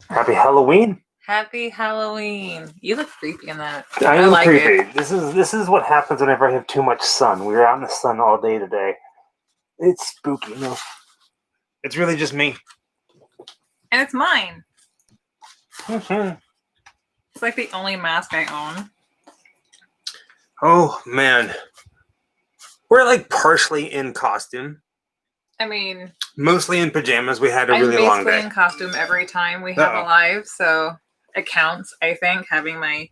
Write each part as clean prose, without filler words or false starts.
Happy Halloween. Happy Halloween. You look creepy in that. I am like creepy. it. This is what happens whenever I have too much sun. We were out in the sun all day today. It's spooky. No, it's really just me. And it's mine. Mm-hmm. It's like the only mask I own. Oh man, we're like partially in costume. I mean, mostly in pajamas. We had a really long day. I'm basically in costume every time we have a live, so it counts. I think having my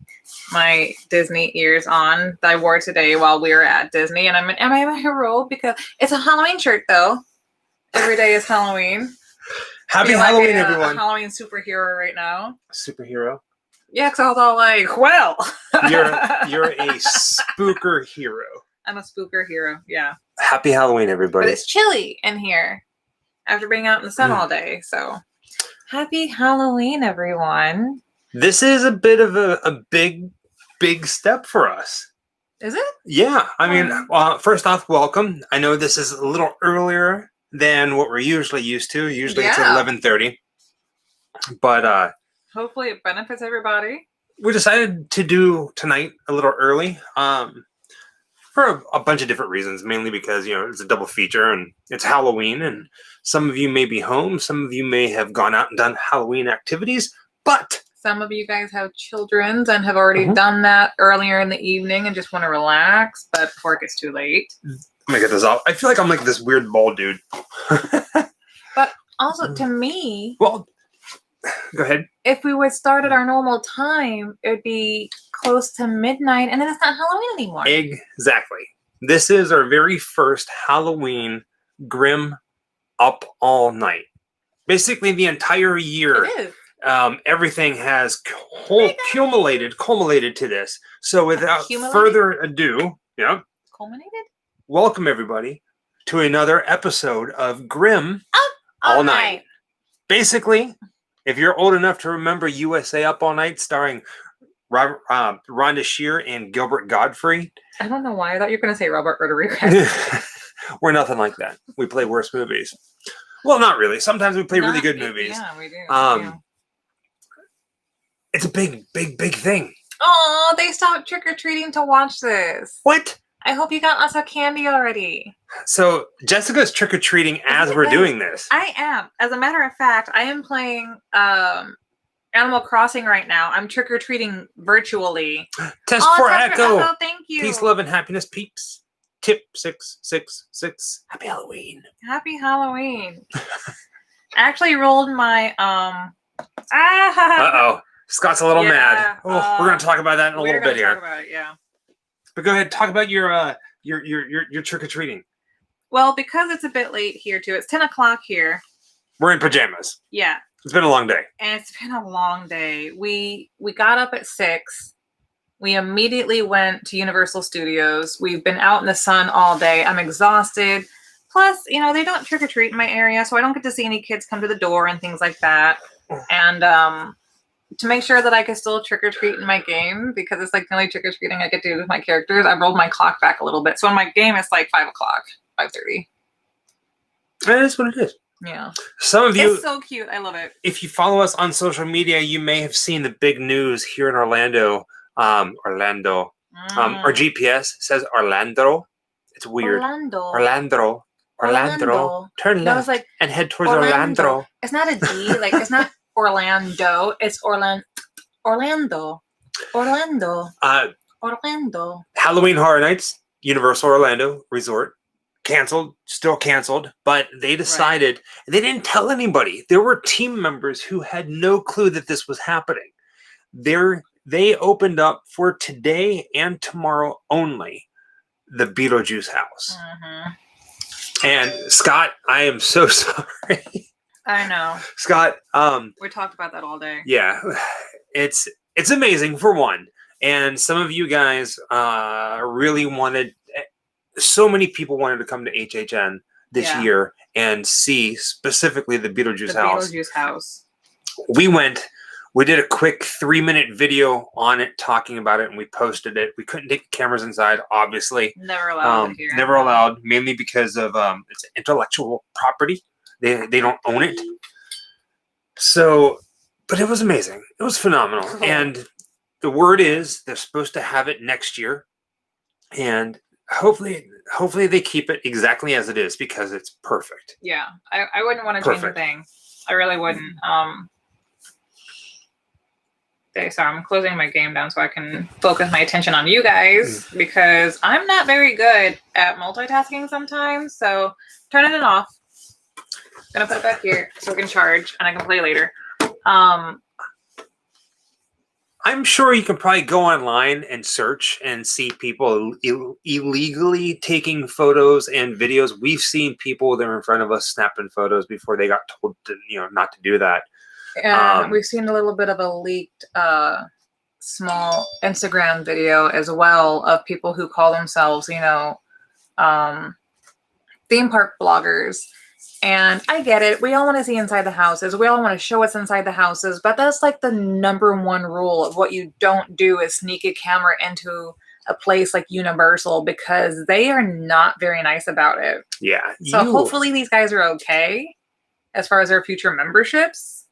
Disney ears on that I wore today while we were at Disney, and am I a hero because it's a Halloween shirt though. Every day is Halloween. Happy Halloween, everyone! A Halloween superhero right now. Superhero. Yeah, because I was all like, well, you're a spooker hero. I'm a spooker hero. Yeah. Happy Halloween, everybody! But it's chilly in here after being out in the sun all day. So, happy Halloween, everyone! This is a bit of a big step for us. Is it? Yeah. I mean, first off, welcome. I know this is a little earlier than what we're usually used to. Usually it's at 11:30. But hopefully it benefits everybody. We decided to do tonight a little early. For a bunch of different reasons, mainly because, it's a double feature and it's Halloween, and some of you may be home. Some of you may have gone out and done Halloween activities, but some of you guys have children and have already done that earlier in the evening and just want to relax, but before it gets too late. I'm gonna get this off. I feel like I'm like this weird bald dude. But also, to me, well, go ahead. If we would start at our normal time, it would be close to midnight, and then it's not Halloween anymore. Exactly. This is our very first Halloween Grim up all night. Basically, the entire year. It is. Everything has culminated to this. So without further ado, culminated. Welcome everybody to another episode of Grim Up all night. Basically, if you're old enough to remember USA Up All Night, starring Rhonda Shear and Gilbert Godfrey. I don't know why. I thought you were going to say Robert Rodriguez. We're nothing like that. We play worse movies. Well, not really. Sometimes we play really good movies. Yeah, we do. It's a big thing. Oh, they stopped trick-or-treating to watch this. What? I hope you got lots of candy already. So Jessica's trick-or-treating as we're doing this. I am. As a matter of fact, I am playing Animal Crossing right now. I'm trick-or-treating virtually. Test for Echo. Thank you. Peace, love, and happiness, peeps. Tip 666. Happy Halloween. Happy Halloween. I actually rolled my Uh-oh. Scott's a little mad. Oh, we're going to talk about that in a little bit here. Talk about it, yeah. But go ahead, talk about your trick-or-treating. Well, because it's a bit late here too. It's 10 o'clock here. We're in pajamas. Yeah. It's been a long day. And it's been a long day. We got up at 6. We immediately went to Universal Studios. We've been out in the sun all day. I'm exhausted. Plus, they don't trick-or-treat in my area, so I don't get to see any kids come to the door and things like that. And to make sure that I can still trick-or-treat in my game, because it's like the only trick-or-treating I get to do with my characters, I rolled my clock back a little bit. So in my game, it's like 5 o'clock, 5:30. That is what it is. Yeah. Some of you... It's so cute. I love it. If you follow us on social media, you may have seen the big news here in Orlando. Our GPS says Orlando. It's weird. Orlando. Turn left and head towards Orlando. It's not a D. Like, it's not Orlando. It's Orlando. Halloween Horror Nights, Universal Orlando Resort. Still canceled, but they decided, they didn't tell anybody. There were team members who had no clue that this was happening. They opened up for today and tomorrow only the Beetlejuice house. And Scott, I am so sorry. I know. Scott, we talked about that all day. Yeah. It's amazing for one. And some of you guys really wanted, so many people wanted to come to HHN this year and see specifically the Beetlejuice house. The Beetlejuice house. We did a quick 3-minute video on it, talking about it, and we posted it. We couldn't take the cameras inside, obviously. Never allowed here. Never allowed, mainly because of it's intellectual property. They don't own it. So But it was amazing. It was phenomenal. Cool. And the word is they're supposed to have it next year. And hopefully they keep it exactly as it is because it's perfect. Yeah, I wouldn't want to change a thing. I really wouldn't. Okay, sorry, I'm closing my game down so I can focus my attention on you guys because I'm not very good at multitasking sometimes. So turning it off. Gonna put it back here so we can charge and I can play later. I'm sure you can probably go online and search and see people illegally taking photos and videos. We've seen people that are in front of us snapping photos before they got told to, not to do that. And we've seen a little bit of a leaked small Instagram video as well of people who call themselves, theme park bloggers. And I get it. We all want to see inside the houses. We all want to show what's inside the houses. But that's like the number one rule of what you don't do is sneak a camera into a place like Universal because they are not very nice about it. Yeah. So hopefully these guys are okay as far as their future memberships.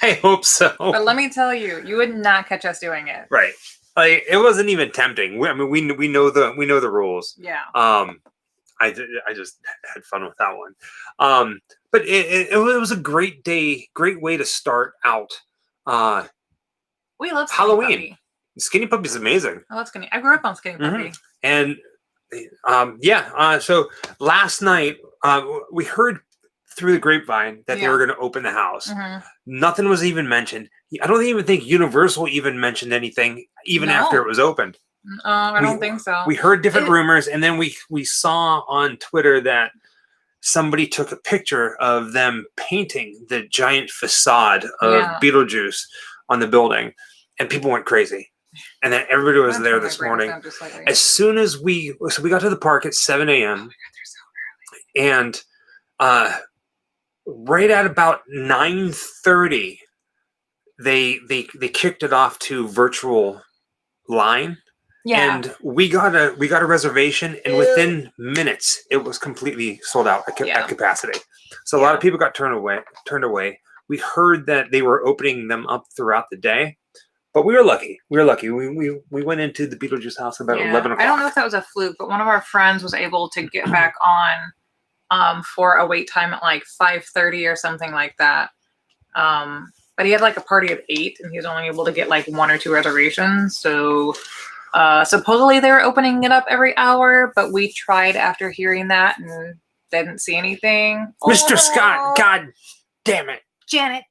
I hope so. But let me tell you, you would not catch us doing it. Right. Like it wasn't even tempting. We know the rules. Yeah. I just had fun with that one. But it was a great day, great way to start out. We love Skinny Halloween. Puppy. Skinny Puppy's amazing. I love Skinny. I grew up on Skinny Puppy. And so last night we heard through the grapevine that they were going to open the house. Nothing was even mentioned. I don't even think Universal even mentioned anything after it was opened. I don't think so. We heard different rumors, and then we saw on Twitter that somebody took a picture of them painting the giant facade of Beetlejuice on the building, and people went crazy. And then everybody was there this morning. As soon as we got to the park at 7 a.m. Oh my God, they're so early. And right at about 9:30, they kicked it off to virtual line. Yeah. And we got a reservation, and within minutes, it was completely sold out at capacity. So a lot of people got turned away. We heard that they were opening them up throughout the day, but we were lucky. We went into the Beetlejuice house about 11 o'clock. I don't know if that was a fluke, but one of our friends was able to get back on for a wait time at like 5:30 or something like that. But he had like a party at 8, and he was only able to get like 1 or 2 reservations. So. Supposedly they were opening it up every hour, but we tried after hearing that and didn't see anything. Mr. Scott, God damn it. Janet.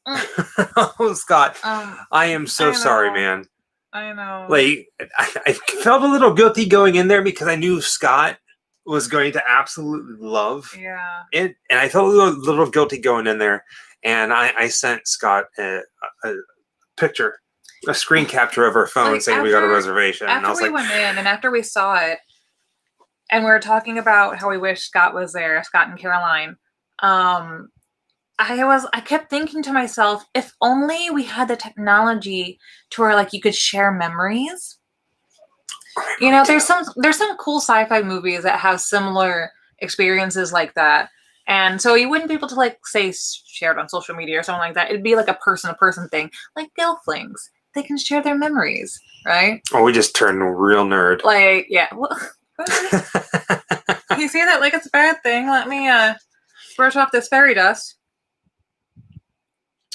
Oh, Scott. I am so sorry, man. I know. Like, I felt a little guilty going in there because I knew Scott was going to absolutely love it. And I felt a little guilty going in there. And I sent Scott a picture. A screen capture of her phone saying we got a reservation. After and I was we went in and after we saw it, and we were talking about how we wish Scott was there, Scott and Caroline. I kept thinking to myself, if only we had the technology to where like you could share memories. There's some cool sci-fi movies that have similar experiences like that. And so you wouldn't be able to like say share it on social media or something like that. It'd be like a person-to-person thing, like Gelflings. They can share their memories, right? Oh, we just turned a real nerd. Like, yeah. Well, you see that like it's a bad thing? Let me brush off this fairy dust.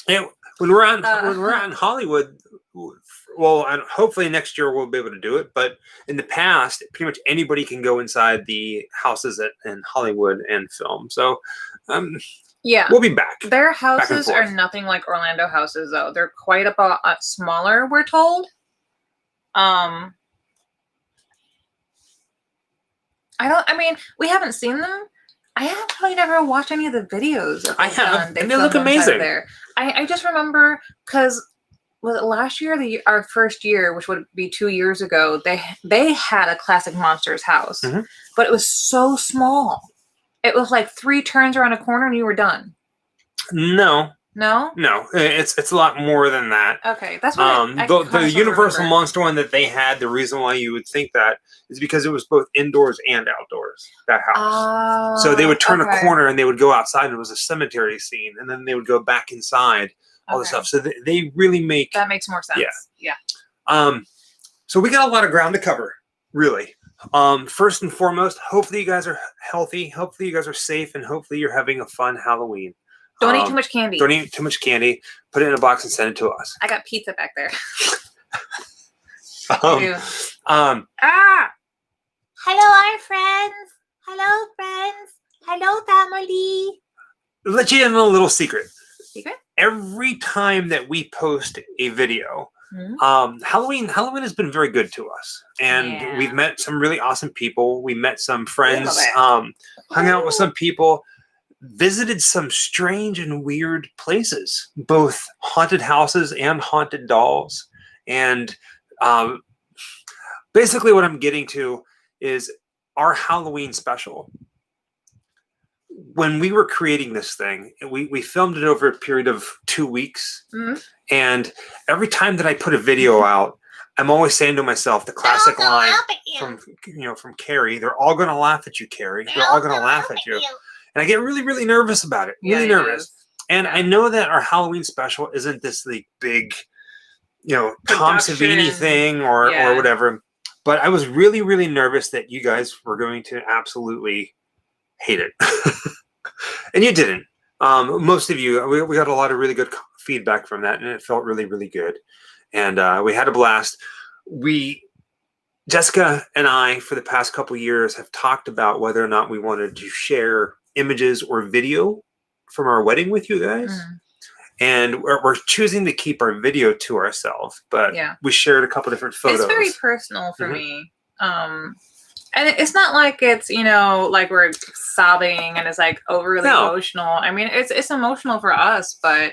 Yeah, when we're out in Hollywood, well, and hopefully next year we'll be able to do it. But in the past, pretty much anybody can go inside the houses in Hollywood and film. So, we'll be back. Their houses are nothing like Orlando houses, though. They're quite a bit smaller, we're told. We haven't seen them. I haven't really never watched any of the videos. I have, and they look amazing. There. I just remember because was it last year, our first year, which would be 2 years ago, they had a Classic Monsters house, but it was so small. It was like 3 turns around a corner and you were done. No, No. No, it's a lot more than that. Okay, that's what I The kinda Universal remember. Monster one that they had, the reason why you would think that is because it was both indoors and outdoors, that house. So they would turn a Okay. corner and they would go outside and it was a cemetery scene, and then they would go back inside, all this Okay. stuff. So they really make That makes more sense. Yeah. so we got a lot of ground to cover, really. First and foremost, hopefully you guys are healthy, hopefully you guys are safe, and hopefully you're having a fun Halloween. Don't eat too much candy. Don't eat too much candy. Put it in a box and send it to us. I got pizza back there. Ah! Hello, our friends. Hello, friends. Hello, family. Let you in on a little secret. Secret? Every time that we post a video, Halloween has been very good to us, and we've met some really awesome people. We met some friends, hung out with some people, visited some strange and weird places, both haunted houses and haunted dolls. And basically what I'm getting to is our Halloween special. When we were creating this thing, we filmed it over a period of 2 weeks. And every time that I put a video out, I'm always saying to myself the classic line from Carrie, they're all going to laugh at you, Carrie. They're all going to laugh at you. And I get really, really nervous about it. Really nervous. And I know that our Halloween special isn't this like big, Tom Savini thing or whatever. But I was really, really nervous that you guys were going to absolutely hate it. And you didn't. Most of you, we got a lot of really good feedback from that, and it felt really, really good. And we had a blast. Jessica and I, for the past couple of years, have talked about whether or not we wanted to share images or video from our wedding with you guys. And we're choosing to keep our video to ourselves, but we shared a couple different photos. It's very personal for me. And it's not like it's, like we're sobbing and it's like overly emotional. I mean, it's emotional for us, but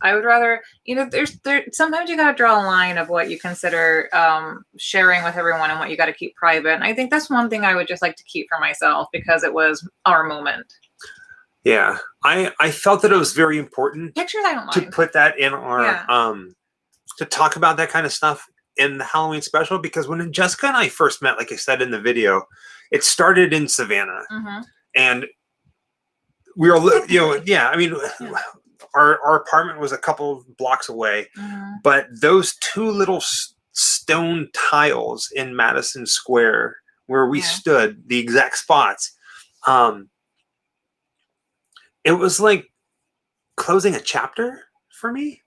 I would rather, there's sometimes you got to draw a line of what you consider sharing with everyone and what you got to keep private. And I think that's one thing I would just like to keep for myself because it was our moment. Yeah, I felt that it was very important. Pictures, I don't mind. To put that in our, to talk about that kind of stuff in the Halloween special, because when Jessica and I first met, like I said in the video, it started in Savannah. And we were, I mean, our apartment was a couple blocks away, but those two little stone tiles in Madison Square where we stood, the exact spots, it was like closing a chapter for me.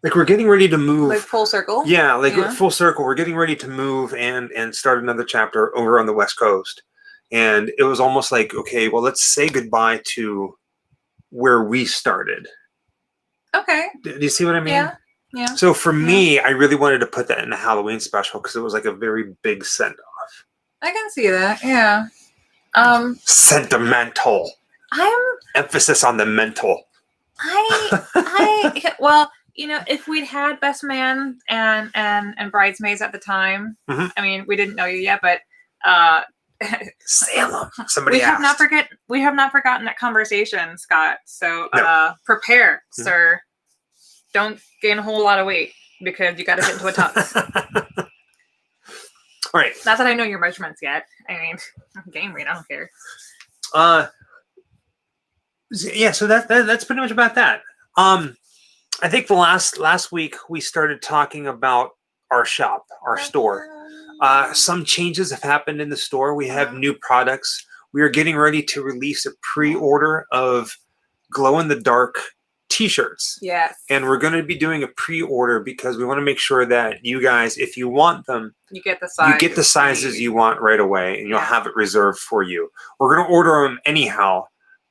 Like we're getting ready to move. Like full circle? Yeah, full circle. We're getting ready to move and start another chapter over on the West Coast. And it was almost like, okay, well, let's say goodbye to where we started. Okay. Do you see what I mean? Yeah. So for me, I really wanted to put that in the Halloween special because it was like a very big send-off. I can see that, yeah. Sentimental. Emphasis on the mental. Well, if we'd had best man and bridesmaids at the time, I mean, we didn't know you yet, but Salem. Somebody we have not forgotten that conversation, Scott. So prepare, sir. Don't gain a whole lot of weight because you got to fit into a tux. All right. Not that I know your measurements yet. I mean, gain weight. I don't care. Yeah, so that's pretty much about that. I think the last week we started talking about our shop, our store. Some changes have happened in the store. We have new products. We are getting ready to release a pre-order of glow-in-the-dark t-shirts. Yes. And we're going to be doing a pre-order because we want to make sure that you guys, if you want them, you get the sizes you want right away, and you'll have it reserved for you. We're going to order them anyhow.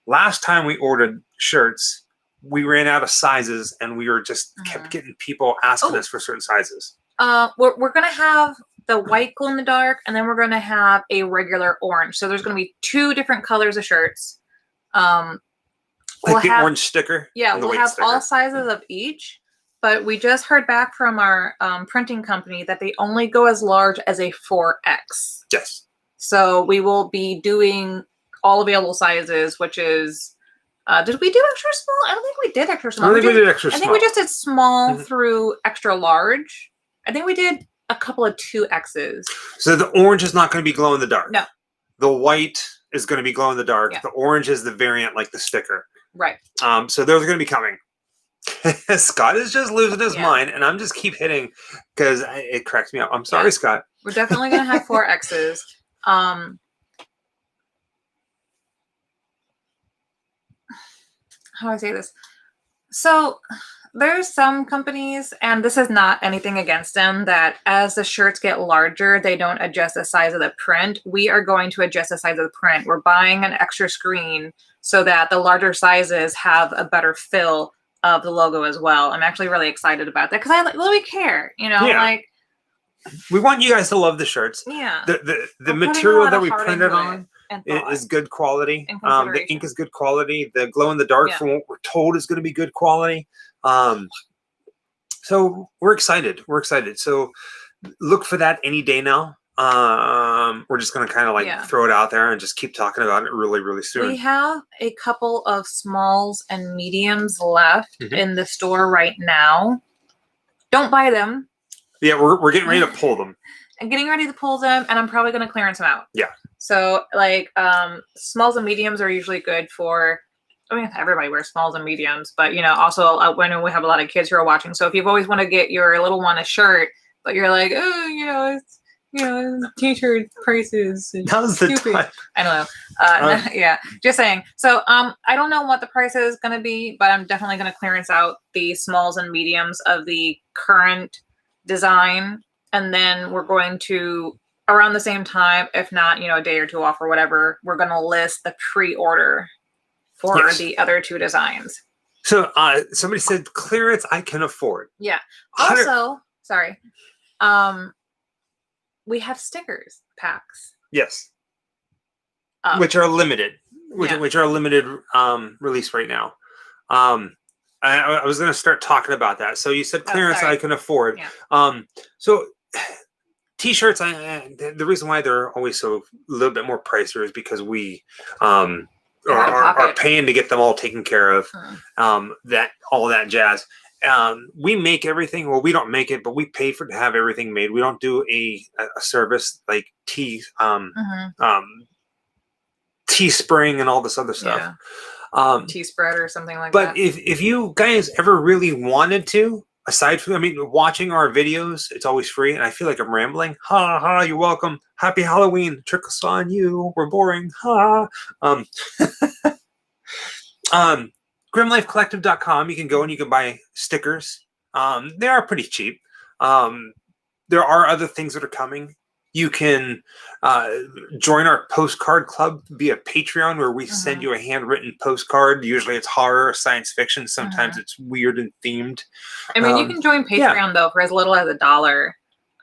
Last time we ordered shirts, we ran out of sizes, and we were just kept getting people asking us for certain sizes. We're gonna have the white glow in the dark, and then we're gonna have a regular orange. So there's gonna be 2 different colors of shirts. Like the orange sticker. Yeah, we'll have all sizes of each. But we just heard back from our printing company that they only go as large as a 4X. Yes. So we will be doing all available sizes, which is Did we do extra small? I don't think we did extra I small. don't think we did extra I small. think we just did small Mhm. through extra large. I think we did a couple of 2Xs. So the orange is not going to be glow in the dark. No. The white is going to be glow in the dark. Yeah. The orange is the variant, like the sticker. Right. So those are going to be coming. Scott is just losing his Yeah. mind, and I'm just keep hitting because it cracks me up. I'm sorry, Yeah. Scott. We're definitely going to have 4Xs. How do I say this? So there's some companies, and this is not anything against them, that as the shirts get larger, they don't adjust the size of the print. We are going to adjust the size of the print. We're buying an extra screen so that the larger sizes have a better fill of the logo as well. I'm actually really excited about that because we care, Yeah. like we want you guys to love the shirts. Yeah. The material that we printed on is good quality. The ink is good quality. The glow in the dark, from what we're told, is going to be good quality. So we're excited. We're excited. So look for that any day now. We're just going to kind of like throw it out there and just keep talking about it really, really soon. We have a couple of smalls and mediums left in the store right now. Don't buy them. Yeah, we're getting ready to pull them. I'm getting ready to pull them, and I'm probably going to clearance them out. Yeah. So, like, smalls and mediums are usually good for, I mean, everybody wears smalls and mediums, but, also when we have a lot of kids who are watching. So if you've always want to get your little one a shirt, but you're like, oh, it's, t-shirt prices. Now's the time. I don't know. Yeah, just saying. So I don't know what the price is going to be, but I'm definitely going to clearance out the smalls and mediums of the current design. And then we're going to, around the same time, if not, a day or two off or whatever, we're going to list the pre-order for the other 2 designs. So somebody said clearance I can afford. Yeah. Also, sorry. We have stickers packs. Yes. Which are limited. Which are limited release right now. I was going to start talking about that. So you said clearance I can afford. Yeah. So t-shirts, the reason why they're always so a little bit more pricier is because we are paying to get them all taken care of. All that jazz. We make everything. Well, we don't make it, but we pay to have everything made. We don't do a service like Teespring and all this other stuff. T-spread or something like that. But if you guys ever really wanted to, aside from, watching our videos, it's always free. And I feel like I'm rambling. Ha ha, you're welcome. Happy Halloween. Trickles on you. We're boring. Ha. GrimLifeCollective.com. You can go and you can buy stickers. They are pretty cheap. There are other things that are coming. You can join our postcard club via Patreon, where we send you a handwritten postcard. Usually it's horror or science fiction. Sometimes it's weird and themed. I mean, you can join Patreon, though, for as little as $1.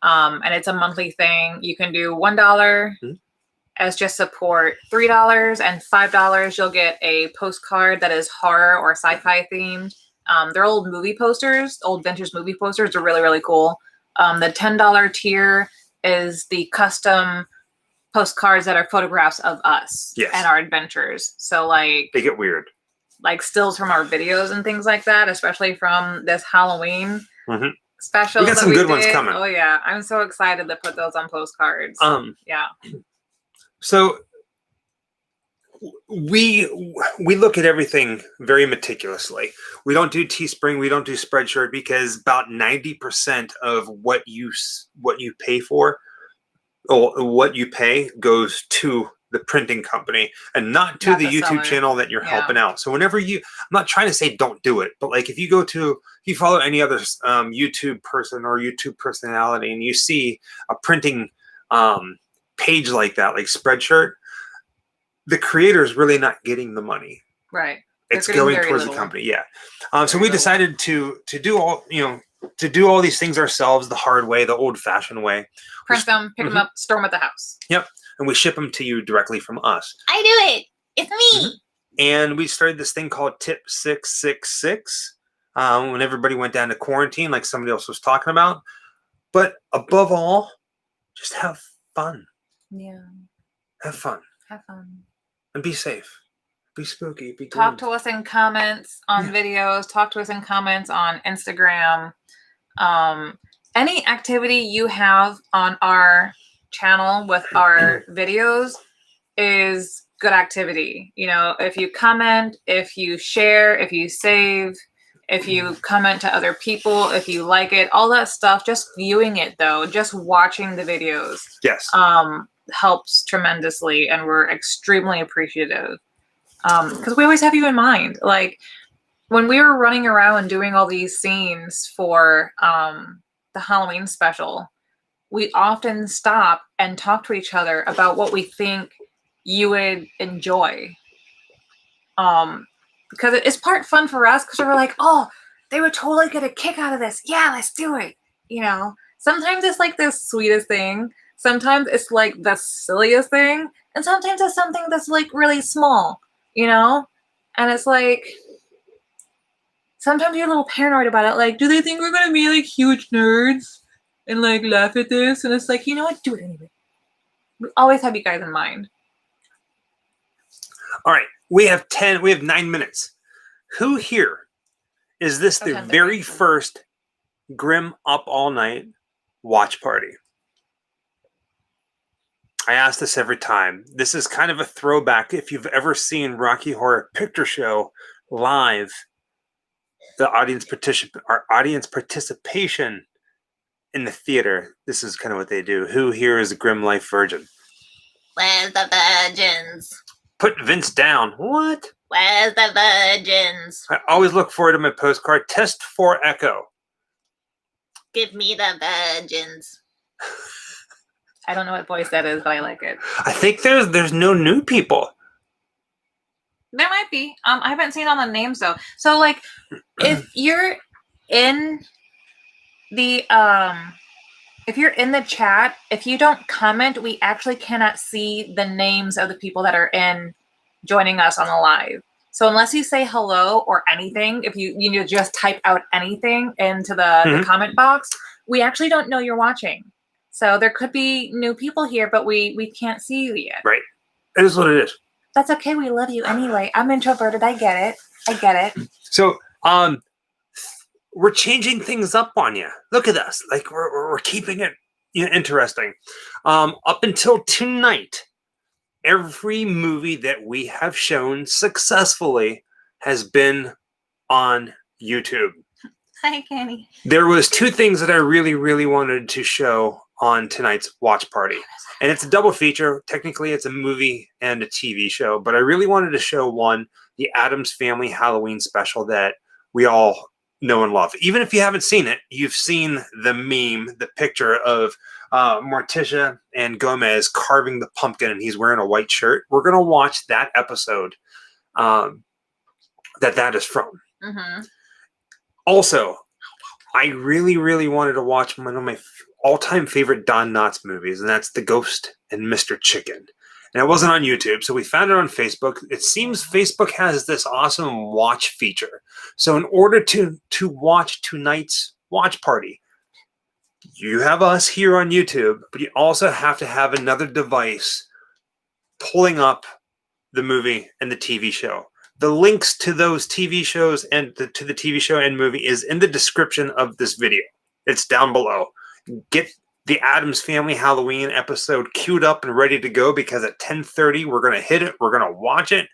And it's a monthly thing. You can do $1 as just support. $3 and $5, you'll get a postcard that is horror or sci-fi themed. They're old movie posters, old vintage movie posters. They're really, really cool. The $10 tier is the custom postcards that are photographs of us and our adventures. So like they get weird, like stills from our videos and things like that, especially from this Halloween special. We got some good ones coming. Oh yeah, I'm so excited to put those on postcards. Yeah. So we look at everything very meticulously. We don't do Teespring, we don't do Spreadshirt, because about 90% of what you pay for, or what you pay, goes to the printing company and not to the YouTube channel that you're helping out. So whenever I'm not trying to say don't do it, but like if you follow any other YouTube person or YouTube personality and you see a printing page like that, like Spreadshirt, the creator is really not getting the money. Right. It's going towards the company. Yeah. So we decided to do all these things ourselves, the hard way, the old fashioned way. Print them, pick them up, store them at the house. Yep. And we ship them to you directly from us. I do it. It's me. And we started this thing called Tip 666 when everybody went down to quarantine, like somebody else was talking about. But above all, just have fun. Yeah. Have fun. Have fun. And be safe. Be spooky. Be Talk grim. to us in comments on videos. Talk to us in comments on Instagram. Any activity you have on our channel with our videos is good activity. You know, if you comment, if you share, if you save, if you comment to other people, if you like it, all that stuff, just viewing it though, just watching the videos, Yes. helps tremendously, and we're extremely appreciative. Because we always have you in mind. Like when we were running around and doing all these scenes for the Halloween special, we often stop and talk to each other about what we think you would enjoy. Because it's part fun for us because we're like, oh, they would totally get a kick out of this. Yeah, let's do it. You know, sometimes it's like the sweetest thing. Sometimes it's like the silliest thing. And sometimes it's something that's like really small, you know? And it's like, sometimes you're a little paranoid about it. Like, do they think we're going to be like huge nerds and like laugh at this? And it's like, you know what? Do it anyway. We always have you guys in mind. All right. We have 9 minutes. Who here is this the very first Grim Up All Night watch party? I ask this every time. This is kind of a throwback. If you've ever seen Rocky Horror Picture Show live, our audience participation in the theater, this is kind of what they do. Who here is a Grim Life virgin? Where's the virgins? Put Vince down. What? Where's the virgins? I always look forward to my postcard. Test for echo. Give me the virgins. I don't know what voice that is, but I like it. I think there's no new people. There might be. I haven't seen all the names though. So like, if you're in the chat, if you don't comment, we actually cannot see the names of the people that are joining us on the live. So unless you say hello or anything, if you just type out anything into the comment box, we actually don't know you're watching. So there could be new people here, but we can't see you yet. Right. It is what it is. That's okay. We love you anyway. I'm introverted. I get it. So, we're changing things up on you. Look at us. Like we're keeping it interesting. Up until tonight, every movie that we have shown successfully has been on YouTube. Hi, Kenny. There was 2 things that I really, really wanted to show on tonight's watch party. And it's a double feature. Technically, it's a movie and a TV show. But I really wanted to show one, the Addams Family Halloween special that we all know and love. Even if you haven't seen it, you've seen the meme, the picture of Morticia and Gomez carving the pumpkin, and he's wearing a white shirt. We're going to watch that episode that is from. Mm-hmm. Also, I really, really wanted to watch one of my all-time favorite Don Knotts movies, and that's The Ghost and Mr. Chicken. And it wasn't on YouTube, so we found it on Facebook. It seems Facebook has this awesome watch feature. So in order to watch tonight's watch party, you have us here on YouTube, but you also have to have another device pulling up the movie and the TV show. The links to those TV shows and to the TV show and movie is in the description of this video. It's down below. Get the Addams Family Halloween episode queued up and ready to go, because at 10:30 we're going to hit it. We're going to watch it,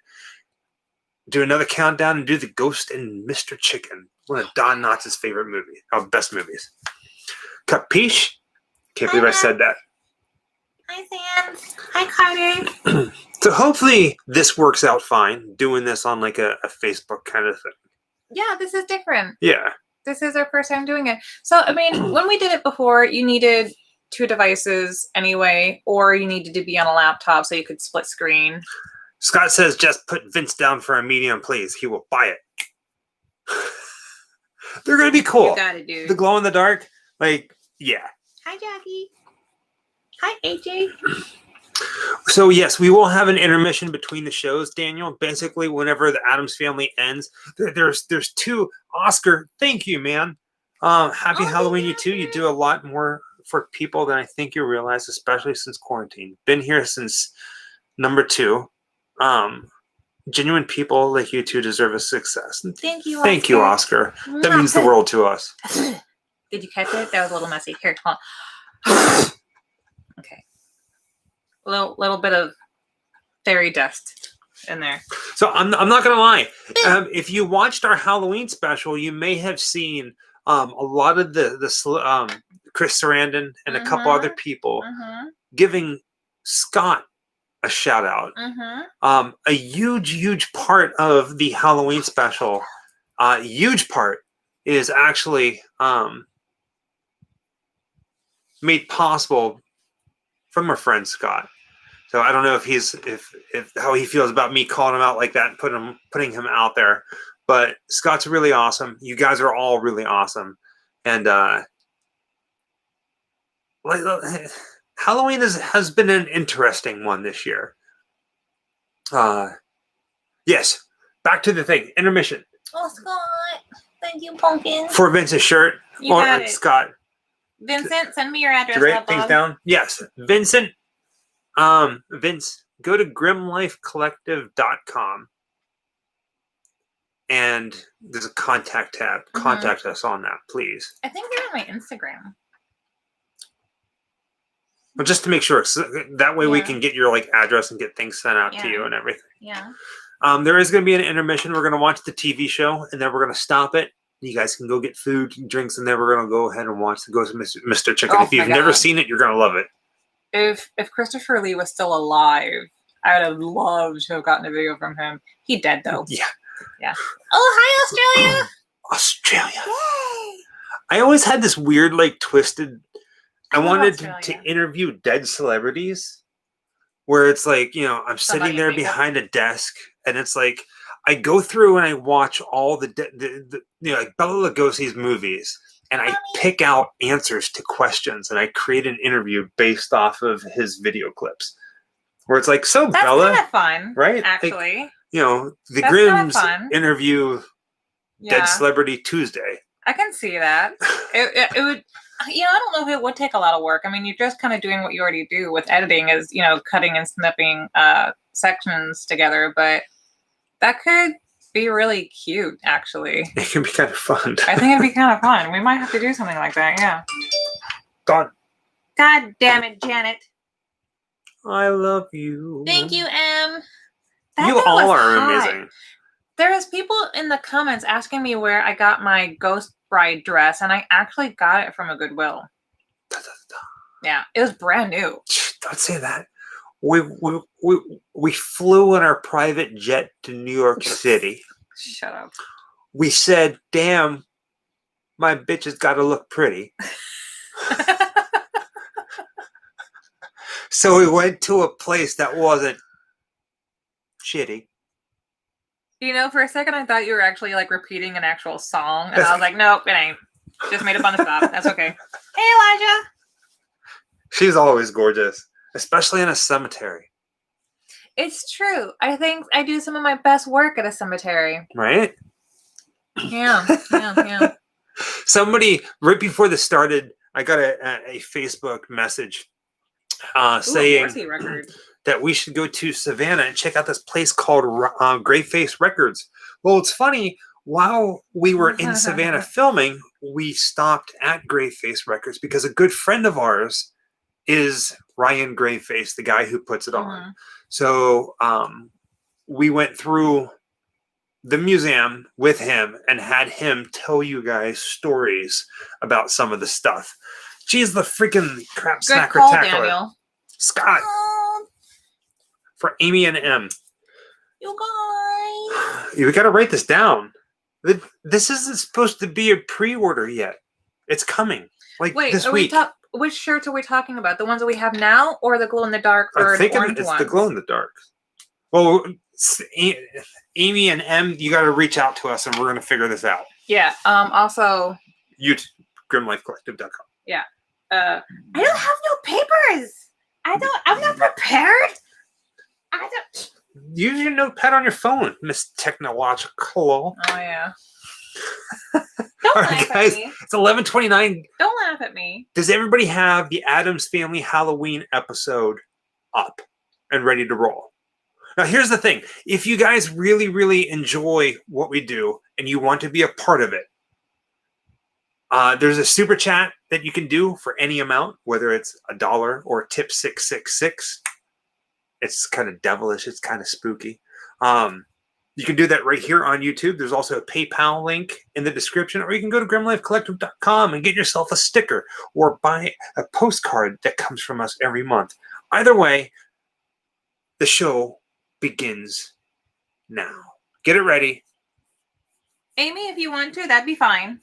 do another countdown, and do The Ghost and Mr. Chicken, one of Don Knotts' favorite movies, best movies. Capiche? Can't believe I said that. Hi, Sans. Hi, Carter. So hopefully this works out fine, doing this on like a Facebook kind of thing. Yeah, this is different. Yeah. This is our first time doing it. So, I mean, when we did it before, you needed 2 devices anyway, or you needed to be on a laptop so you could split screen. Scott says, just put Vince down for a medium, please. He will buy it. They're going to be cool. You got it, dude. The glow in the dark, like, yeah. Hi, Jackie. Hi, AJ. So, yes, we will have an intermission between the shows, Daniel. Basically, whenever the Addams Family ends, there's 2. Oscar, thank you, man. Happy Halloween, you too. You do a lot more for people than I think you realize, especially since quarantine. Been here since number 2. genuine people like you two deserve a success. And Thank you. thank you, Oscar. That means the world to us. Did you catch it? That was a little messy. Here, hold on. Okay. Little bit of fairy dust in there. So I'm not gonna lie. If you watched our Halloween special, you may have seen a lot of the Chris Sarandon and a couple other people giving Scott a shout out. A huge part of the Halloween special, huge part, is actually made possible from our friend Scott. So I don't know if how he feels about me calling him out like that and putting him out there, but Scott's really awesome. You guys are all really awesome, and Halloween has been an interesting one this year. Yes, back to the thing. Intermission. Oh, Scott. Thank you, Pumpkin. For Vince's shirt. You got it. Scott. Vincent, send me your address. Did you write things down? Yes. Vincent. Vince, go to grimlifecollective.com and there's a contact tab. Contact us on that, please. I think they're on my Instagram. Well, just to make sure, so that way we can get your address and get things sent out to you and everything. Yeah. There is going to be an intermission. We're going to watch the TV show, and then we're going to stop it. You guys can go get food and drinks, and then we're going to go ahead and watch the Ghost of Mr. Chicken. Oh if you've my never God. seen it, you're going to love it. If Christopher Lee was still alive, I would have loved to have gotten a video from him. He dead though. Yeah. Oh, hi, Australia. Australia. Yay. I always had this weird, twisted. I love wanted Australia. to interview dead celebrities, where it's I'm Somebody sitting there makeup. behind a desk, and it's I go through and I watch all the Bela Lugosi's movies, and I pick out answers to questions, and I create an interview based off of his video clips, where it's so That's Bella, kind of fun, right? actually. The That's Grimms kinda fun. interview Yeah, Dead Celebrity Tuesday. I can see that. It would. I don't know if it would take a lot of work. I mean, you're just kind of doing what you already do with editing, is cutting and snipping sections together. But that could be really cute, actually. It can be kind of fun. I think it'd be kind of fun. We might have to do something like that. Yeah. Gone. God damn it, Janet. I love you. Thank you, M. That You thing all was are hot. amazing. There was people in the comments asking me where I got my Ghost Bride dress, and I actually got it from a Goodwill. Yeah, it was brand new. Don't say that. We flew in our private jet to New York City. Shut up. We said, "Damn, my bitch has got to look pretty." So we went to a place that wasn't shitty. For a second I thought you were actually repeating an actual song, and I was like, nope, it ain't. Just made up on the spot. That's okay. Hey, Elijah. She's always gorgeous, especially in a cemetery, It's true. I think I do some of my best work at a cemetery. right? Yeah. Somebody right before this started, I got a Facebook message saying Morrissey record. that we should go to Savannah and check out this place called Gray Face Records. Well, it's funny. While we were in Savannah filming, we stopped at Gray Face Records because a good friend of ours is Ryan Grayface, the guy who puts it on. So we went through the museum with him and had him tell you guys stories about some of the stuff. Geez, the freaking crap Good snacker call, tackler. Daniel. Scott, Oh, for Amy and M. you guys. We got to write this down. This isn't supposed to be a pre-order yet. It's coming. Wait, this are week. which shirts are we talking about? The ones that we have now, or the glow in the dark or I'm the thinking orange it's ones? the glow in the dark. Well, Amy and M, you got to reach out to us, and we're going to figure this out. Yeah. Also, YouTube, grimlifecollective.com. I don't have no papers. I'm not prepared. I don't. Use your notepad on your phone, Miss Technological. oh yeah. Don't All laugh right, at guys, me. it's 11:29. Don't laugh at me. Does everybody have the Addams Family Halloween episode up and ready to roll? Now, here's the thing. If you guys really, really enjoy what we do and you want to be a part of it, there's a super chat that you can do for any amount, whether it's $1 or tip 666. It's kind of devilish. It's kind of spooky. You can do that right here on YouTube. There's also a PayPal link in the description, or you can go to grimlifecollective.com and get yourself a sticker or buy a postcard that comes from us every month. Either way, the show begins now. Get it ready. Amy, if you want to, that'd be fine.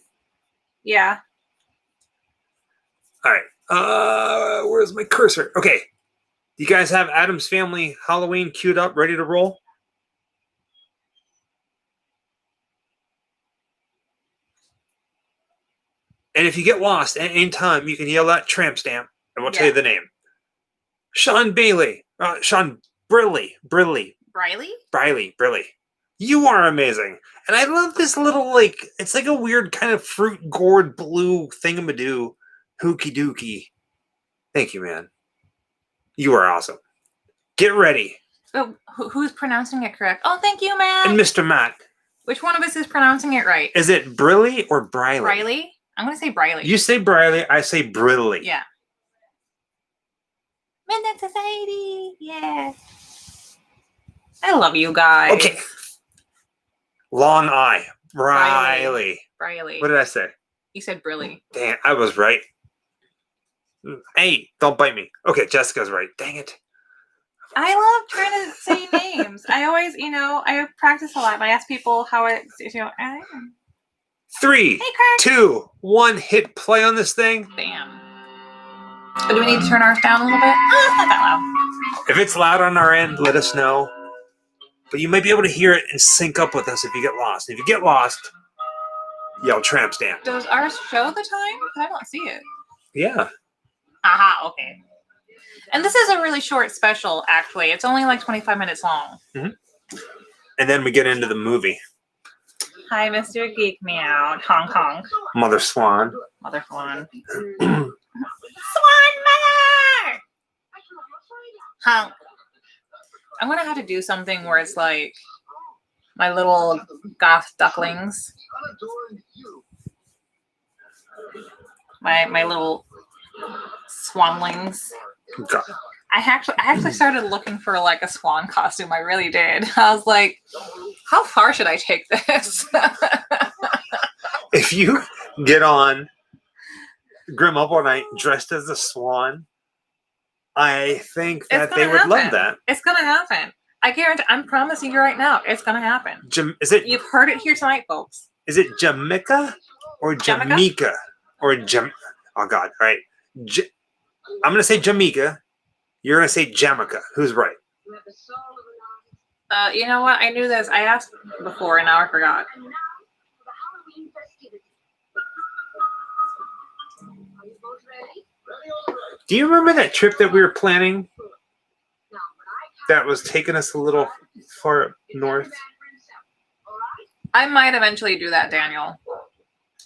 Yeah. All right. Where's my cursor? Okay. You guys have Addams Family Halloween queued up, ready to roll? And if you get lost at any time, you can yell out tramp stamp, and we'll tell you the name. Sean Bailey. Sean Briley. Briley? Briley. You are amazing. And I love this little, like, it's like a weird kind of fruit gourd blue thingamadoo. Hooky dookie. Thank you, man. You are awesome. Get ready. Oh, who's pronouncing it correct? Oh, thank you, Matt. And Mr. Matt. Which one of us is pronouncing it right? Is it Briley or Briley? Briley? I'm going to say Briley. You say Briley, I say Briley. Yeah. Midnight Society. Yeah. I love you guys. Okay. Long I. Briley. Briley. What did I say? You said Briley. Damn, I was right. Hey, don't bite me. Okay, Jessica's right. Dang it. I love trying to say names. I always, I practice a lot. I ask people how it, I 3, Hey, Kirk. 2, 1, hit play on this thing. Bam. Do we need to turn ours down a little bit? Oh, it's not that loud. If it's loud on our end, let us know. But you might be able to hear it and sync up with us if you get lost. If you get lost, yell tramp stamp. Does ours show the time? I don't see it. Yeah. Aha, okay. And this is a really short special, actually. It's only like 25 minutes long. Mm-hmm. And then we get into the movie. Hi, Mr. Geek Me Out. Honk honk. Mother Swan. Mother Swan. Swan mother! Honk. I'm going to have to do something where it's like my little goth ducklings. My little swanlings. God. I actually started looking for like a swan costume. I really did. I was like, how far should I take this? If you get on Grim Up All Night dressed as a swan, I think that they would love that. It's gonna happen. I guarantee. I'm promising you right now, it's gonna happen. Is it? You've heard it here tonight, folks. Is it Jamaica or Jamaica or Jam? Oh God! All right, I'm gonna say Jamaica. You're gonna say Jamaica. Who's right? You know what? I knew this. I asked before, and now I forgot. Do you remember that trip that we were planning? That was taking us a little far north. I might eventually do that, Daniel.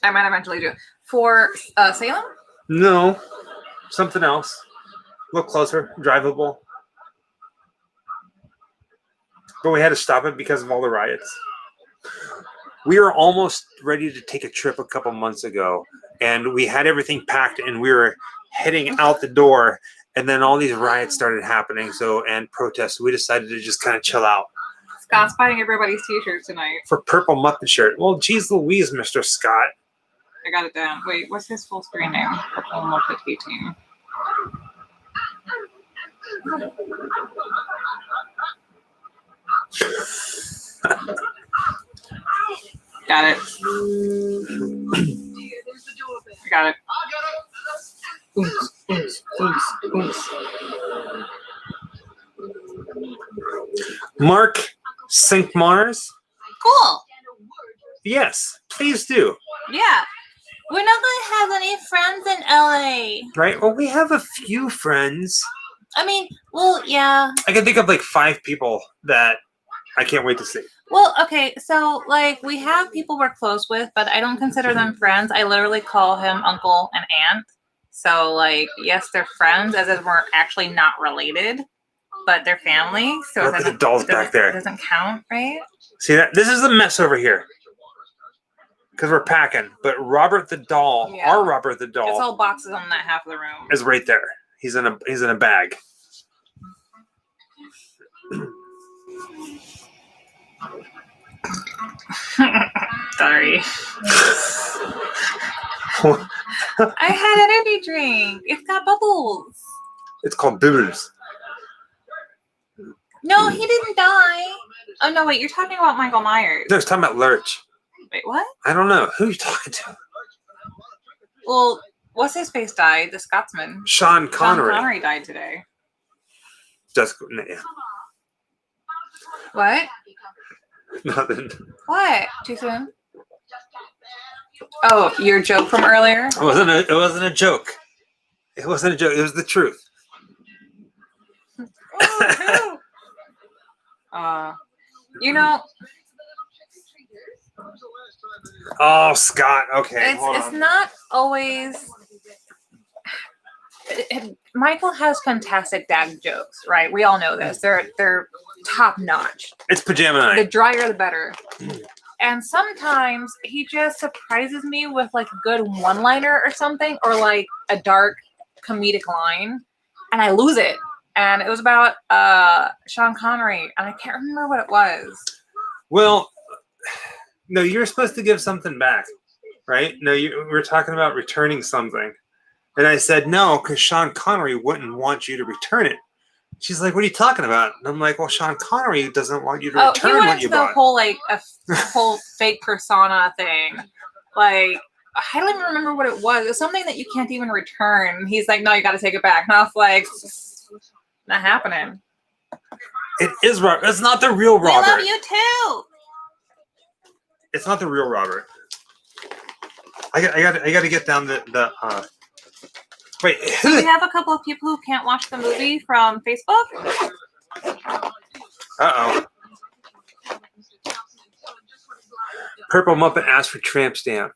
I might eventually do it. For Salem? No, something else. A little closer, drivable. But we had to stop it because of all the riots. We were almost ready to take a trip a couple months ago, and we had everything packed, and we were heading out the door, and then all these riots started happening, and protests. We decided to just kind of chill out. Scott's buying everybody's t-shirts tonight. For Purple Muppet Shirt. Well, geez Louise, Mr. Scott. I got it down. Wait, what's his full screen name? Purple Muppet team. Got it. I got it. Oops. Mark Cinq-Mars? Cool. Yes, please do. Yeah. We're not going to have any friends in LA. Right? Well, we have a few friends. I mean, well, yeah. I can think of like 5 people that I can't wait to see. Well, okay, so like we have people we're close with, but I don't consider them friends. I literally call him uncle and aunt. So like, yes, they're friends, as if we're actually not related. but they're family, so Look at the dolls back there. It doesn't count, right? See that? This is the mess over here. Because we're packing. But Robert the doll, Yeah. our Robert the It's doll, all boxes on that half of the room. is right there. He's in a bag. Sorry. I had an energy drink. It's got bubbles. It's called Booze. No, he didn't die. Oh no, wait, you're talking about Michael Myers. No, it's talking about Lurch. Wait, what? I don't know. Who are you talking to? Well, what's his face died? The Scotsman. Sean Connery. Sean Connery died today. Yeah. What? Nothing. What? Too soon? Oh, your joke from earlier? It wasn't a joke. It wasn't a joke. It was the truth. Oh, no. You know, Oh, Scott. Okay. hold it's on. not always. Michael has fantastic dad jokes, right? We all know this. They're top notch. It's pajama The night. drier, the better. And sometimes he just surprises me with like a good one-liner or something, or like a dark comedic line, and I lose it. And it was about Sean Connery, and I can't remember what it was. Well, no, you're supposed to give something back, right? No, we're talking about returning something. And I said, no, because Sean Connery wouldn't want you to return it. She's like, what are you talking about? And I'm like, well, Sean Connery doesn't want you to Oh, return he what went you to the bought. whole like whole fake persona thing. Like, I don't even remember what it was. It was something that you can't even return. He's like, no, you got to take it back. And I was like, not happening. It is Robert. It's not the real We Robert. love you too. It's not the real Robert. I got to get down the wait. So we have a couple of people who can't watch the movie from Facebook. Uh-oh. Purple Muppet asked for tramp stamp.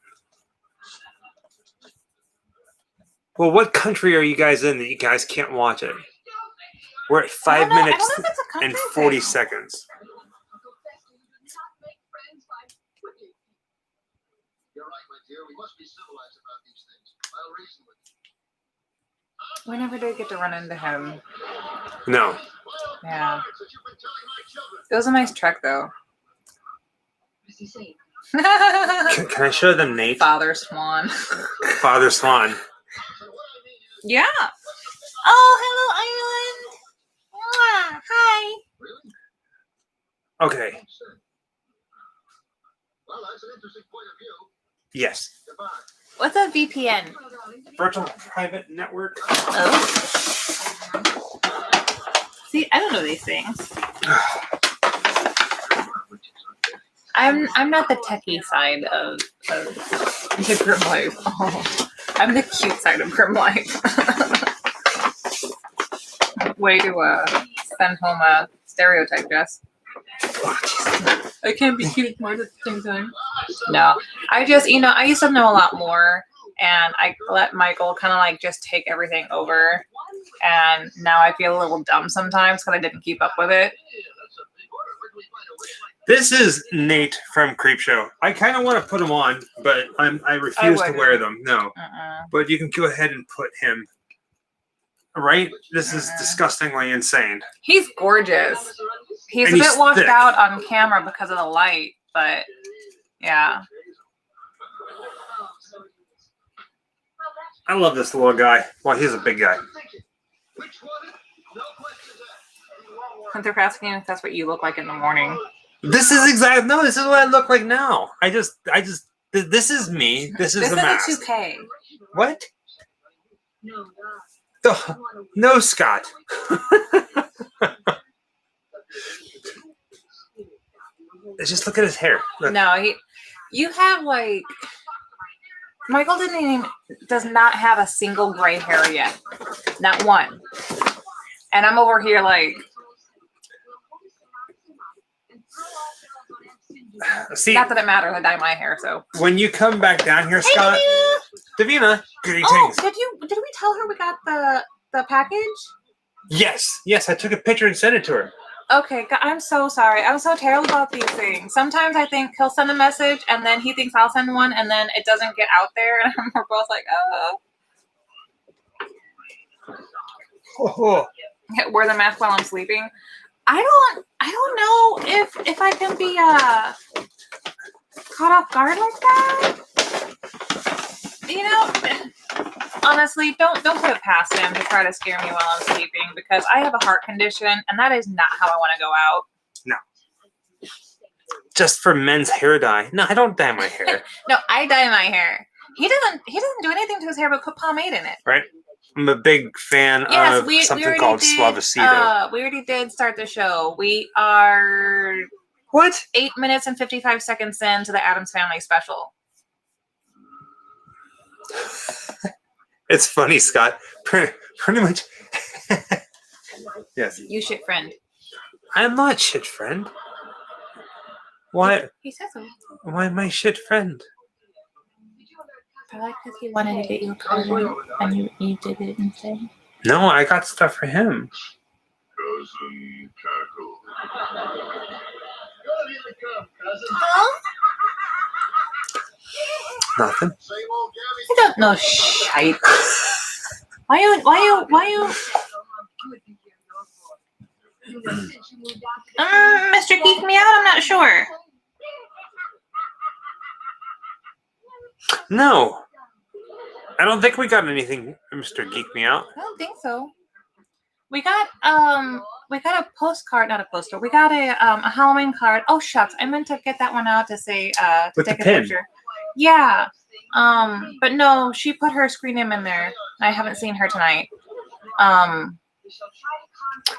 Well, what country are you guys in that you guys can't watch it? We're at 5 I minutes don't know if it's a country and 40 thing. seconds. You're right, my dear. We must be civilized about these things. I'll reason with you. We never did get to run into him. No. Yeah. It was a nice trek though. Can I show them Nate? Father Swan. Father Swan. Yeah. Oh, hello, Ireland. Mwah. Hi. Okay. Well, that's an interesting point of view. Yes. Goodbye. What's a VPN? Virtual private network. Oh. See, I don't know these things. I'm not the techie side of the Grim Life. Oh, I'm the cute side of Grim Life. Way to send home a stereotype, Jess. I can't be cute and smart at the same time. No, I just, I used to know a lot more, and I let Michael kind of like just take everything over, and now I feel a little dumb sometimes because I didn't keep up with it. This is Nate from Creepshow. I kind of want to put him on, but I refuse to wouldn't. wear them. No. Uh-uh. But you can go ahead and put him. Right? This is disgustingly insane. He's gorgeous. He's And a he's bit washed thick. out on camera because of the light, but yeah. I love this little guy. Well, he's a big guy. Which one? No questions asked. They're asking if that's what you look like in the morning. This is this is what I look like now. This is me. This is the mask. This is a 2K. What? Oh, no, Scott. Just look at his hair. Look. No, you have like Michael does not have a single gray hair yet. Not one. And I'm over here like, See, not that it matters, I dye my hair, so. when you come back down here, Scott, Davina, Oh, greetings. did we tell her we got the package? Yes, I took a picture and sent it to her. Okay, I'm so sorry. I'm so terrible about these things. Sometimes I think he'll send a message and then he thinks I'll send one and then it doesn't get out there and we're both like, oh. Oh, Wear the mask while I'm sleeping. I don't know if I can be caught off guard like that. You know, honestly, don't put it past him to try to scare me while I'm sleeping because I have a heart condition and that is not how I want to go out. no. Just for men's hair dye. No, I don't dye my hair. No, I dye my hair. He doesn't do anything to his hair but put pomade in it. Right? I'm a big fan of something called Suavecito. We already did start the show. We are What? 8 minutes and 55 seconds into the Addams Family special. It's funny, Scott. Pretty much. Yes. You shit friend. I'm not shit friend. Why? He says so. Why am I shit friend? Probably because he wanted to get you a present and you did it instead. No, I got stuff for him. Cousin Cackle. Here they come, cousin. Nothing. Same old Gabby. I don't know shite. Why you Mr. Geek Me Out? I'm not sure. No. I don't think we got anything, Mr. Geek Me Out. I don't think so. We got a postcard, not a poster. We got a Halloween card. Oh shucks, I meant to get that one out to say to With take the a pin. picture. Yeah. But no, she put her screen name in there. I haven't seen her tonight.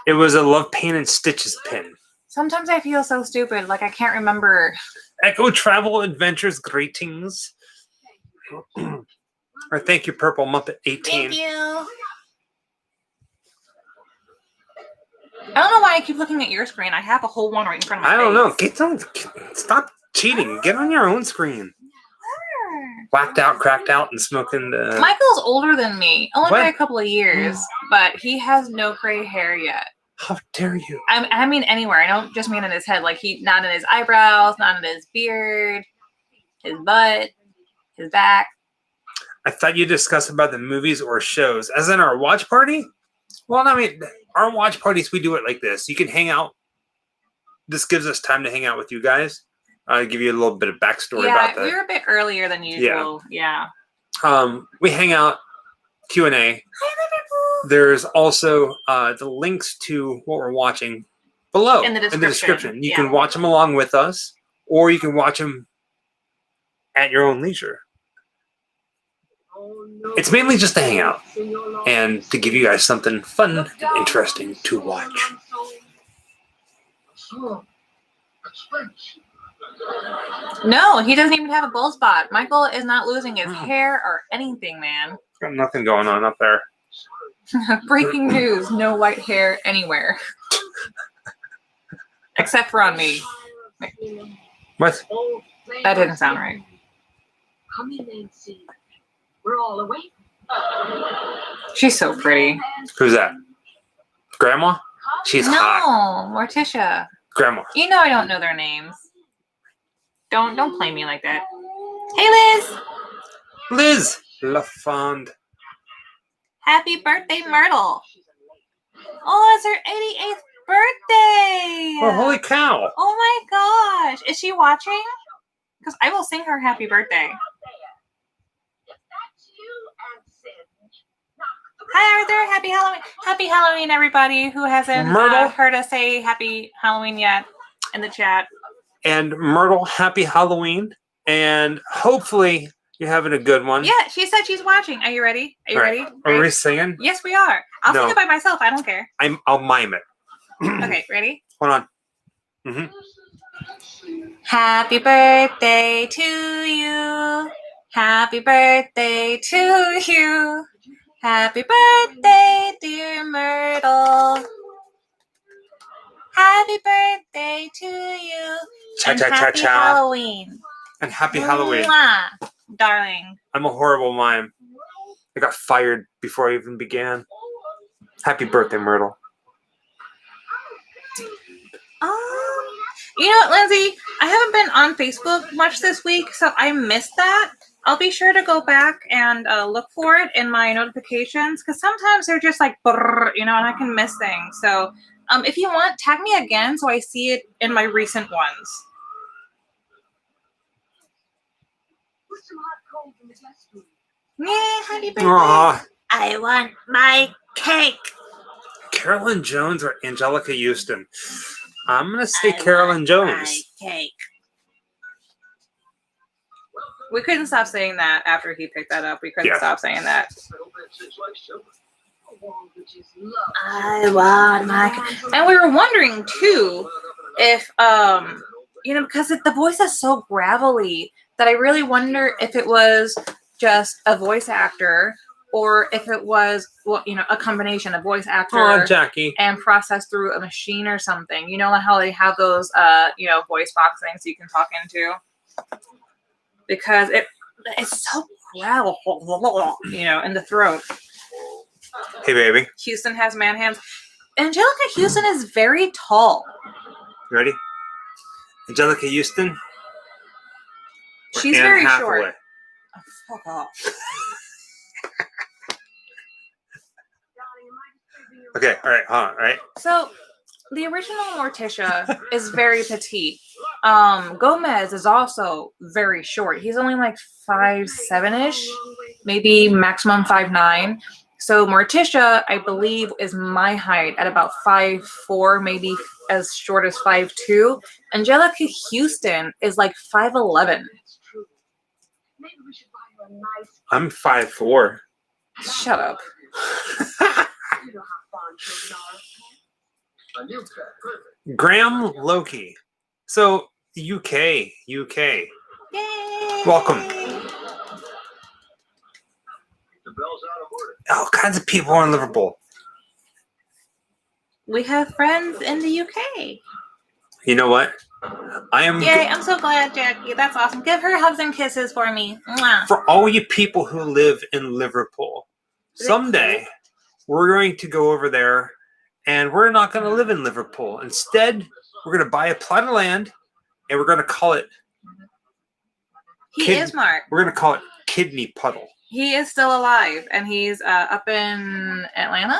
It was a Love, Pain, and Stitches pin. Sometimes I feel so stupid, like I can't remember. Echo Travel Adventures Greetings. Or thank you, Purple Muppet 18. Thank you. I don't know why I keep looking at your screen. I have a whole one right in front of my I face. don't know. Stop cheating. Get on your own screen. Whacked out, cracked out, and smoking the. Michael's older than me, only by a What? couple of years, but he has no gray hair yet. How dare you? I mean anywhere. I don't just mean in his head. Like not in his eyebrows, not in his beard, his butt, his back. I thought you discussed about the movies or shows, as in our watch party. Well, I mean, our watch parties, we do it like this. You can hang out. This gives us time to hang out with you guys. I'll give you a little bit of backstory about that. We were a bit earlier than usual. Yeah. We hang out, Q&A. Hi, Liverpool. There's also the links to what we're watching below In the description. You Yeah. can watch them along with us, or you can watch them at your own leisure. It's mainly just to hang out and to give you guys something fun and interesting to watch. So, that's French. No, he doesn't even have a bald spot. Michael is not losing his hair or anything, man. Got nothing going on up there. Breaking news: no white hair anywhere, except for on me. What? That didn't sound right. Come in and see. We're all awake. She's so pretty. Who's that? Grandma? She's hot. No, Morticia. Grandma. You know I don't know their names. Don't play me like that. Hey, Liz. Liz LaFond. Happy birthday, Myrtle. Oh, it's her 88th birthday. Oh, holy cow. Oh my gosh. Is she watching? Because I will sing her happy birthday. Hi, Arthur. Happy Halloween. Happy Halloween, everybody who hasn't Myrtle? heard us say happy Halloween yet in the chat. And Myrtle, happy Halloween. And hopefully you're having a good one. Yeah, she said she's watching. Are you ready? Are you All right. ready? Are we Ready? singing? Yes, we are. I'll No. sing it by myself. I don't care. I'll mime it. Okay, ready? Hold on. Mm-hmm. Happy birthday to you. Happy birthday to you. Happy birthday, dear Myrtle. Happy birthday to you. And happy Halloween. And happy Halloween. Mwah, darling. I'm a horrible mime. I got fired before I even began. Happy birthday, Myrtle. You know what, Lindsay? I haven't been on Facebook much this week, so I missed that. I'll be sure to go back and look for it in my notifications, because sometimes they're just like, brrr, and I can miss things. So if you want, tag me again so I see it in my recent ones. Yeah, happy birthday. Aw. I want my cake. Carolyn Jones or Angelica Houston? I'm going to say I Carolyn want Jones. My cake. We couldn't stop saying that after he picked that up. We couldn't stop saying that. I want my cake. And we were wondering too if because the voice is so gravelly that I really wonder if it was just a voice actor or if it was a combination of voice actor Oh, Jackie. and processed through a machine or something. You know how they have those voice box things you can talk into? Because it's so gravel, in the throat. Hey, baby. Houston has man hands. Angelica Houston is very tall. Ready? Angelica Houston. or She's Anne very Hathaway? short. Oh, fuck off. Okay, all right, hold on, all right? So, the original Morticia is very petite. Gomez is also very short. He's only like 5'7"-ish, maybe maximum 5'9". So Morticia, I believe, is my height at about 5'4", maybe as short as 5'2". Angelica Houston is like 5'11". I'm 5'4". Shut up. A new pet. Perfect. Graham Loki. So, UK. Yay! Welcome. The bell's out of order. All kinds of people in Liverpool. We have friends in the UK. You know what? I am Yay, I'm so glad, Jackie. That's awesome. Give her hugs and kisses for me. Mwah. for all you people who live in Liverpool. Someday, we're going to go over there, and we're not going to live in Liverpool. Instead, we're going to buy a plot of land, and we're going to call it. He Kid- is smart. We're going to call it Kidney Puddle. He is still alive, and he's up in Atlanta?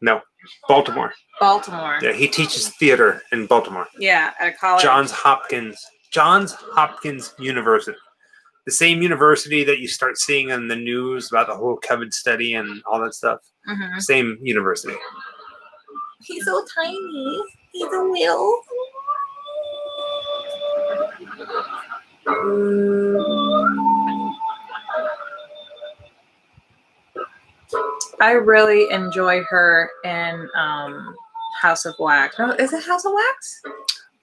No, Baltimore. Baltimore. Yeah, he teaches theater in Baltimore. Yeah, at a college. Johns Hopkins University. The same university that you start seeing in the news about the whole COVID study and all that stuff. Mhm. Same university. He's so tiny. He's a wheel. I really enjoy her in House of Wax. No, is it House of Wax?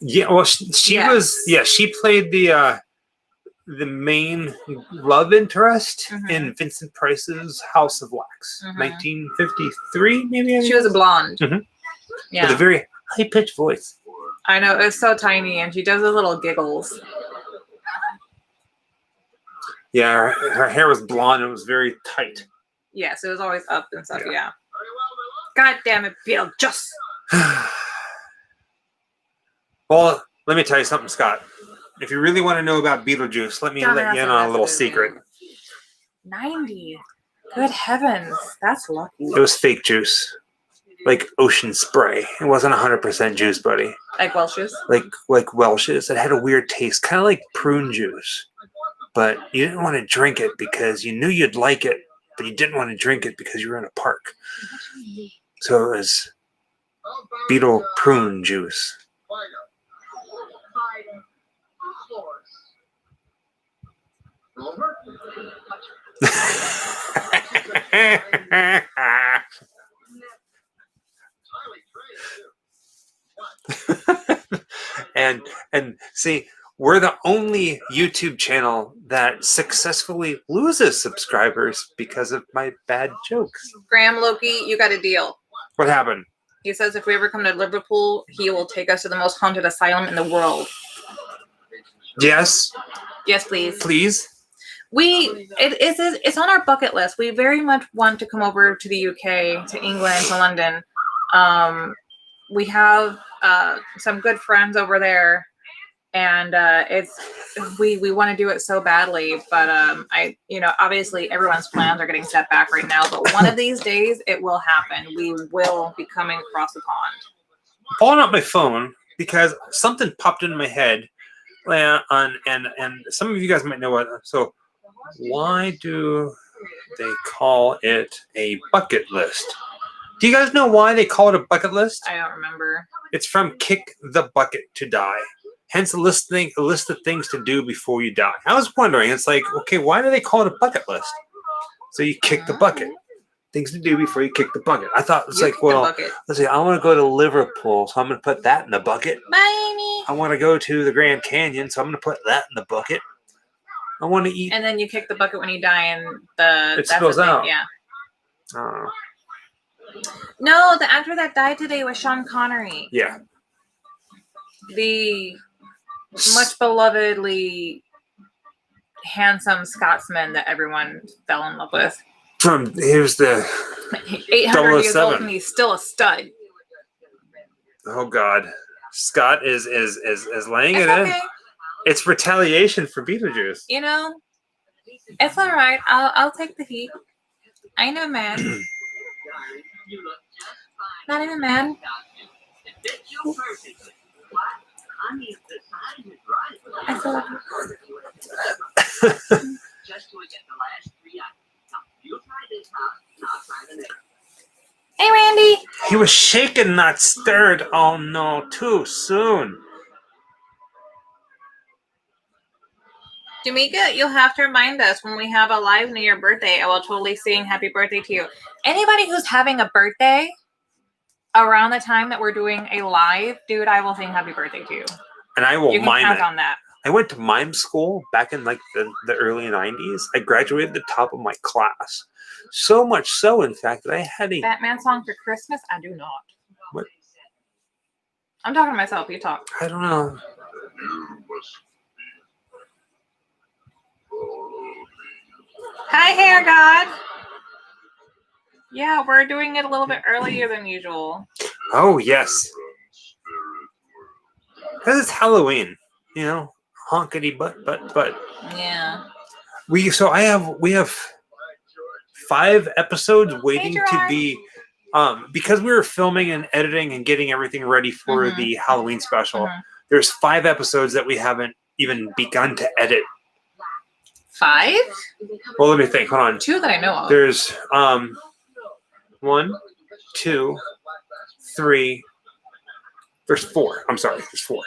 Yeah, well, she Yes. was. Yeah, she played the main love interest Mhm. in Vincent Price's House of Wax, Mhm. 1953, maybe. I She think. was a blonde. Mhm. Yeah, With a very high pitched voice. I know. It's so tiny, and she does the little giggles. Yeah, her hair was blonde and it was very tight. Yes, it was always up and stuff. Yeah. Yeah. God damn it, Beetlejuice. Well, let me tell you something, Scott. If you really want to know about Beetlejuice, let me let you in on a little secret. 90. Good heavens, that's lucky. It was fake juice, like ocean spray. It wasn't 100% juice, buddy. Like Welch's. Like Welch's. It had a weird taste, kind of like prune juice. But you didn't want to drink it because you knew you'd like it, but you didn't want to drink it because you were in a park. So it was beetle prune juice. Rover? and see, we're the only YouTube channel that successfully loses subscribers because of my bad jokes. Graham Loki, you got a deal. What happened? He says if we ever come to Liverpool, he will take us to the most haunted asylum in the world. Yes, Yes, please. please. It's on our bucket list. We very much want to come over to the UK, to England, to London. We have some good friends over there, and we want to do it so badly. But obviously everyone's plans are getting set back right now. But one of these days it will happen. We will be coming across the pond. I'm pulling out my phone because something popped into my head. And some of you guys might know what. So why do they call it a bucket list? Do you guys know why they call it a bucket list? I don't remember. It's from kick the bucket to die. Hence a list of things to do before you die. I was wondering, it's like, okay, why do they call it a bucket list? So you kick the bucket. Things to do before you kick the bucket. I thought it's like, well, let's see, I want to go to Liverpool, so I'm going to put that in the bucket. Bye. I want to go to the Grand Canyon, so I'm going to put that in the bucket. I want to eat. And then you kick the bucket when you die, and it spills out. Yeah. Oh. No, the actor that died today was Sean Connery. Yeah. The much belovedly handsome Scotsman that everyone fell in love with. Here's the 800 years old 007. and he's still a stud. Oh God, Scott is laying It's it in. okay. It's retaliation for Beetlejuice. You know, it's all right. I'll take the heat. I ain't a man. Not even mad. I feel like Hey, Randy. He was shaken, not stirred. Oh no, too soon. Jamaica, you'll have to remind us when we have a live New Year birthday. I will totally sing happy birthday to you. Anybody who's having a birthday around the time that we're doing a live, dude, I will sing happy birthday to you. And I will You can mime count it. on that. I went to mime school back in like the early 90s. I graduated at the top of my class. So much so, in fact, that I had a... Batman song for Christmas? I do not. What? I'm talking to myself. You talk. I don't know. Hi, Hair God. Yeah, we're doing it a little bit earlier than usual. Oh, yes. Because it's Halloween, you know, honkity but. Yeah. We have 5 episodes waiting to be, because we were filming and editing and getting everything ready for the Halloween special. There's 5 episodes that we haven't even begun to edit. 5? Well, let me think. Hold on. 2 that I know of. There's 1, 2, 3. There's 4. I'm sorry. There's 4.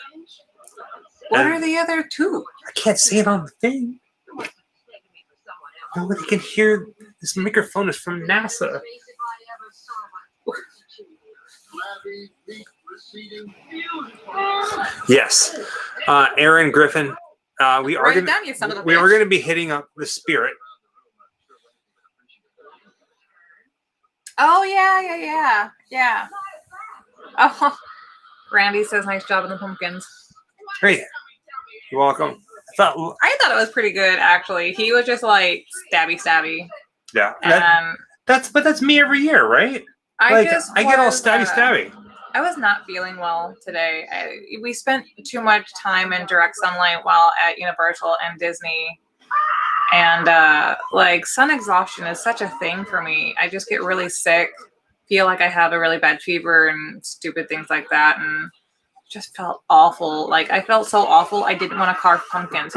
What And are the other 2? I can't say it on the thing. Nobody can hear. This microphone is from NASA. Yes. Aaron Griffin. We are Write it going down, you son of a we are bitch. going to be hitting up the Spirit. Oh, yeah. Oh, Randy says nice job in the pumpkins. Hey, you're welcome. I thought it was pretty good, actually. He was just like stabby. Yeah. And That's me every year, right? I get all stabby. I was not feeling well today. We spent too much time in direct sunlight while at Universal and Disney. And sun exhaustion is such a thing for me. I just get really sick, feel like I have a really bad fever and stupid things like that. And just felt awful. Like, I felt so awful. I didn't want to carve pumpkins.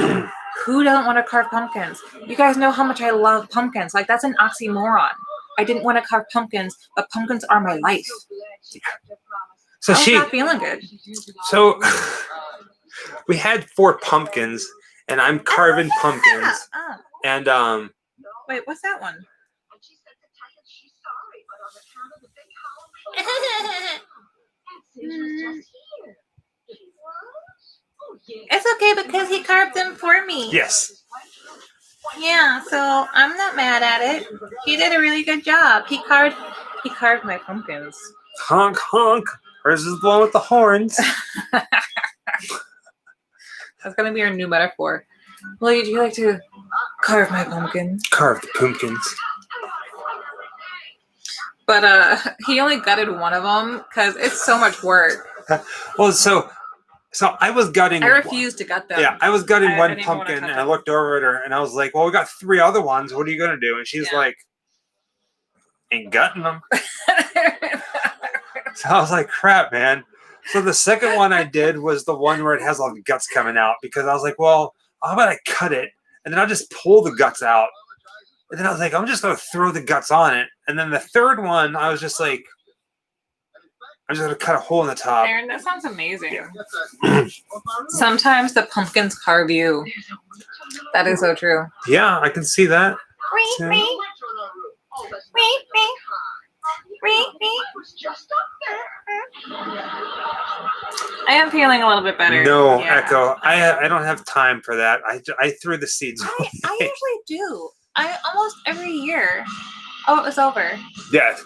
Who doesn't want to carve pumpkins? You guys know how much I love pumpkins. Like, that's an oxymoron. I didn't want to carve pumpkins, but pumpkins are my life. So I was not feeling good. So we had 4 pumpkins, and I'm carving pumpkins. And Wait, what's that one? It's okay because he carved them for me. yes. Yeah, so I'm not mad at it. He did a really good job. He carved my pumpkins. Honk honk. Where's this blowing with the horns? That's gonna be our new metaphor. Well, would you like to carve my pumpkin? Carve the pumpkins. But he only gutted one of them because it's so much work. Well, so I was gutting. I refused to gut them. Yeah, I was gutting I one didn't even wanna pumpkin, touch and I it. looked over at her, and I was like, "Well, we got 3 other ones. What are you gonna do?" And she's Yeah. like, "Ain't gutting them." So I was like, "Crap, man." So the second one I did was the one where it has all the guts coming out, because I was like, "Well, how about I cut it, and then I'll just pull the guts out." And then I was like, "I'm just gonna throw the guts on it." And then the third one, I was just like, "I'm just gonna cut a hole in the top." Aaron, that sounds amazing. Yeah. Sometimes the pumpkins carve you. That is so true. Yeah, I can see that. Wee, wee, wee, wee, wee, wee. I am feeling a little bit better. No, Yeah. Echo. I don't have time for that. I threw the seeds I away. usually do. I almost every year. Oh, it was over. Yeah.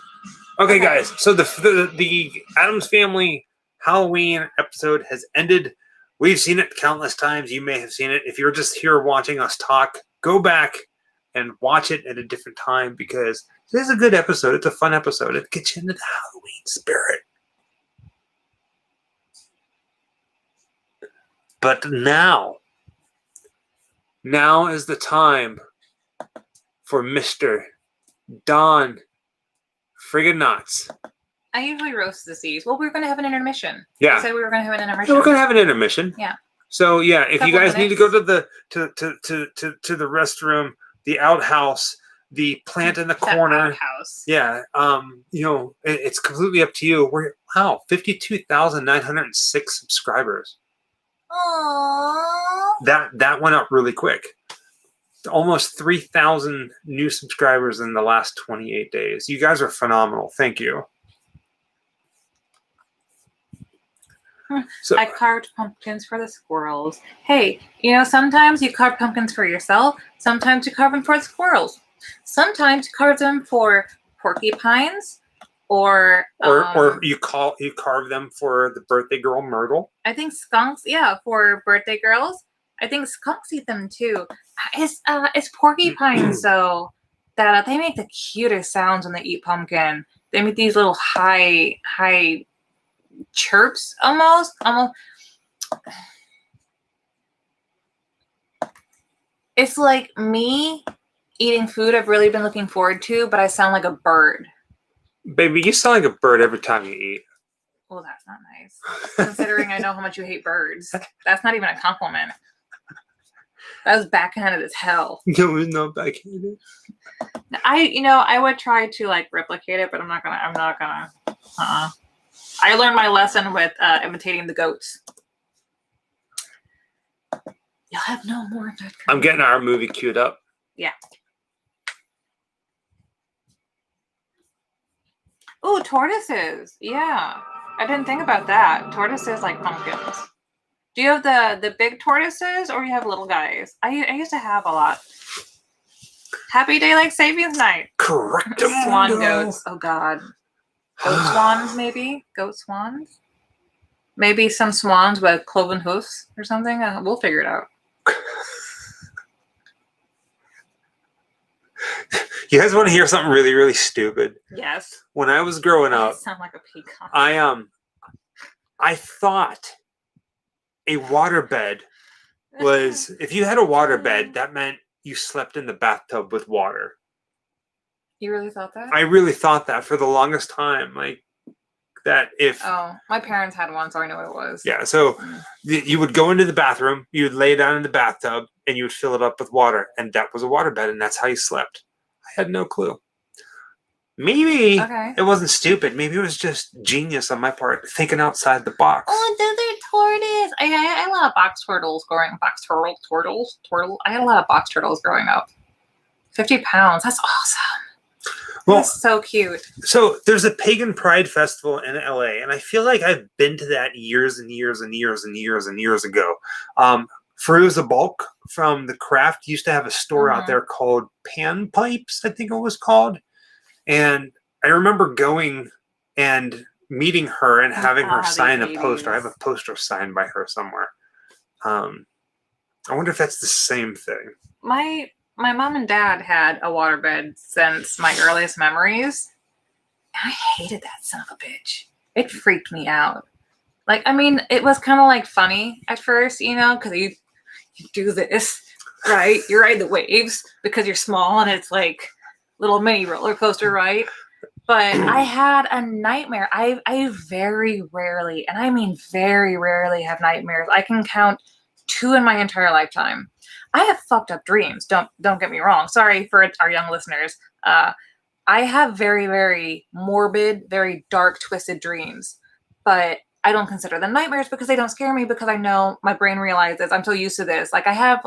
Okay, Okay. guys. So the Addams Family Halloween episode has ended. We've seen it countless times. You may have seen it. If you're just here watching us talk, go back and watch it at a different time, because this is a good episode. It's a fun episode. It gets you into the Halloween spirit. But now is the time for Mr. Don Friggin' Nuts. I usually roast the seeds. Well, we were going to have an intermission. Yeah. I said we were going to have an So intermission. we're gonna have an intermission. Yeah. So yeah, if you Couple guys need to go minutes. to the restroom, the outhouse, the plant in the That corner. outhouse. Yeah. It's completely up to you. We're 52,906 subscribers. Aww. That went up really quick. Almost 3,000 new subscribers in the last 28 days. You guys are phenomenal. Thank you. So I carved pumpkins for the squirrels. Hey, sometimes you carve pumpkins for yourself. Sometimes you carve them for the squirrels. Sometimes you carve them for porcupines, or you carve them for the birthday girl Myrtle. I think skunks. Yeah, for birthday girls. I think skunks eat them too. It's porcupines though that they make the cutest sounds when they eat pumpkin. They make these little high chirps almost. It's like me eating food I've really been looking forward to, but I sound like a bird. Baby, you sound like a bird every time you eat. Well, that's not nice. Considering I know how much you hate birds. That's not even a compliment. That was backhanded as hell. No, it's not backhanded. I would try to replicate it, but I'm not gonna. I learned my lesson with imitating the goats. You'll have no more of that. I'm getting our movie queued up. Yeah. Oh, tortoises. Yeah. I didn't think about that. Tortoises like pumpkins. Do you have the big tortoises, or you have little guys? I used to have a lot. Happy Daylight Savings Night. Correct. Swan goats. Oh God. Goat swans, maybe? Goat swans? Maybe some swans with cloven hoofs or something. We'll figure it out. You guys want to hear something really, really stupid? Yes. When I was growing I up, sound like a peacock. I thought a waterbed was, if you had a waterbed, that meant you slept in the bathtub with water. You really thought that? I really thought that for the longest time. That if... Oh, my parents had one, so I know what it was. Yeah, so you would go into the bathroom, you would lay down in the bathtub, and you would fill it up with water, and that was a waterbed, and that's how you slept. I had no clue. Maybe Okay. it wasn't stupid. Maybe it was just genius on my part, thinking outside the box. Oh, those are tortoise. I had a lot of box turtles growing up. I had a lot of box turtles growing up. 50 pounds. That's awesome. Well, That's so cute. so there's a Pagan Pride Festival in LA, and I feel like I've been to that years and years and years and years and years ago. Feruza Bulk from The Craft used to have a store out there called Pan Pipes, I think it was called. And I remember going and meeting her and having her sign a poster. I have a poster signed by her somewhere. I wonder if that's the same thing. My mom and dad had a waterbed since my earliest memories. And I hated that son of a bitch. It freaked me out. Like, I mean, it was kind of like funny at first, because you do this, right? You ride the waves because you're small and it's like little mini roller coaster, right? But I had a nightmare. I very rarely, and I mean very rarely, have nightmares. I can count 2 in my entire lifetime. I have fucked up dreams. Don't get me wrong. Sorry for our young listeners. I have very, very morbid, very dark, twisted dreams, but I don't consider them nightmares because they don't scare me, because I know my brain realizes I'm so used to this. Like, I have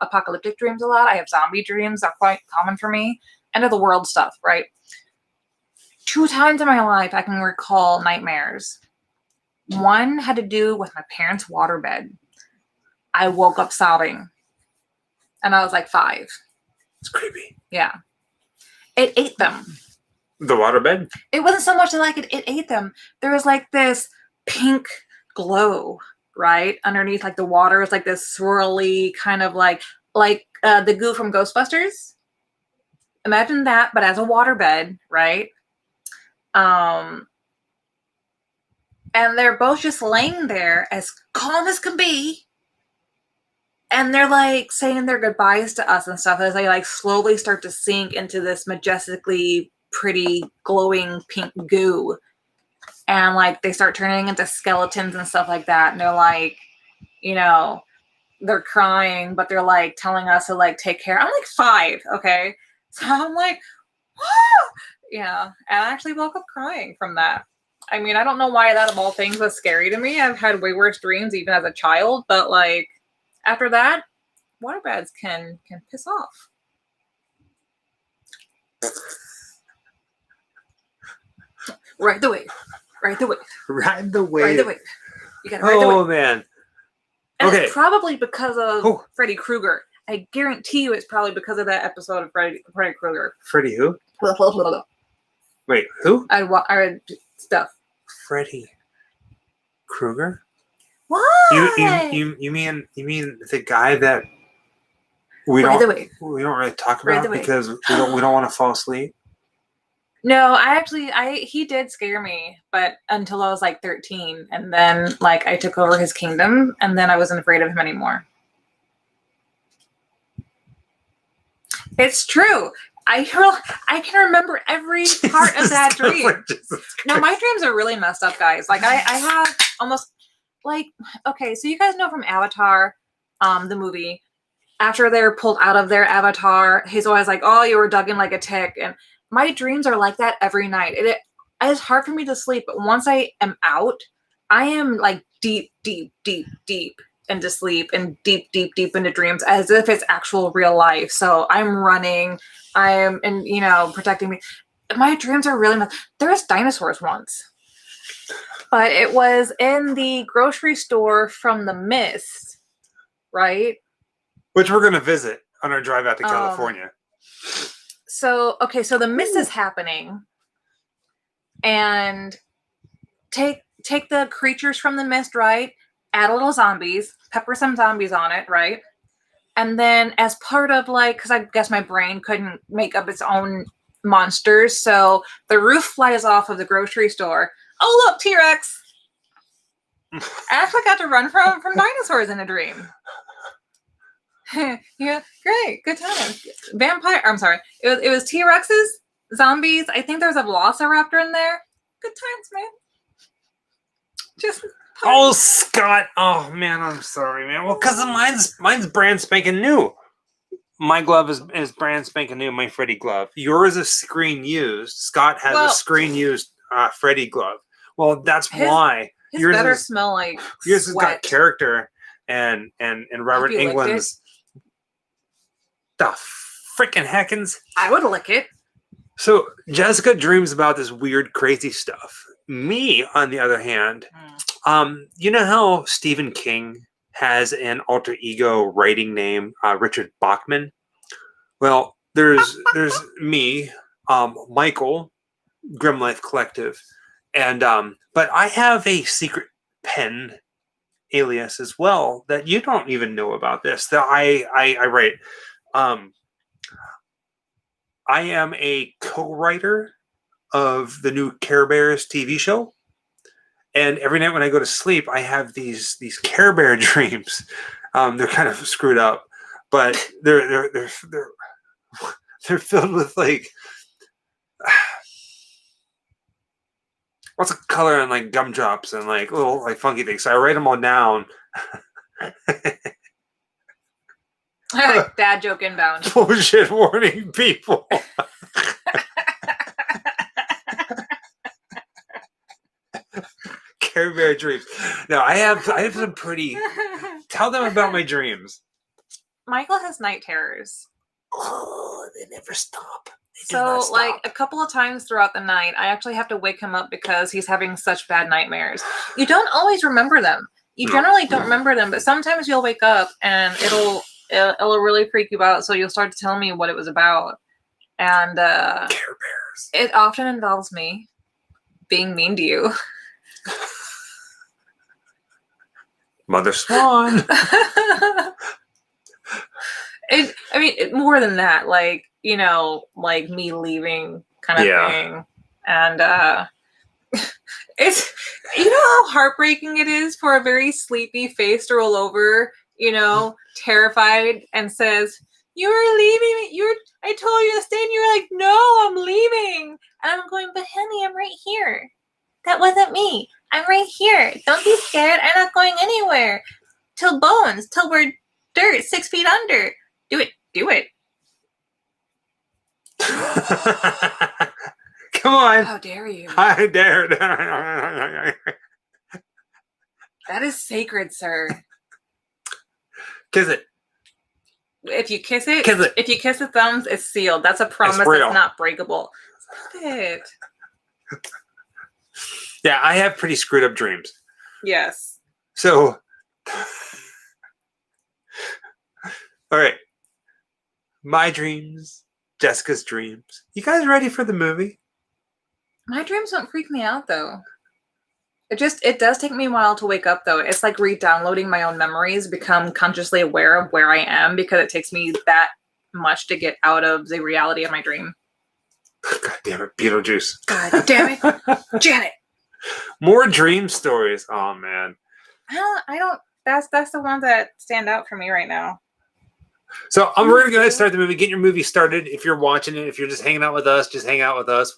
apocalyptic dreams a lot. I have zombie dreams. They're quite common for me. End of the world stuff, right? 2 times in my life I can recall nightmares. One had to do with my parents' waterbed. I woke up sobbing. And I was like 5. It's creepy. Yeah. It ate them. The waterbed? It wasn't so much like it ate them. There was like this pink glow, right? Underneath like the water. It's like this swirly kind of like the goo from Ghostbusters. Imagine that, but as a waterbed, right? And they're both just laying there as calm as can be. And they're like saying their goodbyes to us and stuff as they like slowly start to sink into this majestically pretty glowing pink goo. And like they start turning into skeletons and stuff like that. And they're like, they're crying, but they're like telling us to like take care. I'm like 5, okay? So I'm like, whoa! Yeah. And I actually woke up crying from that. I mean, I don't know why that of all things was scary to me. I've had way worse dreams even as a child, but like after that, waterbeds can piss off. Ride the wave. Ride the wave. Ride the wave. Ride the wave. You gotta ride the wave. Oh, man. And Okay. it's probably because of Oh. Freddy Krueger. I guarantee you it's probably because of that episode of Freddy Krueger. Freddy who? Wait, who? I read stuff. Freddy Krueger? What? You mean the guy that we Ride the don't wave. really talk Ride about the wave. because we don't want to fall asleep? No, he did scare me, but until I was like 13, and then like I took over his kingdom, and then I wasn't afraid of him anymore. It's true. I can remember every part of that dream. No, my dreams are really messed up, guys. Like I have almost like, okay, so you guys know from Avatar, the movie, after they're pulled out of their avatar, he's always like, "Oh, you were dug in like a tick," and my dreams are like that every night. It's hard for me to sleep, but once I am out, I am like deep into sleep and deep into dreams as if it's actual real life. So I'm running, protecting me. My dreams are really there was dinosaurs once, but it was in the grocery store from The Mist, right? Which we're going to visit on our drive out to California. So The Mist is happening, and take the creatures from The Mist, right? Add a little zombies, pepper some zombies on it, right? And then as part of because I guess my brain couldn't make up its own monsters, so the roof flies off of the grocery store. Oh look, T-Rex! I actually got to run from dinosaurs in a dream. Yeah, great, good time. I'm sorry. It was T-Rexes, zombies. I think there's a velociraptor in there. Good times, man. Just. Oh, Scott! Oh man, I'm sorry, man. Well, because mine's brand spanking new. My glove is brand spanking new. My Freddy glove. Yours is screen used. Scott has a screen used Freddy glove. Well, that's why his better smell like yours sweat. has got character and Robert Englund's. The freaking heckins! I would lick it. So Jessica dreams about this weird, crazy stuff. Me, on the other hand, you know how Stephen King has an alter ego writing name, Richard Bachman? Well, there's me, Michael, Grim Life Collective, and but I have a secret pen alias as well that you don't even know about this. That I write. I am a co-writer of the new Care Bears TV show, and every night when I go to sleep, I have these Care Bear dreams. They're kind of screwed up, but they're filled with like lots of color and like gumdrops and like little like funky things. So I write them all down. Dad joke inbound. Bullshit warning, people. Care Bear dreams. No, I have some pretty. Tell them about my dreams. Michael has night terrors. Oh, they never stop. They do So, not stop. like, a couple of times throughout the night, I actually have to wake him up because he's having such bad nightmares. You don't always remember them. You No. generally don't remember them, but sometimes you'll wake up and it'll really freak you out. So you'll start to tell me what it was about, and Care Bears. it often involves me being mean to you. Mother Swan. More than that, like, you know, like me leaving kind of thing. And it's, you know how heartbreaking it is for a very sleepy face to roll over, you know, terrified, and says, "You were leaving me. I told you to stay," and you're like, "No, I'm leaving." And I'm going, "But honey, I'm right here. That wasn't me. I'm right here. Don't be scared. I'm not going anywhere. Till bones, till we're dirt 6 feet under. Do it. Do it." Come on. How dare you? I dare. That is sacred, sir. Kiss it. If you kiss it, Kiss it. if you kiss the thumbs, it's sealed. That's a promise real. that's not breakable. Stop it. Yeah, I have pretty screwed up dreams. Yes. So, all right. My dreams, Jessica's dreams. You guys ready for the movie? My dreams don't freak me out, though. It does take me a while to wake up, though. It's like re-downloading my own memories, become consciously aware of where I am, because it takes me that much to get out of the reality of my dream. God damn it, Beetlejuice. God damn it, Janet. More dream stories. Oh man. I don't. That's the ones that stand out for me right now. So we're gonna go ahead and start the movie. Get your movie started. If you're watching it, if you're just hanging out with us, just hang out with us.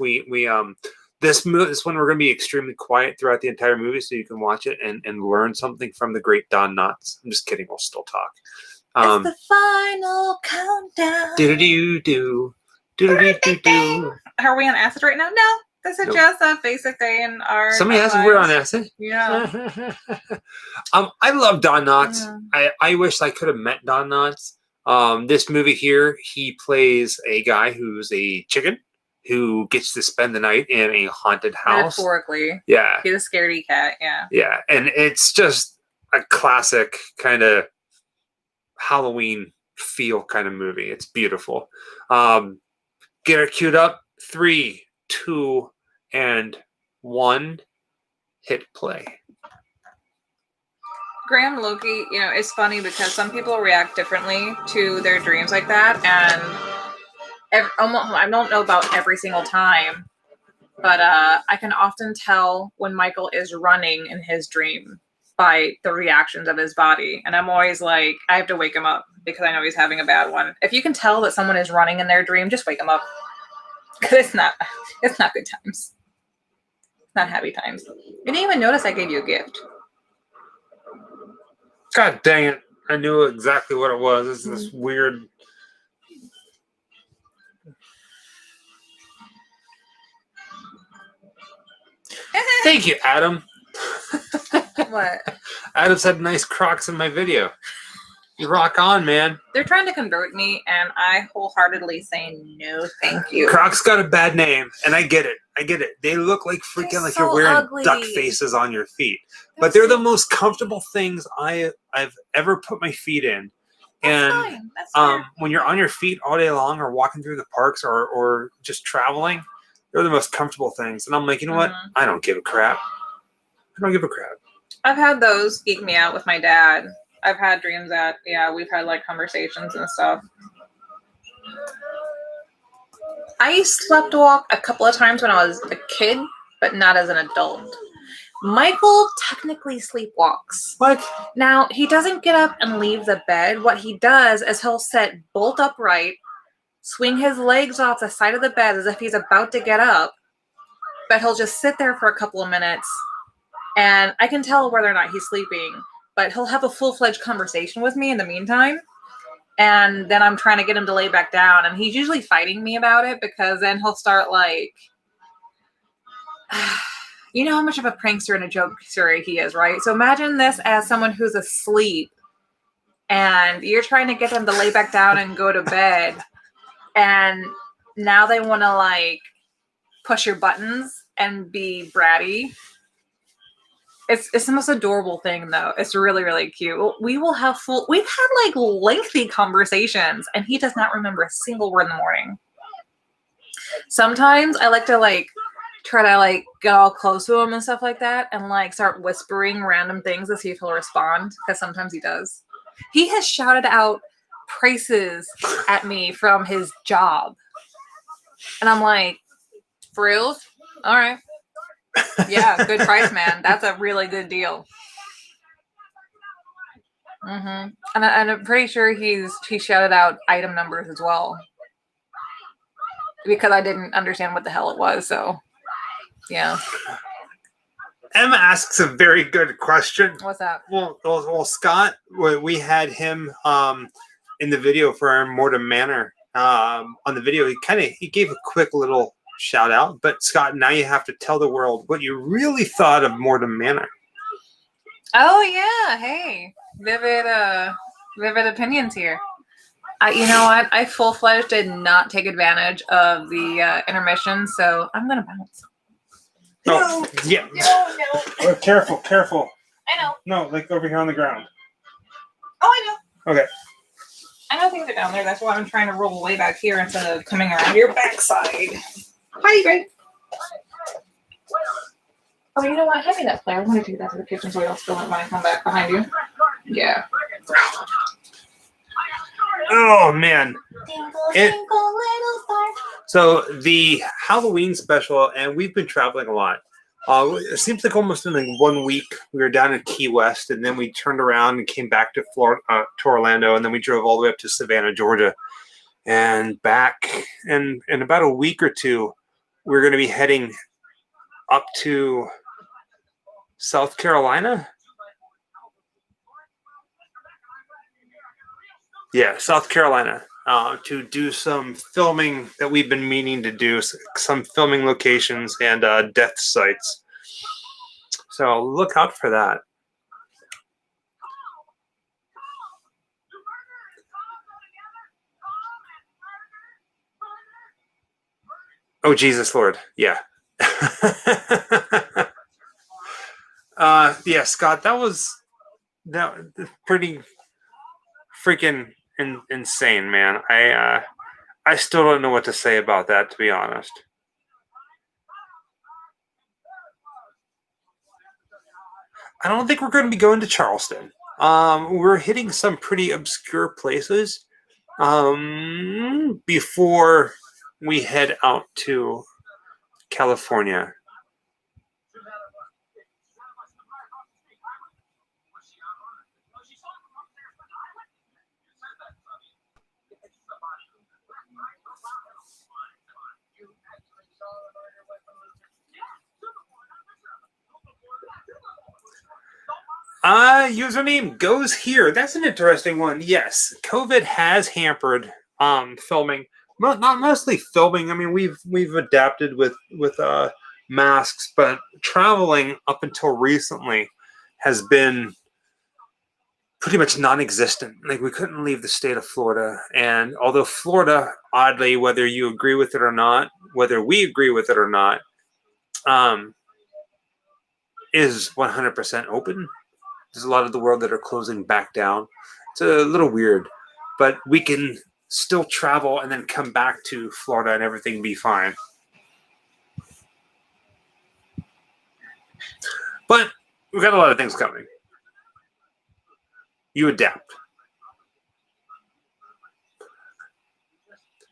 This one we're gonna be extremely quiet throughout the entire movie, so you can watch it and learn something from the great Don Knotts. I'm just kidding. We'll still talk. It's the final countdown. Do. Do. Are we on acid right now? No. This is Nope. just a basic day in our Somebody asked if lives. we're on acid. Yeah. I love Don Knotts. Yeah. I wish I could have met Don Knotts. This movie here, he plays a guy who's a chicken who gets to spend the night in a haunted house. Metaphorically. Yeah. He's a scaredy cat, yeah. Yeah. And it's just a classic kind of Halloween feel kind of movie. It's beautiful. Get her queued up. 3, 2, and 1. Hit play. Graham Loki, you know, it's funny because some people react differently to their dreams like that, and I don't know about every single time, but I can often tell when Michael is running in his dream by the reactions of his body, and I'm always like, I have to wake him up because I know he's having a bad one. If you can tell that someone is running in their dream, just wake him up, because it's not good times. It's not happy times. You didn't even notice I gave you a gift. God dang it. I knew exactly what it was. It's this weird. Thank you, Adam. What? Adam said nice Crocs in my video. You rock on, man. They're trying to convert me, and I wholeheartedly say no, thank you. Crocs got a bad name, and I get it. They look like freaking They're like so you're wearing ugly. duck faces on your feet. But they're the most comfortable things I've ever put my feet in. That's And fine. That's fair. when you're on your feet all day long or walking through the parks or just traveling, they're the most comfortable things. And I'm like, you know what? Mhm. I don't give a crap. I don't give a crap. I've had those geek me out with my dad. I've had dreams that, yeah, we've had like conversations and stuff. I slept walk a couple of times when I was a kid, but not as an adult. Michael technically sleepwalks. What? Now, he doesn't get up and leave the bed. What he does is he'll sit bolt upright, swing his legs off the side of the bed as if he's about to get up, but he'll just sit there for a couple of minutes, and I can tell whether or not he's sleeping, but he'll have a full-fledged conversation with me in the meantime, and then I'm trying to get him to lay back down, and he's usually fighting me about it, because then he'll start like... You know how much of a prankster and a jokester he is, right? So imagine this as someone who's asleep and you're trying to get them to lay back down and go to bed, and now they want to like push your buttons and be bratty. It's the most adorable thing, though. It's really, really cute. We've had like lengthy conversations, and he does not remember a single word in the morning. Sometimes I like to like try to like get all close to him and stuff like that, and like start whispering random things to see if he'll respond, because sometimes he does. He has shouted out prices at me from his job, and I'm like, for real? All right, yeah, good price, man. That's a really good deal. And I'm pretty sure he shouted out item numbers as well, because I didn't understand what the hell it was. So yeah. Emma asks a very good question. What's that? Well, Scott, we had him in the video for our Mortem Manor. On the video, he gave a quick little shout out. But Scott, now you have to tell the world what you really thought of Mortem Manor. Oh yeah, hey, vivid opinions here. You know what? I full-fledged did not take advantage of the intermission, so I'm gonna bounce. Oh, yeah. No. Oh, careful. I know. No, like over here on the ground. Oh, I know. Okay. I know things are down there. That's why I'm trying to roll way back here instead of coming around your backside. Hi, Greg. Oh, you know what? Hand me that flare. I'm going to take that to the kitchen so I don't spill it when I come back behind you. Yeah. Oh, man. Twinkle, twinkle, little star. So the Halloween special, and we've been traveling a lot. It seems like almost in like 1 week we were down in Key West, and then we turned around and came back to Florida, to Orlando, and then we drove all the way up to Savannah, Georgia, and back. And in about a week or two, we're going to be heading up to South Carolina. Yeah, South Carolina. To do some filming that we've been meaning to do, some filming locations and death sites. So look out for that. Oh, Jesus Lord. Yeah. Yeah, Scott, that was pretty freaking insane, man. I still don't know what to say about that, to be honest. I don't think we're going to be going to Charleston. We're hitting some pretty obscure places before we head out to California. Username goes here. That's an interesting one. Yes, COVID has hampered filming. Not mostly filming. I mean, we've adapted with masks, but traveling up until recently has been pretty much non-existent. Like, we couldn't leave the state of Florida, and although Florida, oddly, whether you agree with it or not, whether we agree with it or not, is 100% open. There's a lot of the world that are closing back down. It's a little weird, but we can still travel and then come back to Florida and everything be fine. But we got a lot of things coming. You adapt.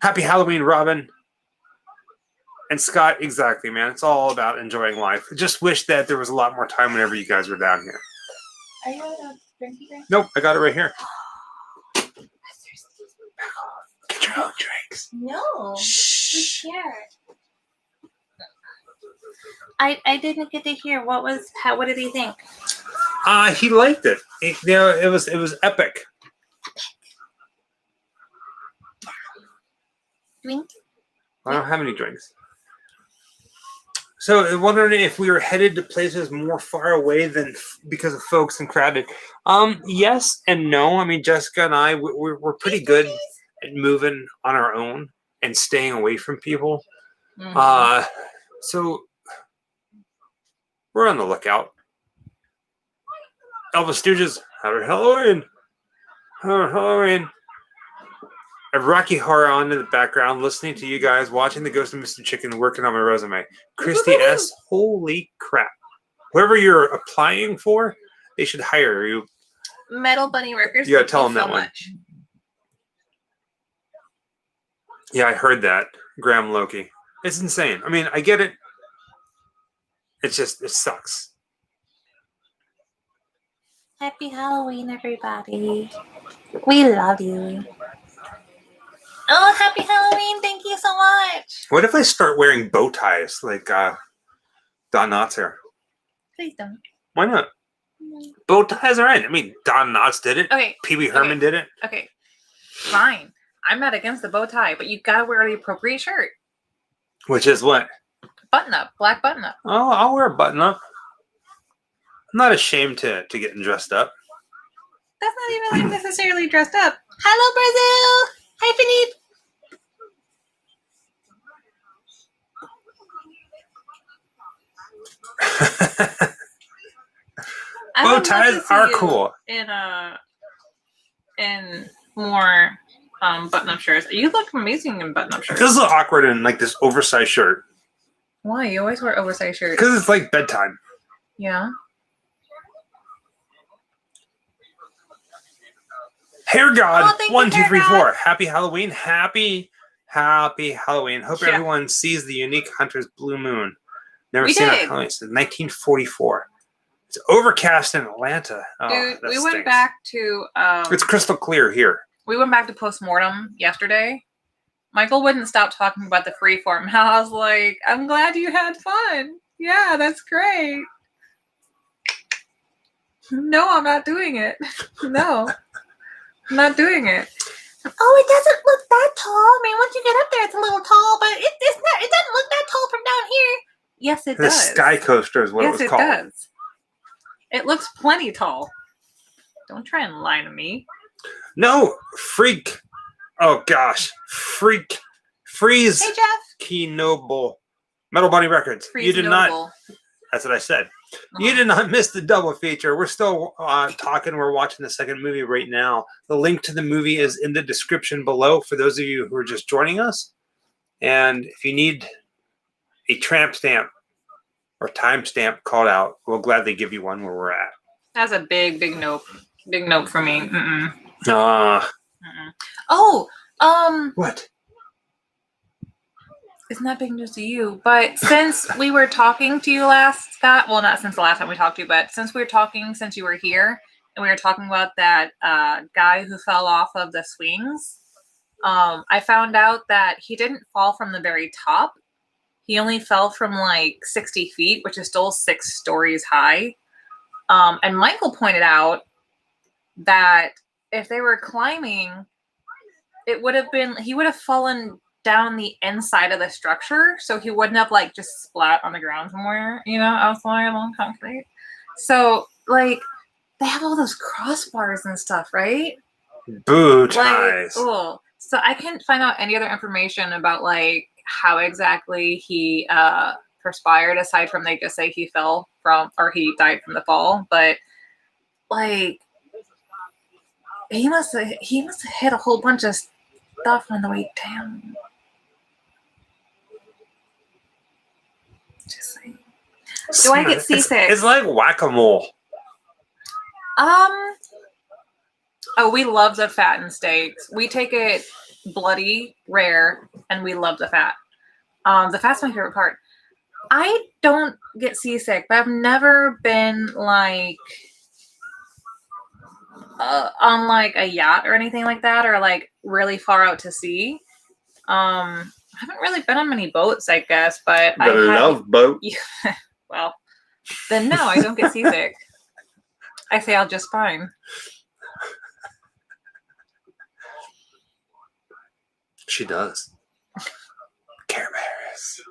Happy Halloween, Robin. And Scott, exactly, man. It's all about enjoying life. Just wish that there was a lot more time whenever you guys were down here. Are you out of drinky drink? Nope, I got it right here. Get your own drinks. No. Shh. Who's here? I didn't get to hear what did he think? He liked it. It was epic. Drink? I don't have any drinks. So I'm wondering if we were headed to places more far away than because of folks and crowded. Yes and no. I mean, Jessica and I, we're pretty good at moving on our own and staying away from people. Mhm. So we're on the lookout. Elvis Stooges, happy Halloween. Happy Halloween. A Rocky Horror on in the background, listening to you guys, watching the Ghost of Mr. Chicken, working on my resume. Christy S. Holy crap. Whoever you're applying for, they should hire you. Metal Bunny Workers. You gotta thank tell you them that so one. much. Yeah, I heard that. Graham Loki. It's insane. I mean, I get it. It's just, it sucks. Happy Halloween, everybody. We love you. Oh, happy Halloween. Thank you so much. What if I start wearing bow ties like Don Knotts here? Please don't. Why not? Bow ties are in. I mean, Don Knotts did it. Okay. Pee Wee Herman did it. Okay. Fine. I'm not against the bow tie, but you gotta wear the appropriate shirt. Which is what? Button up. Black button up. Oh, I'll wear a button up. I'm not ashamed to getting dressed up. That's not even like necessarily dressed up. Hello, Brazil. Hi, Philippe. I Bow would love ties to see are you cool. In more button-up shirts. You look amazing in button-up It shirts. feels a little awkward in like this oversized shirt Why? You always wear oversized shirts. because it's like bedtime. Yeah. Hair God, Oh, thank you, 1, 2, Hair 3, God. 4. Happy Halloween. Happy Halloween. Hope Yeah. everyone sees the unique Hunter's Blue Moon. Never We seen did. a Halloween since 1944. It's overcast in Atlanta. Oh, Dude, that we went stinks. back to It's crystal clear here. we went back to postmortem yesterday. Michael wouldn't stop talking about the freeform. I was like, I'm glad you had fun. Yeah, that's great. No, I'm not doing it. No, I'm not doing it. Oh, it doesn't look that tall. I mean, once you get up there, it's a little tall, but it's not. It doesn't look that tall from down here. Yes, it The does. Sky Coaster is what yes, it was it called. does. It looks plenty tall. Don't try and lie to me. No, freak. Oh gosh, freak. Freeze. Hey, Jeff. Key Noble. Metal Bunny Records. Freeze You did not. notable. That's what I said. You Uh-huh. did not miss the double feature. We're still talking. We're watching the second movie right now. The link to the movie is in the description below for those of you who are just joining us. And if you need a tramp stamp or time stamp called out, we'll gladly give you one where we're at. That's a big, big nope. Big nope for me. Mm-mm. Uh, Mm-mm. Oh, what? it's not big news to you, but since we were talking to you last, Scott, well, not since the last time we talked to you, but since we were talking, since you were here, and we were talking about that guy who fell off of the swings, I found out that he didn't fall from the very top. He only fell from like 60 feet, which is still 6 stories high. And Michael pointed out that if they were climbing, it would have been, he would have fallen down the inside of the structure, so he wouldn't have like just splat on the ground somewhere, outside on concrete. So like they have all those crossbars and stuff, right? Boo Like, ties. oh, so I can't find out any other information about like how exactly he perspired, aside from they just say he fell from or he died from the fall. But like he must have hit a whole bunch of stuff on the way down. Just saying. Do I get It's- seasick? It's like whack-a-mole. Oh, we love the fattened steaks. We take it bloody, rare, and we love the fat. The fat's my favorite part. I don't get seasick, but I've never been like on like a yacht or anything like that, or like really far out to sea. I haven't really been on many boats, I guess, but The I have. Love Boat. Well, then no, I don't get seasick. I sail just fine. She does. Care Bears.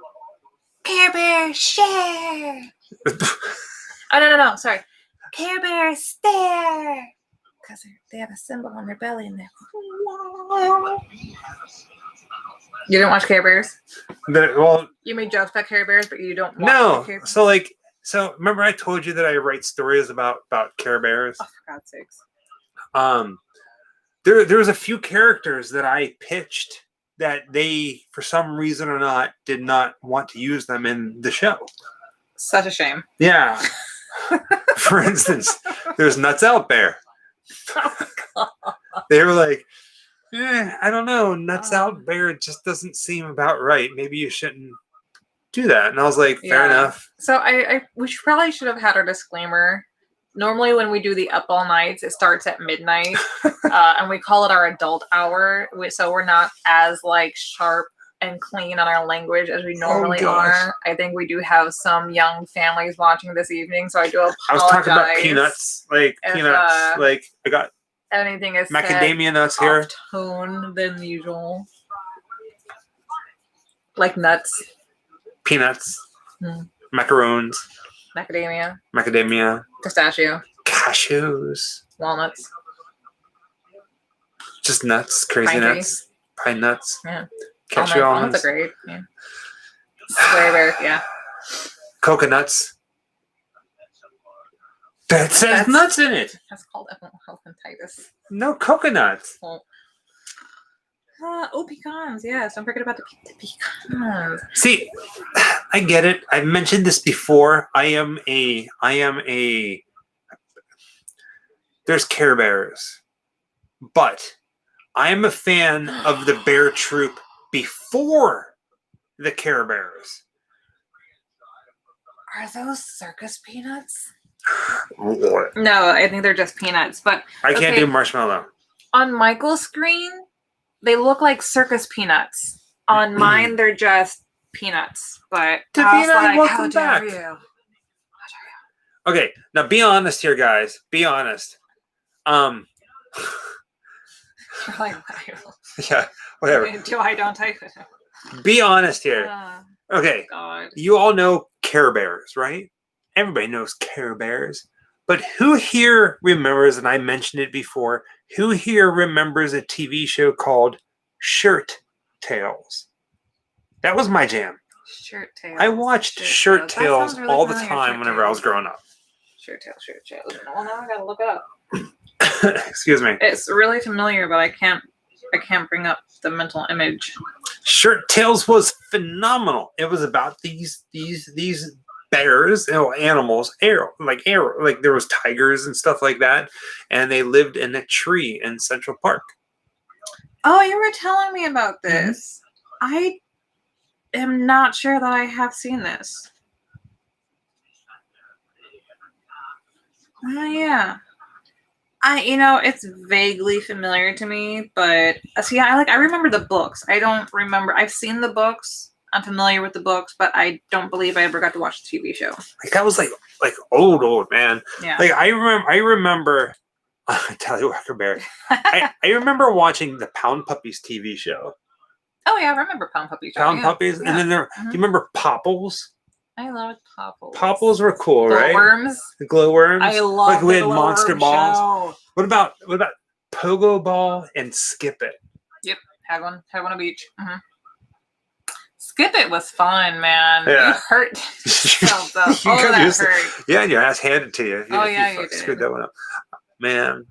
Care Bear, share. Oh no, sorry. Care Bear, stare. Because they have a symbol on their belly and they're. You didn't watch Care Bears? Well, You made jokes about Care Bears, but you don't watch no. the Care Bears? So remember I told you that I write stories about Care Bears? Oh, for God's sakes. There was a few characters that I pitched that they, for some reason or not, did not want to use them in the show. Such a shame. Yeah. For instance, there's Nuts Out Bear. They were like, I don't know, Nuts Out Bear just doesn't seem about right. Maybe you shouldn't do that. And I was like, fair Yeah. enough. So we probably should have had our disclaimer. Normally when we do the Up All Nights, it starts at midnight. And we call it our adult hour. So we're not as like sharp and clean on our language as we normally gosh. are. I think we do have some young families watching this evening, so I do apologize. I was talking about peanuts. Like if, peanuts. Like I got Anything is macadamia nuts said here. off tone than usual. Like nuts, Peanuts. Hmm. Macaroons. macadamia, Pistachio. cashews, Cashews. walnuts. Just nuts. Crazy Pine nuts. Pine nuts. Yeah. Cashew Walnuts almonds. are great. Yeah. Square, yeah. Coconuts. That says That's- nuts in it. That's called elephantitis. No coconuts. Pecans. Yes, don't forget about the pecans. See, I get it. I've mentioned this before. I am a there's Care Bears. But I am a fan of the Bear Troop before the Care Bears. Are those circus peanuts? I No, I think they're just peanuts. But can't Okay. do marshmallow. on Michael's screen, they look like circus peanuts. On mine, they're just peanuts. But I was Davina, like, welcome how dare back. you? Okay, now be honest here, guys. Be honest. You're like, Yeah, whatever. do I don't type it? Be honest here. Okay, God. you all know Care Bears, right? Everybody knows Care Bears. But who here remembers, and I mentioned it before, who here remembers a TV show called Shirt Tales? That was my jam. Shirt tails. I watched Shirt That Tales sounds really all the familiar, time Shirt whenever I was Tales. growing up. Shirt tails. Well, now I gotta look it up. Excuse me. It's really familiar, but I can't bring up the mental image. Shirt Tales was phenomenal. It was about these bears, animals, like there was tigers and stuff like that, and they lived in a tree in Central Park. Oh, you were telling me about this. I am not sure that I have seen this. Oh yeah. It's vaguely familiar to me, but I remember the books. I don't remember. I've seen the books. I'm familiar with the books, but I don't believe I ever got to watch the TV show. Like that was like old man. Yeah. Like I remember. Tell you Walker Bear. I remember watching the Pound Puppies TV show. Oh yeah, I remember Pound Puppies. Pound Puppies, Yeah. and then do you remember Popples? I love Popples. Popples were cool, right? Worms. The glowworms. I love like we the had monster glowworm balls. show. What about Pogo Ball and Skip It? Yep, had one on each. Mm-hmm. Skip It was fun, man. Yeah. You hurt yourself though. You Oh, got that used to- hurt. Yeah, and your ass handed to you. Oh, if yeah, you you screwed did. that one up. Man,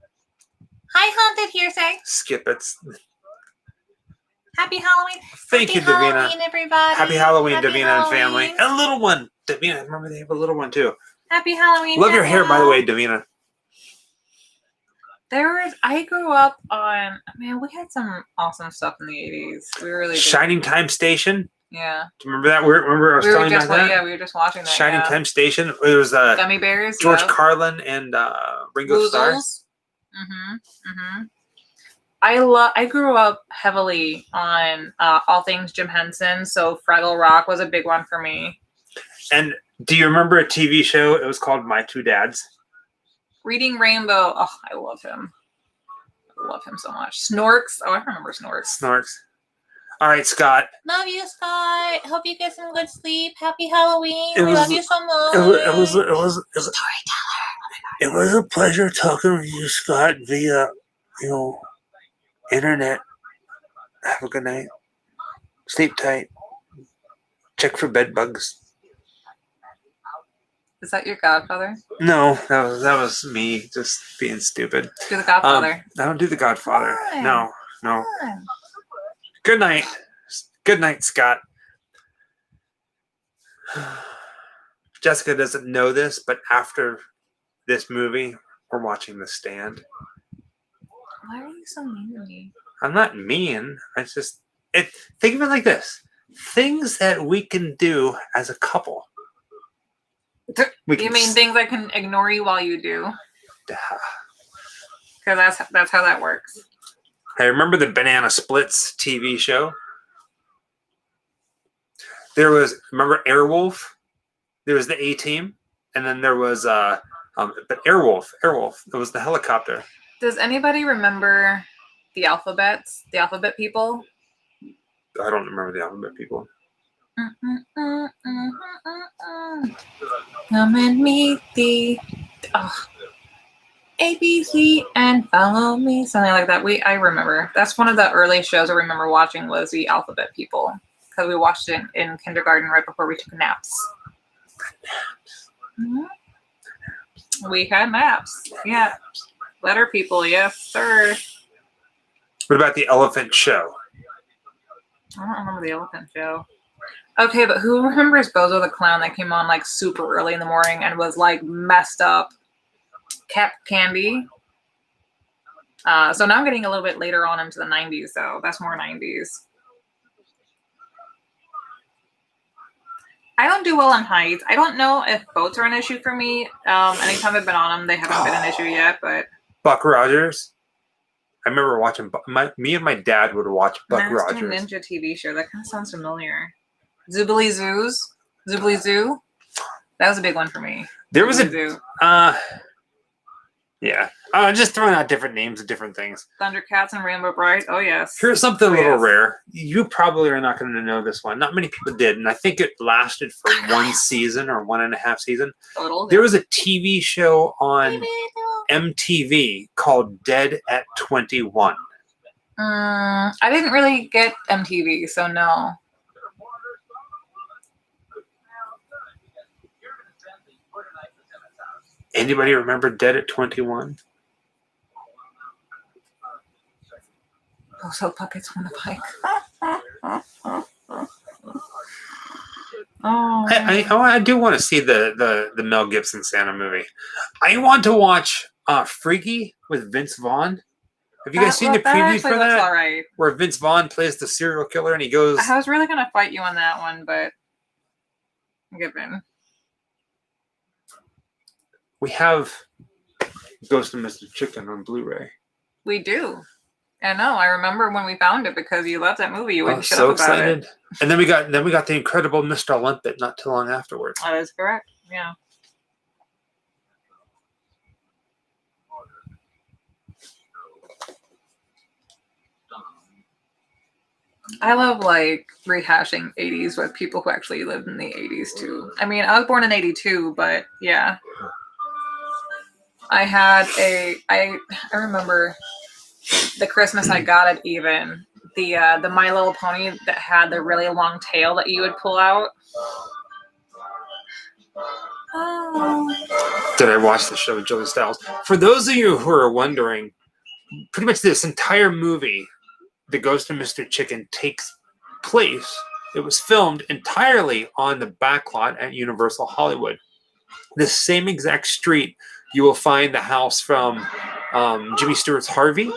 Hi, Haunted Hearsay. Skip It's Happy Halloween. Thank you, Happy Davina. Halloween, everybody. Happy Halloween, Happy Davina and family. Halloween. And a little one. Davina, remember they have a little one too. Happy Halloween. Love your Happy hair, by the way, Halloween. Davina. I grew up on, man, we had some awesome stuff in the 80s. We really did. Shining Time Station. Yeah. Do you remember that? Remember I was telling you about that? Yeah, we were just watching that. Shining yeah. Time Station. It was Gummy Bears. George yep. Carlin and Ringo Starr. I grew up heavily on all things Jim Henson, so Fraggle Rock was a big one for me. And do you remember a TV show? It was called My Two Dads. Reading Rainbow. Oh, I love him. I love him so much. Snorks. Oh, I remember Snorks. Snorks. All right, Scott. Love you, Scott. Hope you get some good sleep. Happy Halloween. It We was- love you so much. It was a pleasure talking with you, Scott, via internet. Have a good night. Sleep tight. Check for bed bugs. Is that your godfather? No, that was me just being stupid. Do the godfather. I don't do the Godfather. Why? No. Come on. Good night. Good night, Scott. Jessica doesn't know this, but after this movie, we're watching The Stand. Why are you so mean to me? I'm not mean. It's just think of it like this: things that we can do as a couple. You mean things I can ignore you while you do? Because that's how that works. I remember the Banana Splits TV show. There was, remember Airwolf? There was the A-Team, and then there was but Airwolf. It was the helicopter. Does anybody remember the alphabet people? I don't remember the alphabet people. Come and meet the ABC and follow me, something like that. I remember that's one of the early shows I remember watching was the Alphabet People because we watched it in kindergarten right before we took naps. We had naps, yeah. Letter people, yes, sir. What about the Elephant Show? I don't remember the Elephant Show. Okay, but who remembers Bozo the Clown that came on like super early in the morning and was like messed up? Cap Candy. So now I'm getting a little bit later on into the 90s, though. That's more 90s. I don't do well on heights. I don't know if boats are an issue for me. Anytime I've been on them, they haven't been an issue yet, but... Buck Rogers. I remember watching... Me and my dad would watch Buck Master Rogers. Ninja TV show. That kind of sounds familiar. Zoobly Zoo. That was a big one for me. There was Zoobly Zoo. Yeah. Just throwing out different names of different things. Thundercats and Rainbow Bright. Oh, yes. Here's something a little yes. rare. You probably are not going to know this one. Not many people did, and I think it lasted for one season or 1.5 seasons. There was a TV show on MTV called Dead at 21. I didn't really get MTV, so no. Anybody remember Dead at 21? Also, buckets on the bike. Oh, I do want to see the Mel Gibson Santa movie. I want to watch Freaky with Vince Vaughn. Have you guys seen the previews for that? All right. Where Vince Vaughn plays the serial killer and he goes... I was really going to fight you on that one, but give in. We have Ghost of Mr. Chicken on Blu-ray. We do. I know. I remember when we found it because you loved that movie. You wouldn't shut so up about excited. it. And then we got the incredible Mr. Limpet not too long afterwards. That is correct. Yeah. I love like rehashing 80s with people who actually lived in the 80s too. I mean, I was born in 82, but yeah. I remember the Christmas I got it even. The My Little Pony that had the really long tail that you would pull out. Oh. Did I watch the show with Joey Styles? For those of you who are wondering, pretty much this entire movie The Ghost of Mr. Chicken takes place. It was filmed entirely on the backlot at Universal Hollywood. The same exact street you will find the house from Jimmy Stewart's Harvey,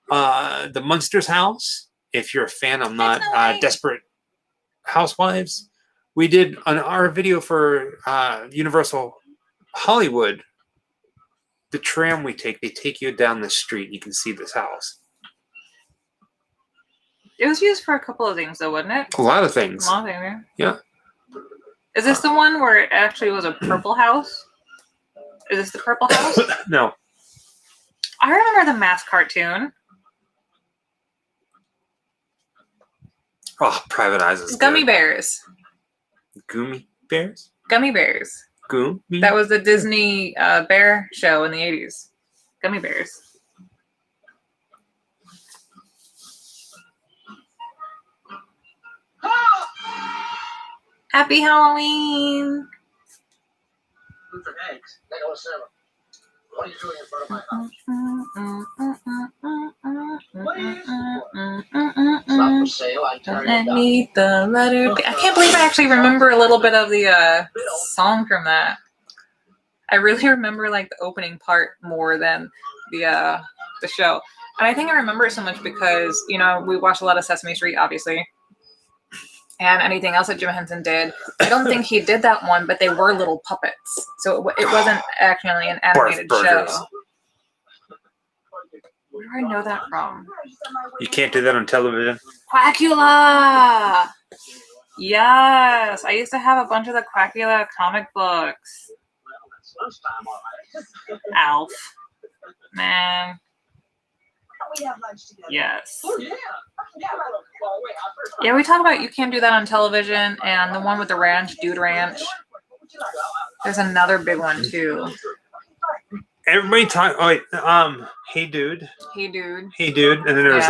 the Munsters house. If you're a fan, I'm not Desperate Housewives. We did on our video for Universal Hollywood. The tram we take, they take you down the street. You can see this house. It was used for a couple of things, though, wasn't it? A lot of things. A lot of things. Yeah. Is this the one where it actually was a purple house? Is this the purple house? No. I remember the Mask cartoon. Oh, Private Eyes is Gummy good. Bears. Gummy Bears? Gummy Bears. Gummy? That was the Disney bear show in the 80s. Gummy Bears. Happy Halloween! Food for eggs. They go seven. What are you doing in front of my house? It's not for sale. I carry I it down. need the letter B. I can't believe I actually remember a little bit of the song from that. I really remember like the opening part more than the show. And I think I remember it so much because, you know, we watched a lot of Sesame Street, obviously. And anything else that Jim Henson did. I don't think he did that one, but they were little puppets. So it wasn't actually an animated show. Burgers. Where do I know that from? You can't do that on television. Quackula! Yes! I used to have a bunch of the Quackula comic books. Well, that's lunchtime, all right. Alf. Man. We have lunch together. Yes. Oh, yeah. Well, wait, I first- Yeah, we talk about You Can't Do That on Television and the one with the ranch, Dude Ranch. There's another big one too. Everybody talk. Oh wait, Hey Dude, Hey Dude. Hey Dude, and then there was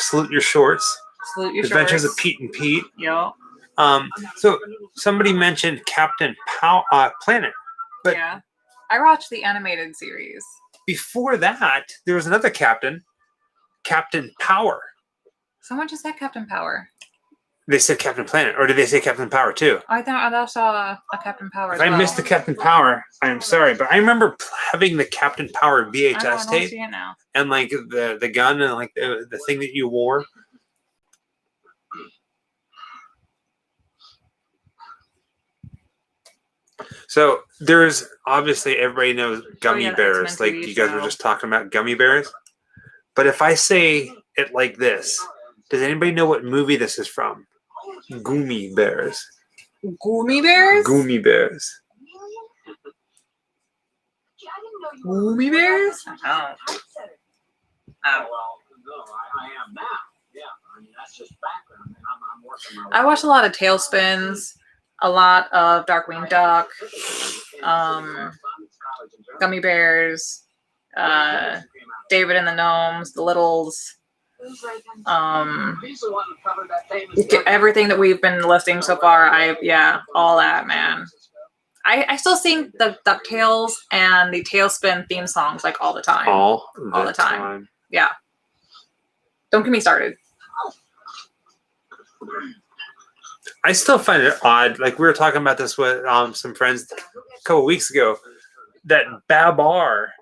Salute Your Shorts, Salute Your Adventures Shorts. of Pete and Pete. Yo. So somebody mentioned Captain Planet, but Yeah. I watched the animated series. before that there was another Captain Power. Someone just said Captain Power. They said Captain Planet, or did they say Captain Power too? I thought I saw a Captain Power as If I well. missed the Captain Power, I'm sorry, but I remember having the Captain Power I know, I VHS don't tape see it now. and like the gun and like the thing that you wore. So there's obviously everybody knows gummy yeah, the bears, X-Men like TV you guys were show. just talking about gummy bears. But if I say it like this, does anybody know what movie this is from? Gummy Bears. Gummy Bears? Gummy Bears. Gummy Bears? Oh. Well, no, I am now. Yeah, I mean, that's just background. I mean, I'm working my way. I watched a lot of Tailspins, a lot of Darkwing Duck, Gummy Bears, David and the Gnomes, the Littles, He's the one who covered that famous everything that we've been listing so far. All that, man. I still sing the DuckTales and the Tailspin theme songs like all the time. All the time. Yeah. Don't get me started. I still find it odd. Like we were talking about this with some friends a couple weeks ago. That Babar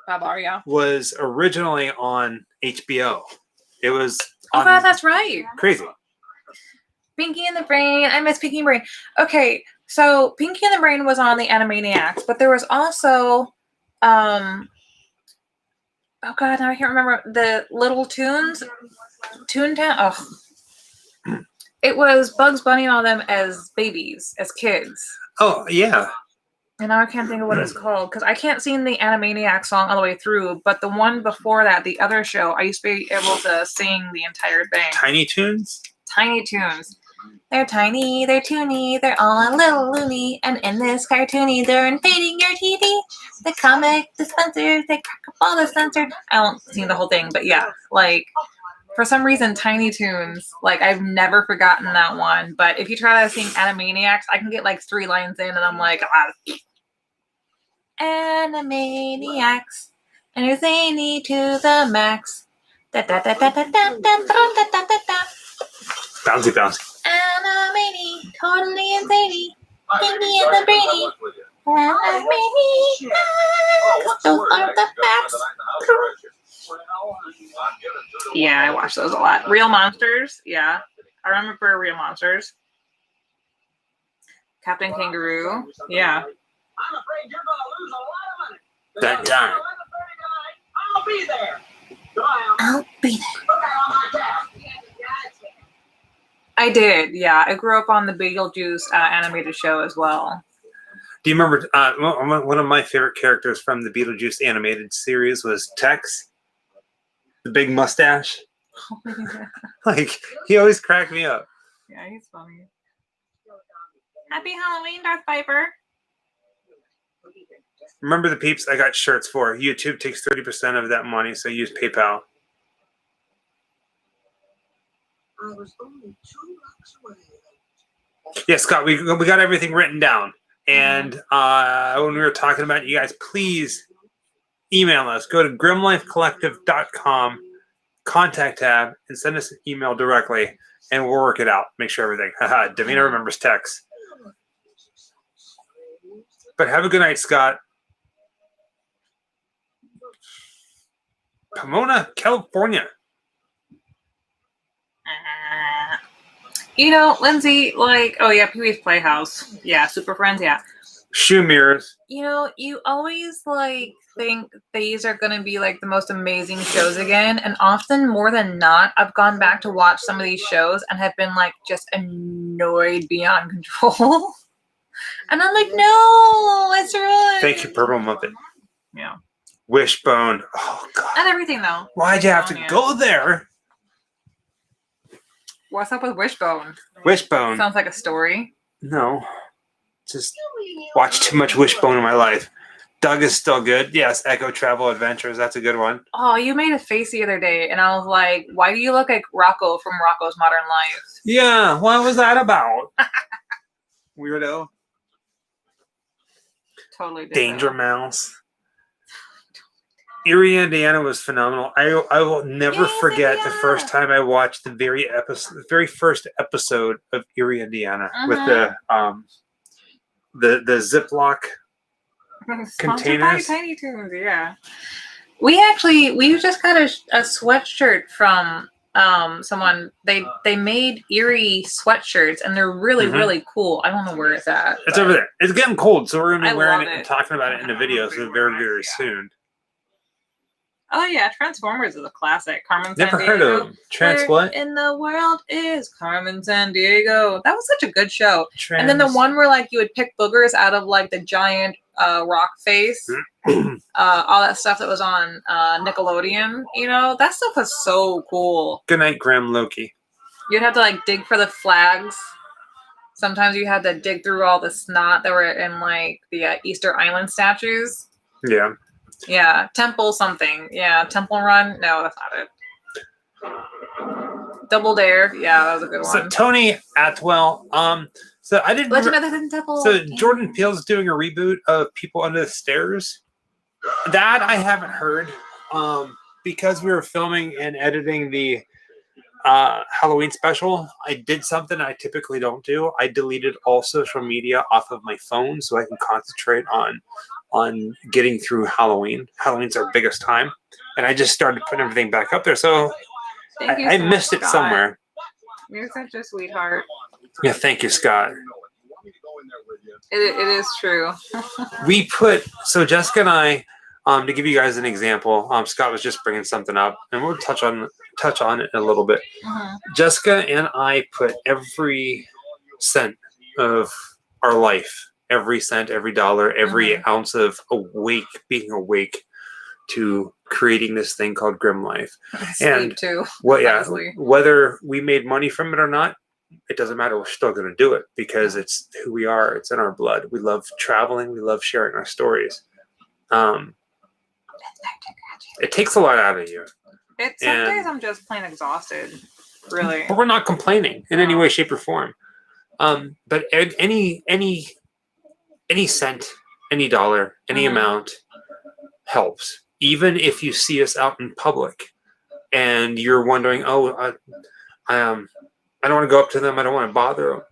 Babar, yeah. was originally on HBO. It was Oh on God, that's right. crazy. Pinky and the Brain. I miss Pinky and Brain. Okay, so Pinky and the Brain was on the Animaniacs, but there was also, oh God, now I can't remember the Little Tunes, Toontown. Oh, it was Bugs Bunny and all them as babies, as kids. Oh yeah. And now I can't think of what it's called because I can't sing the Animaniac song all the way through. But the one before that, the other show, I used to be able to sing the entire thing. Tiny Toons. Tiny Toons. They're tiny, they're toony, they're all a little loony, and in this cartoony, they're invading your TV. The comic dispensers, they crack up all the sensors. I won't sing the whole thing, but yeah, like, for some reason, Tiny Toons, like, I've never forgotten that one, but if you try to sing Animaniacs, I can get, like, 3 lines in, and I'm like, Animaniacs, and you're zany to the max. Da, da, da, da, da, da, da, da, da, da, da. Bouncy, bouncy. Animating, totally insane. Pinky and the brainy. Animating. Those are the facts. Yeah, I watched those a lot. Real Monsters. Yeah, I remember Real Monsters. Captain Kangaroo. Yeah. I'm afraid you're going to lose a lot of money. That time. I'll be there. I'll be there. Look out on my tab. I did. Yeah, I grew up on the Beetlejuice animated show as well. Do you remember one of my favorite characters from the Beetlejuice animated series was Tex, the big mustache? Like, he always cracked me up. Yeah, he's funny. Happy Halloween, Darth Viper. Remember the peeps I got shirts for. YouTube takes 30% of that money, so use PayPal. I was only 2 blocks away. Yeah, Scott, we got everything written down. And when we were talking about it, you guys, please email us. Go to grimlifecollective.com, contact tab, and send us an email directly, and we'll work it out. Make sure everything. Haha, Davina remembers text. But have a good night, Scott. Pomona, California. You know, Lindsay, like, oh yeah, Pee-wee's Playhouse. Yeah, Super Friends, yeah. Shoe mirrors. You know, you always like think these are gonna be like the most amazing shows again, and often more than not, I've gone back to watch some of these shows and have been like just annoyed beyond control. And I'm like, no, it's ruined. Thank you, Purple Muppet. Yeah. Wishbone. Oh, God. Not everything though. Why'd you have to Yeah. go there? What's up with Wishbone? Wishbone. Sounds like a story. No. Just watched too much Wishbone in my life. Doug is still good. Yes, Echo Travel Adventures. That's a good one. Oh, you made a face the other day, and I was like, why do you look like Rocco from Rocco's Modern Life? Yeah, what was that about? Weirdo. Totally different. Danger Mouse. Erie, Indiana was phenomenal. I will never Yes, forget the Indiana. first time I watched the very first episode of Erie, Indiana with the Ziploc Sponsored containers. by Tiny Toons, yeah. We just got a sweatshirt from someone. They made Erie sweatshirts, and they're really Mhm. really cool. I don't know where it's at. It's but over there. It's getting cold, so we're gonna I be wearing love it and it. talking about it in the video. So very very soon. Oh yeah, Transformers is a classic. Carmen Never Sandiego. heard of them. Trans Where what? in the world is Carmen Sandiego? That was such a good show. Trans. And then the one where like you would pick boogers out of like the giant rock face, all that stuff that was on Nickelodeon. You know, that stuff was so cool. Good night, Graham Loki. You'd have to like dig for the flags. Sometimes you had to dig through all the snot that were in like the Easter Island statues. Yeah. Yeah, Temple something. Yeah, Temple Run. No, that's not it. Double Dare. Yeah, that was a good So one. Tony Atwell. So I didn't. Legend remember- of the Hidden Temple. So Yeah. Jordan Peele's doing a reboot of People Under the Stairs. That I haven't heard. Because we were filming and editing the Halloween special, I did something I typically don't do. I deleted all social media off of my phone so I can concentrate on getting through Halloween. Halloween's our biggest time. And I just started putting everything back up there. So Thank you I so missed much, it Scott. somewhere. You're such a sweetheart. Yeah, thank you, Scott. It is true. We put, so Jessica and I, to give you guys an example, Scott was just bringing something up, and we'll touch on it in a little bit. Jessica and I put every cent of our life, every cent, every dollar, every ounce of being awake to creating this thing called Grim Life. Sleep And too. Well, whether we made money from it or not, it doesn't matter. We're still going to do it because it's who we are. It's in our blood. We love traveling. We love sharing our stories. It takes a lot out of you. Some days I'm just plain exhausted. Really. But we're not complaining in any way, shape, or form. But any cent, any dollar, any amount helps. Even if you see us out in public, and you're wondering, oh, I don't want to go up to them. I don't want to bother them.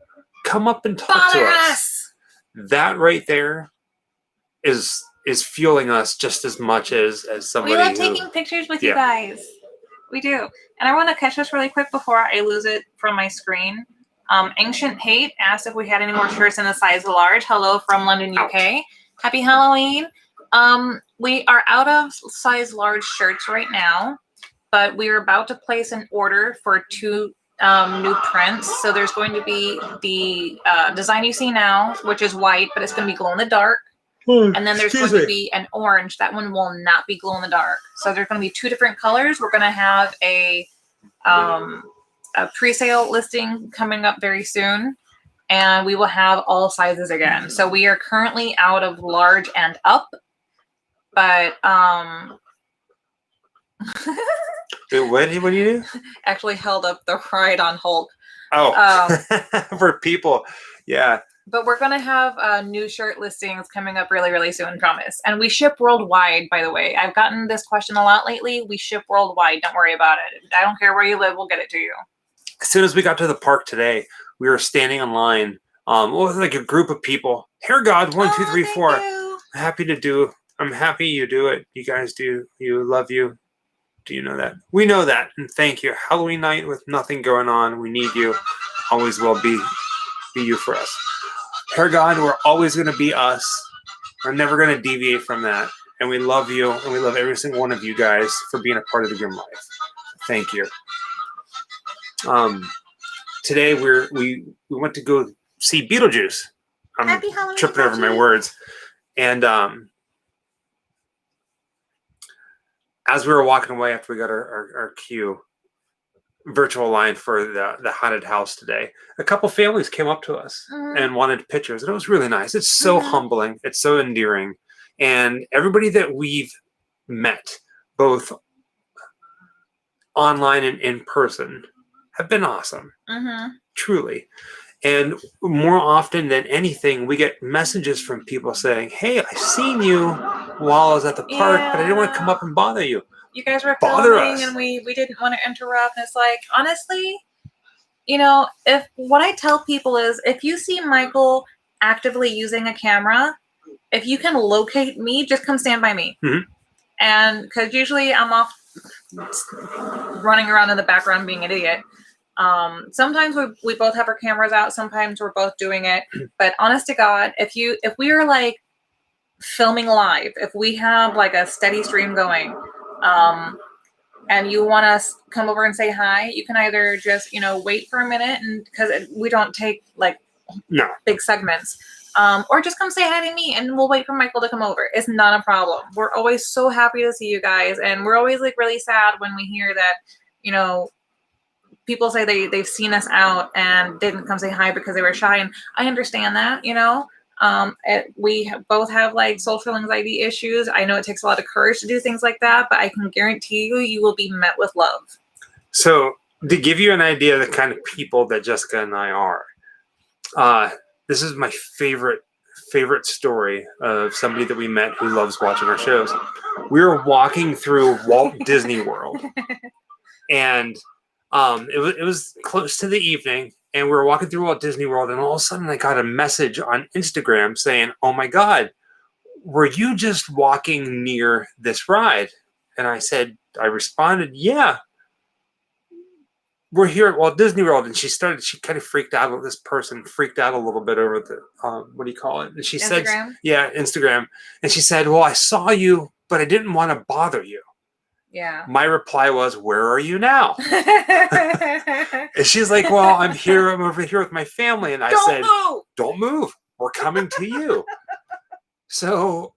Come up and talk to Bother us. us! That right there is fueling us just as much as somebody We love who, taking pictures with you yeah. guys. We do. And I want to catch this really quick before I lose it from my screen. Ancient Hate asked if we had any more shirts in a size large. Hello from London, UK. Happy Halloween. We are out of size large shirts right now, but we are about to place an order for 2 new prints. So there's going to be the design you see now, which is white, but it's going to be glow in the dark. And then there's going to be an orange. That one will not be glow in the dark. So there's going to be 2 different colors. We're going to have a pre-sale listing coming up very soon. And we will have all sizes again. So we are currently out of large and up. But Wait, what do you do? actually held up the ride on Hulk. Oh, for people. Yeah. But we're going to have new shirt listings coming up really, really soon, promise. And we ship worldwide, by the way. I've gotten this question a lot lately. We ship worldwide. Don't worry about it. I don't care where you live. We'll get it to you. As soon as we got to the park today, we were standing in line with like a group of people. Hair God, 1, 2, 3, 4. I'm happy you do it. You guys do. You love you. Do you know that? We know that. And thank you. Halloween night with nothing going on. We need you. Always will be you for us. Hair God, we're always going to be us. We're never going to deviate from that. And we love you. And we love every single one of you guys for being a part of the Grim Life. Thank you. Today we went to go see Beetlejuice. I'm Happy Halloween, tripping over my Beetlejuice. words. And as we were walking away after we got our cue, virtual line for the haunted house today, a couple families came up to us and wanted pictures, and it was really nice. It's so humbling. It's so endearing. And everybody that we've met, both online and in person, have been awesome. Truly. And more often than anything, we get messages from people saying, hey, I seen you while I was at the park, but I didn't want to come up and bother you. You guys were Bother filming us. and we didn't want to interrupt. And it's like, honestly, you know, if what I tell people is if you see Michael actively using a camera, if you can locate me, just come stand by me. And because usually I'm off running around in the background being an idiot. Sometimes we both have our cameras out. Sometimes we're both doing it. But honest to God, if we are like filming live, if we have like a steady stream going, and you want us come over and say hi, you can either just, wait for a minute, and because we don't take like big segments, or just come say hi to me and we'll wait for Michael to come over. It's not a problem. We're always so happy to see you guys. And we're always like really sad when we hear that, people say they've seen us out and didn't come say hi because they were shy. And I understand that, we both have like social anxiety issues. I know it takes a lot of courage to do things like that, but I can guarantee you will be met with love. So to give you an idea of the kind of people that Jessica and I are, this is my favorite story of somebody that we met who loves watching our shows. We were walking through Walt Disney World, and it was close to the evening, and we were walking through Walt Disney World, and all of a sudden I got a message on Instagram saying, oh my God, were you just walking near this ride? And I responded, yeah, we're here at Walt Disney World. And she kind of freaked out. This person freaked out a little bit over the, what do you call it? And she said, yeah, Instagram. And she said, well, I saw you, but I didn't want to bother you. Yeah. My reply was, where are you now? And she's like, well, I'm over here with my family. And I said, don't move. We're coming to you. So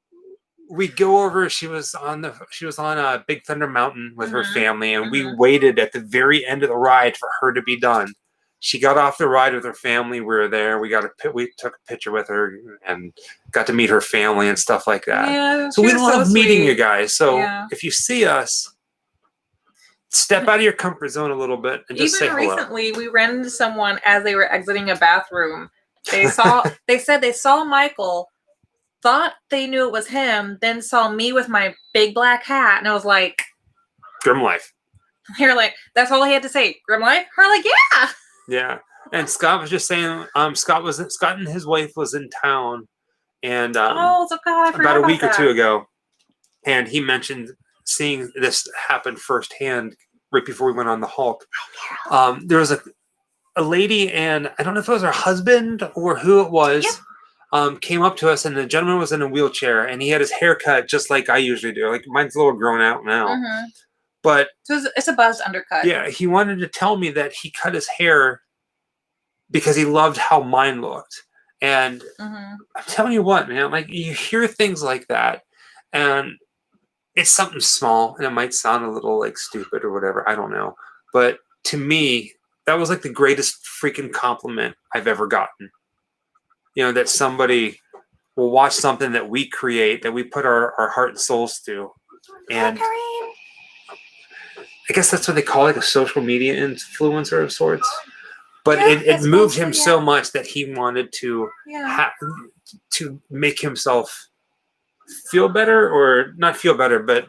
we go over. She was on a Big Thunder Mountain with her family, and we waited at the very end of the ride for her to be done. She got off the ride with her family. We were there. We took a picture with her and got to meet her family and stuff like that. Yeah, so we love meeting you guys. So if you see us, step out of your comfort zone a little bit and just say hello. Even recently, we ran into someone as they were exiting a bathroom. They said they saw Michael, thought they knew it was him, then saw me with my big black hat, and I was like, Grim Life. They're like, that's all he had to say. Grim life? We're like, yeah. Yeah. And Scott was just saying, Scott and his wife was in town, and Oh, so God, I forgot about a about week or that. two ago, and he mentioned seeing this happen firsthand right before we went on the Hulk. There was a lady, and I don't know if it was her husband or who it was. Came up to us, and the gentleman was in a wheelchair, and he had his hair cut just like I usually do. Like mine's a little grown out now, Mm-hmm. but So it's a buzzed undercut. yeah, he wanted to tell me that he cut his hair because he loved how mine looked. And Mm-hmm. I'm telling you what, man, like you hear things like that, and it's something small, and it might sound a little like stupid or whatever. I don't know, but to me, that was like the greatest freaking compliment I've ever gotten. You know, that somebody will watch something that we create, that we put our heart and souls to. And I guess that's what they call like a social media influencer of sorts. But Yeah, it it's moved mostly, him so much that he wanted to Yeah. to make himself feel better, or not feel better, but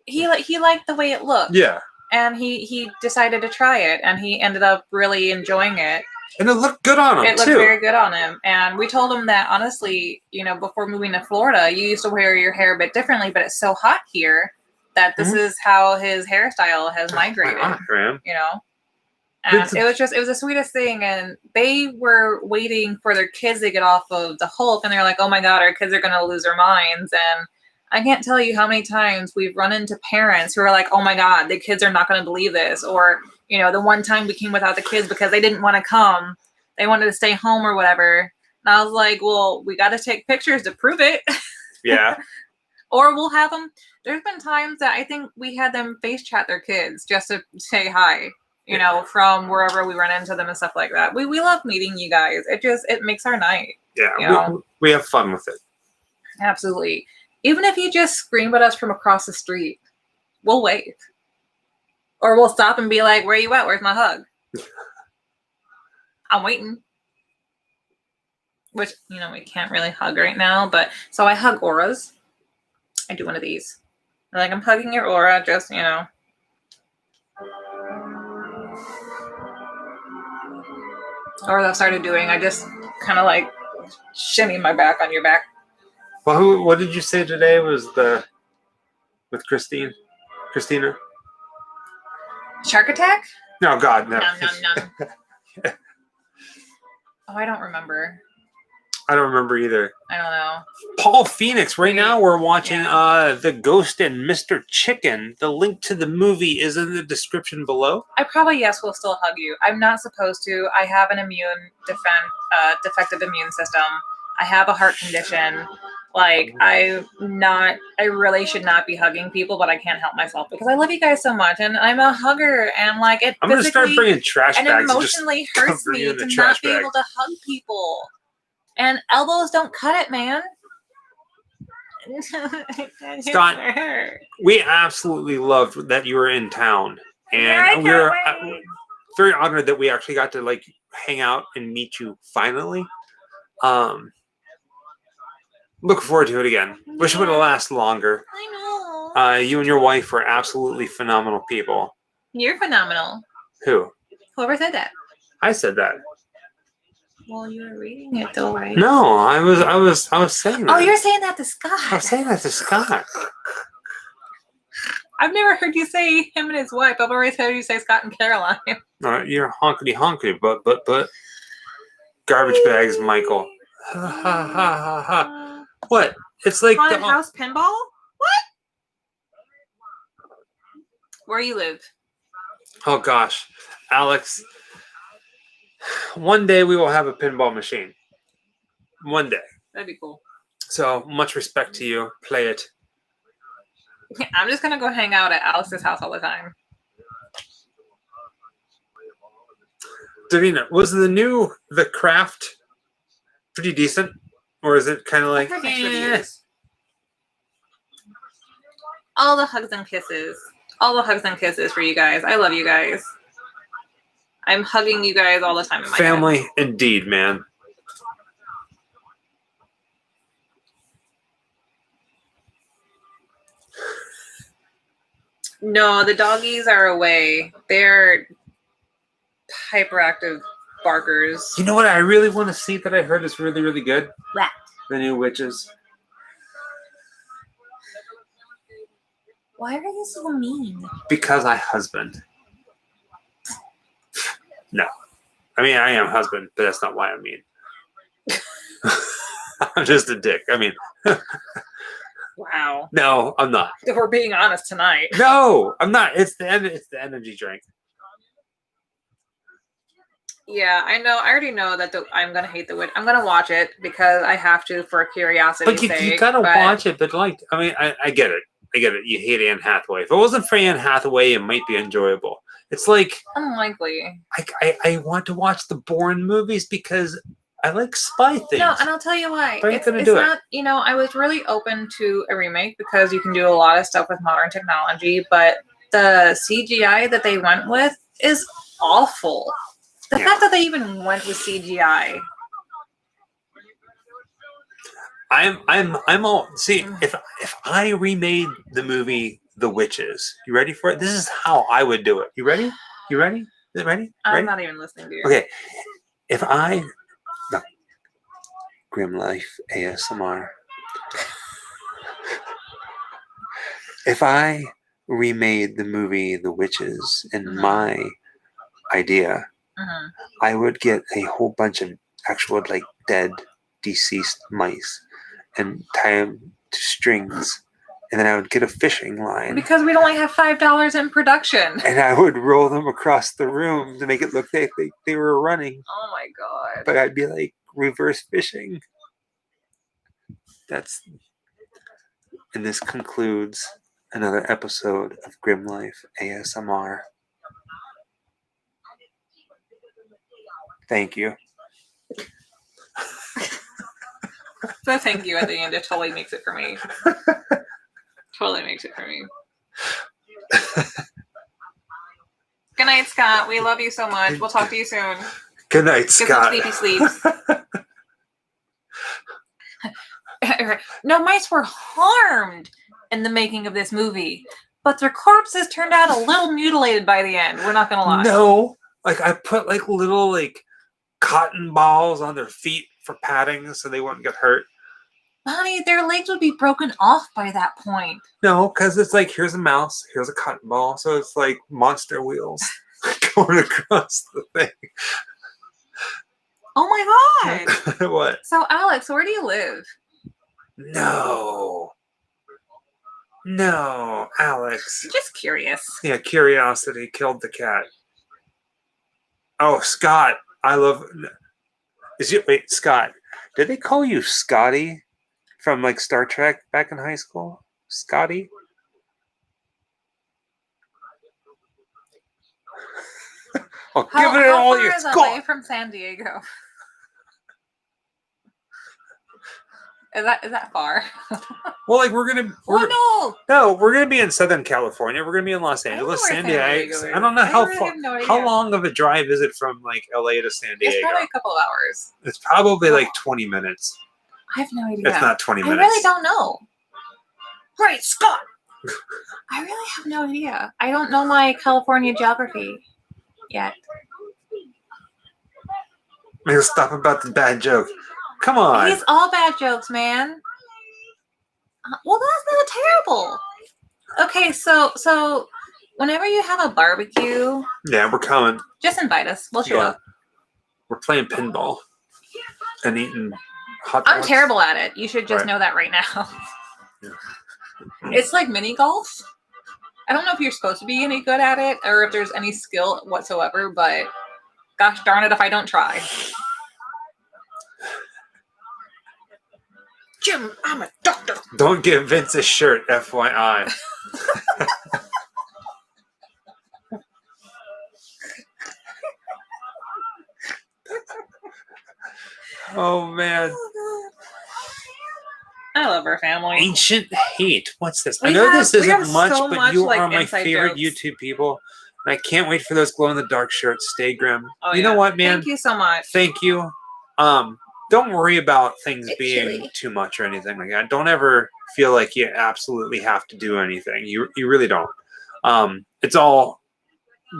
He liked the way it looked. yeah. And he decided to try it, and he ended up really enjoying it. And it looked good on him, It looked too. very good on him. And we told him that, honestly, you know, before moving to Florida, you used to wear your hair a bit differently, but it's so hot here that this is how his hairstyle has migrated, you know? And it was the sweetest thing. And they were waiting for their kids to get off of the Hulk, and they're like, oh my God, our kids are going to lose their minds. And I can't tell you how many times we've run into parents who are like, oh my God, the kids are not going to believe this. Or, you know, the one time we came without the kids because they didn't want to come. They wanted to stay home or whatever. And I was like, well, we got to take pictures to prove it. Yeah. Or we'll have them. There's been times that I think we had them face chat their kids just to say hi, you know, from wherever we run into them and stuff like that. We love meeting you guys. It makes our night. Yeah. You know? We have fun with it. Absolutely. Even if you just scream at us from across the street, we'll wave. Or we'll stop and be like, where you at? Where's my hug? I'm waiting. Which, you know, we can't really hug right now, but so I hug auras. I do one of these. Like, I'm hugging your aura, just, you know. Or I started doing, I just kind of like shimmy my back on your back. Well, what did you say today was with Christina? Shark attack? No, God, no. Nom, nom, nom. Oh, I don't remember. I don't remember either. I don't know. Paul Phoenix. Right now we're watching The Ghost and Mr. Chicken. The link to the movie is in the description below. I probably, yes, will still hug you. I'm not supposed to. I have an defective immune system. I have a heart condition. Like, I really should not be hugging people, but I can't help myself because I love you guys so much, and I'm a hugger, and like it I'm gonna start physically bringing trash and bags. emotionally hurts me to not be able to hug people. And elbows don't cut it, man. Scott, we absolutely loved that you were in town, and we were very honored that we actually got to like hang out and meet you finally. Looking forward to it again. Wish it would have lasted longer. I know. You and your wife were absolutely phenomenal people. You're phenomenal. Who? Whoever said that. I said that. Well, you were reading it though, right? No, I was saying that. Oh, you're saying that to Scott. I was saying that to Scott. I've never heard you say him and his wife. I've always heard you say Scott and Caroline. You're honkety, but garbage bags, Michael. Ha ha ha ha ha. What? It's like Haunted house pinball? What? Where you live? Oh gosh, Alex. One day we will have a pinball machine. One day. That'd be cool. So much respect to you. Play it. I'm just gonna go hang out at Alex's house all the time. Davina, was the craft pretty decent? Or is it kind of like all the hugs and kisses. All the hugs and kisses for you guys. I love you guys. I'm hugging you guys all the time in my family head. indeed, man. No, the doggies are away. They're hyperactive barkers. You know what I really want to see that I heard is really, really good? What? The new Witches. Why are you so mean? Because I husband. No. I mean, I am husband, but that's not why I'm mean. I'm just a dick. I mean, Wow. no, I'm not. If we're being honest tonight. No, I'm not. It's the energy drink. Yeah, I know. I already know that I'm gonna hate the witch. I'm gonna watch it because I have to for curiosity's But you sake. gotta watch it. But like, I mean, I get it. I get it. You hate Anne Hathaway. If it wasn't for Anne Hathaway, it might be enjoyable. It's like Unlikely. I want to watch the Bourne movies because I like spy things. No, and I'll tell you why. But I ain't It's gonna do it. not, you know, I was really open to a remake because you can do a lot of stuff with modern technology, but the CGI that they went with is awful. The Yeah. fact that they even went with CGI. I'm all see if I remade the movie The Witches. You ready for it? This is how I would do it. You ready? You ready? Is it ready? I'm Ready? not even listening to you. Okay. If I no. Grim Life ASMR. If I remade the movie The Witches in Mhm. my idea, Mhm. I would get a whole bunch of actual like dead, deceased mice and tie them to strings, and then I would get a fishing line Because we'd only have $5 in production. and I would roll them across the room to make it look like they were running, Oh my god. but I'd be like reverse fishing. And this concludes another episode of Grim Life ASMR. Thank you. So thank you at the end. It totally makes it for me. Totally makes it for me. Good night, Scott. We love you so much. We'll talk to you soon. Good night, Get some Scott. sleepy sleeps. No mice were harmed in the making of this movie, but their corpses turned out a little mutilated by the end. We're not gonna lie. No, like I put like little like cotton balls on their feet for padding so they wouldn't get hurt. Honey, their legs would be broken off by that point. No, because it's like here's a mouse, here's a cotton ball, so it's like monster wheels going across the thing. Oh my god. What? So Alex, where do you live? No, Alex. Just curious. Yeah, curiosity killed the cat. Oh, Scott, I love. Wait, Scott? Did they call you Scotty from like Star Trek back in high school? Scotty? I'll give it all far you. is LA Scott. from San Diego? Is that far? Well, like we're gonna. Oh No, we're gonna be in Southern California. We're gonna be in Los I don't know Angeles, where San San Diego Diego. is. I don't know I how really far. have no idea. How long of a drive is it from like LA to San no! Diego? It's probably a couple of hours. It's probably like 20 minutes. I have no idea. It's not 20 I minutes. really don't know. Right, Scott. I really have no idea. I don't know my California geography yet. Maybe stop about the bad joke. Come on. He's all bad jokes, man. Well, that's not terrible. Okay, so whenever you have a barbecue, Yeah, we're coming. just invite us. We'll show Yeah. up. We're playing pinball and eating hot I'm dogs. terrible at it. You should just Right. know that right now. Yeah. It's like mini golf. I don't know if you're supposed to be any good at it or if there's any skill whatsoever, but gosh darn it if I don't try. Jim, I'm a doctor. Don't give Vince a shirt, FYI. Oh, man. I love our family. Ancient hate. What's this? I We know have- this we isn't have much, so but much, you like, are my inside favorite jokes. YouTube people. And I can't wait for those glow-in-the-dark shirts. Stay grim. Oh, You know yeah. what, man? Thank you so much. Thank you. Don't worry about things It's being chilly. too much or anything like that. Don't ever feel like you absolutely have to do anything. You really don't. It's all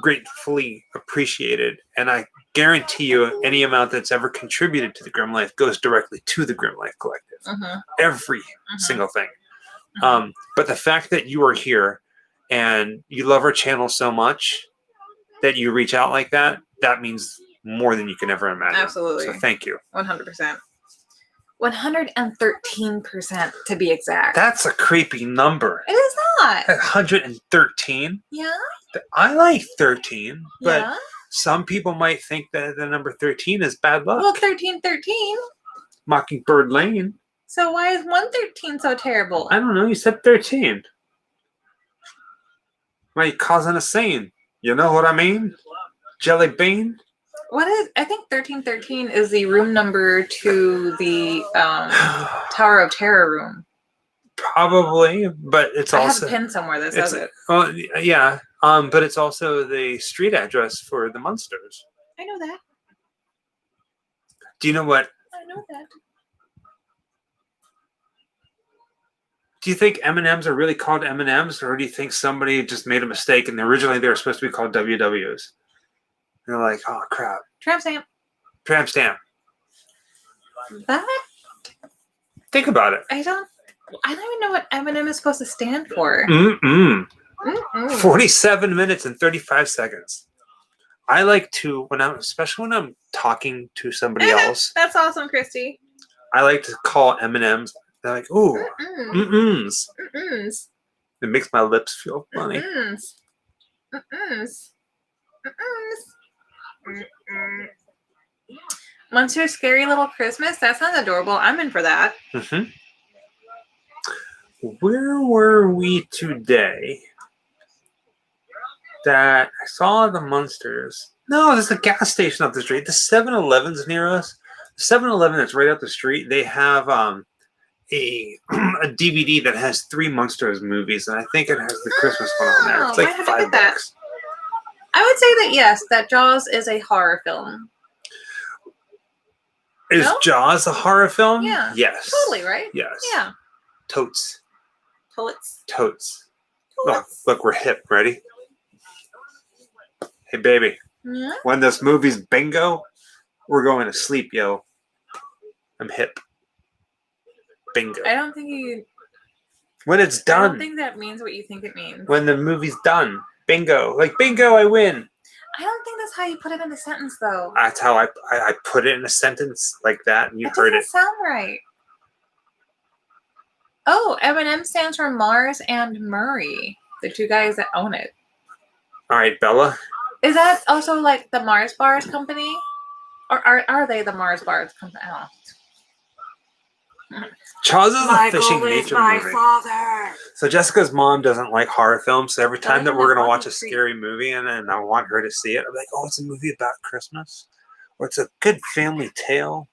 gratefully appreciated, and I guarantee you any amount that's ever contributed to the Grim Life goes directly to the Grim Life Collective. Every single thing. But the fact that you are here and you love our channel so much that you reach out like that, that means more than you can ever imagine. Absolutely. So thank you. 100%. 113% to be exact. That's a creepy number. It is not. 113? Yeah. I like 13, but Yeah. some people might think that the number 13 is bad luck. Well, 1313. Mockingbird Lane. So why is 113 so terrible? I don't know. You said 13. Why are you causing a scene? You know what I mean? Jelly bean? What is? I think 1313 is the room number to the Tower of Terror room. Probably, but it's I also have a pin somewhere that says it. Well, yeah, but it's also the street address for the Munsters. I know that. Do you know what? I know that. Do you think M&Ms are really called M&Ms, or do you think somebody just made a mistake and originally they were supposed to be called WWs? They're like, oh crap. Tramp stamp. Tramp stamp. That Think about it. I don't even know what M&M is supposed to stand for. 47 minutes and 35 seconds. I like to, especially when I'm talking to somebody else, That's awesome, Christy. I like to call M&Ms. They're like, ooh, mm-ms. Mm-mm. It makes my lips feel funny. Mm-mm. Mm-mm. Mm-mm. Munster's Scary Little Christmas? That sounds adorable. I'm in for that. Where were we today that I saw the Munsters? No, there's a gas station up the street. The 7-Eleven's near us. The 7-Eleven that's right up the street, they have a DVD that has 3 Munsters movies, and I think it has the Christmas one on there. It's like I have to get $5. that. I would say that yes, that Jaws is a horror film. Is No? Jaws a horror film? Yeah. Yes. Totally, right? Yes. Yeah. Totes. Totes. Look, we're hip. Ready? Hey, baby. Yeah. When this movie's bingo, we're going to sleep, yo. I'm hip. Bingo. I don't think you. When it's I don't done. think that means what you think it means. When the movie's done. Bingo. Like, bingo, I win. I don't think that's how you put it in a sentence, though. That's how I put it in a sentence like that, and you heard it. Doesn't sound right. Oh, M&M stands for Mars and Murray, the 2 guys that own it. All right, Bella. Is that also like the Mars Bars company? Or are they the Mars Bars company? I don't know. Jaws is a fishing nature movie. father. So Jessica's mom doesn't like horror films. So every time that we're going to watch a Lucky Creek. scary movie and I want her to see it, I'm like, oh, it's a movie about Christmas. Or it's a good family tale.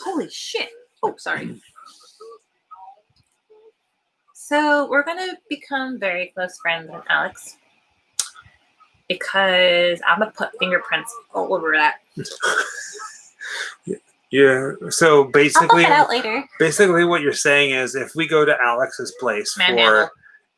Holy shit. Oh, sorry. So we're going to become very close friends with Alex. Because I'm going to put fingerprints all over that. Yeah. So I'll basically, look it out later. basically what you're saying is if we go to Alex's place Manhandle. for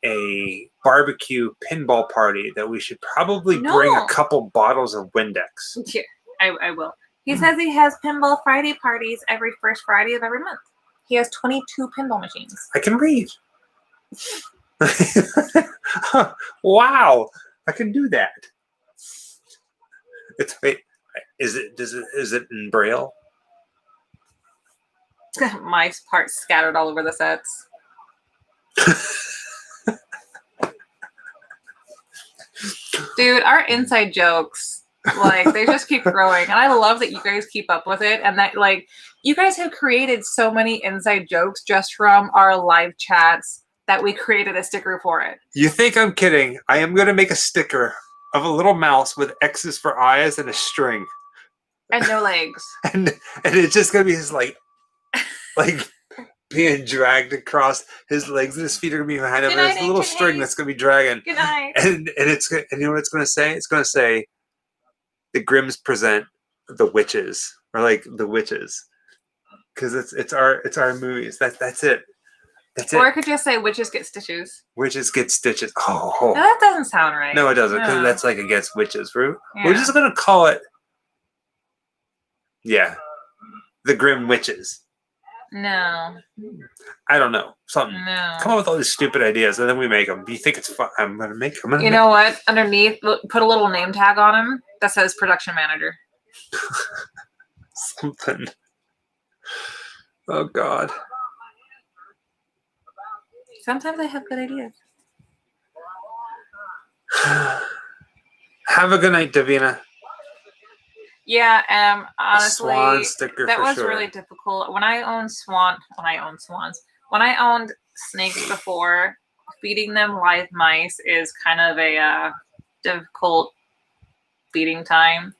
a barbecue pinball party, that we should probably No. bring a couple bottles of Windex. Yeah, I will. He says he has Pinball Friday parties every first Friday of every month. He has 22 pinball machines. I can read. Wow, I can do that. Wait, is it in Braille? My parts scattered all over the sets. Dude, our inside jokes, like, they just keep growing. And I love that you guys keep up with it. And that, like, you guys have created so many inside jokes just from our live chats that we created a sticker for it. You think I'm kidding? I am going to make a sticker of a little mouse with X's for eyes and a string. And no legs. And it's just going to be his, like being dragged across his legs, and his feet are going to be behind him. Good And night, there's a little Ancient string Haze. that's going to be dragging. Good night. And you know what it's going to say? It's going to say, the Grimms present the witches, or like the witches, because it's our movies. That's it. That's Or I it. could just say witches get stitches. Witches get stitches. Oh, No, that doesn't sound right. no, it doesn't, because No. that's like against witches. We're Yeah. just gonna call it. Yeah, the Grim Witches. No. I don't know, something. No. Come up with all these stupid ideas, and then we make them. Do you think it's fun? I'm gonna make. You know what? Underneath, put a little name tag on him that says production manager. something. Oh God. Sometimes I have good ideas. Have a good night, Davina. Yeah, A honestly, swan sticker that for was sure. really difficult. When I owned snakes before, feeding them live mice is kind of a difficult feeding time.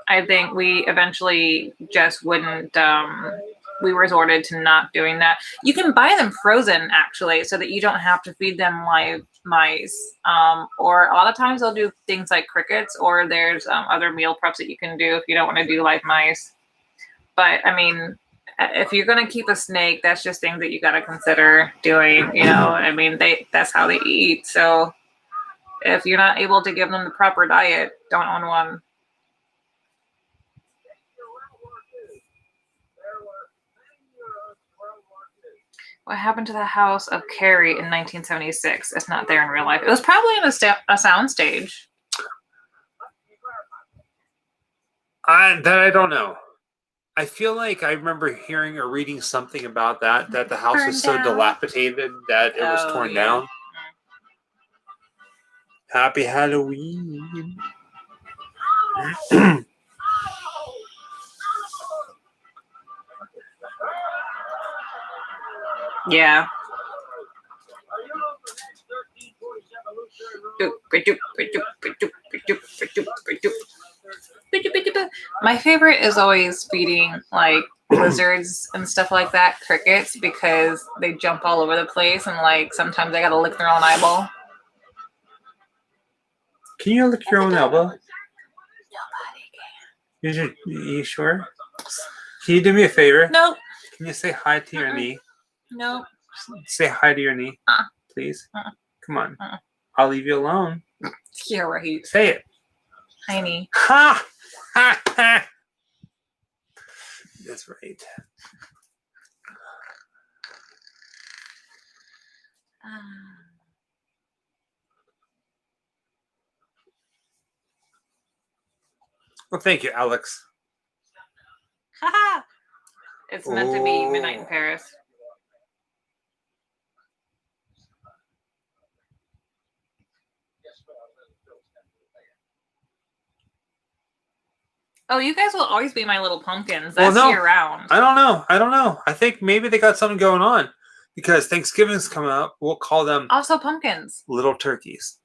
I think we eventually just wouldn't. We resorted to not doing that. You can buy them frozen actually, so that you don't have to feed them live mice. Or a lot of times they'll do things like crickets, or there's other meal preps that you can do if you don't want to do live mice. But I mean, if you're gonna keep a snake, that's just things that you got to consider doing. You know, I mean, that's how they eat. So if you're not able to give them the proper diet, don't own one. What happened to the house of Carrie in 1976? It's not there in real life. It was probably in a sound stage. I don't know. I feel like I remember hearing or reading something about that the house was Burned so down. dilapidated that it was Oh, torn yeah. down. Happy Halloween. Yeah. My favorite is always feeding like lizards and stuff like that, crickets, because they jump all over the place and like sometimes they gotta lick their own eyeball. Can you lick your own elbow? Nobody can. You sure? Can you do me a favor? Nope. Can you say hi to your knee? Nope. Say hi to your knee, please. Come on. I'll leave you alone. Yeah, right. Say it. Tiny. Ha! Ha! Ha! That's right. Well, thank you, Alex. Haha. It's meant to be Oh. Midnight in Paris. Oh, you guys will always be my little pumpkins. Well, That's no. year round. I don't know. I think maybe they got something going on because Thanksgiving's coming up. We'll call them Also pumpkins. little turkeys.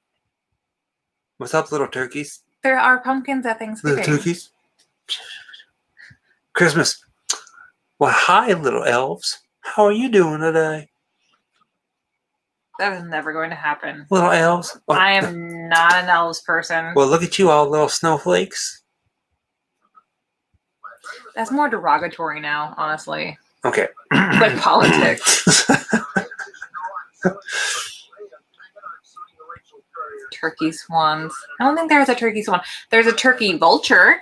What's up, little turkeys? There are pumpkins at Thanksgiving. Little turkeys. Christmas. Well, hi, little elves. How are you doing today? That is never going to happen. Little elves. Oh, I am not an elves person. well, look at you all, little snowflakes. That's more derogatory now, honestly. Okay. Like politics. Turkey swans. I don't think there's a turkey swan. There's a turkey vulture.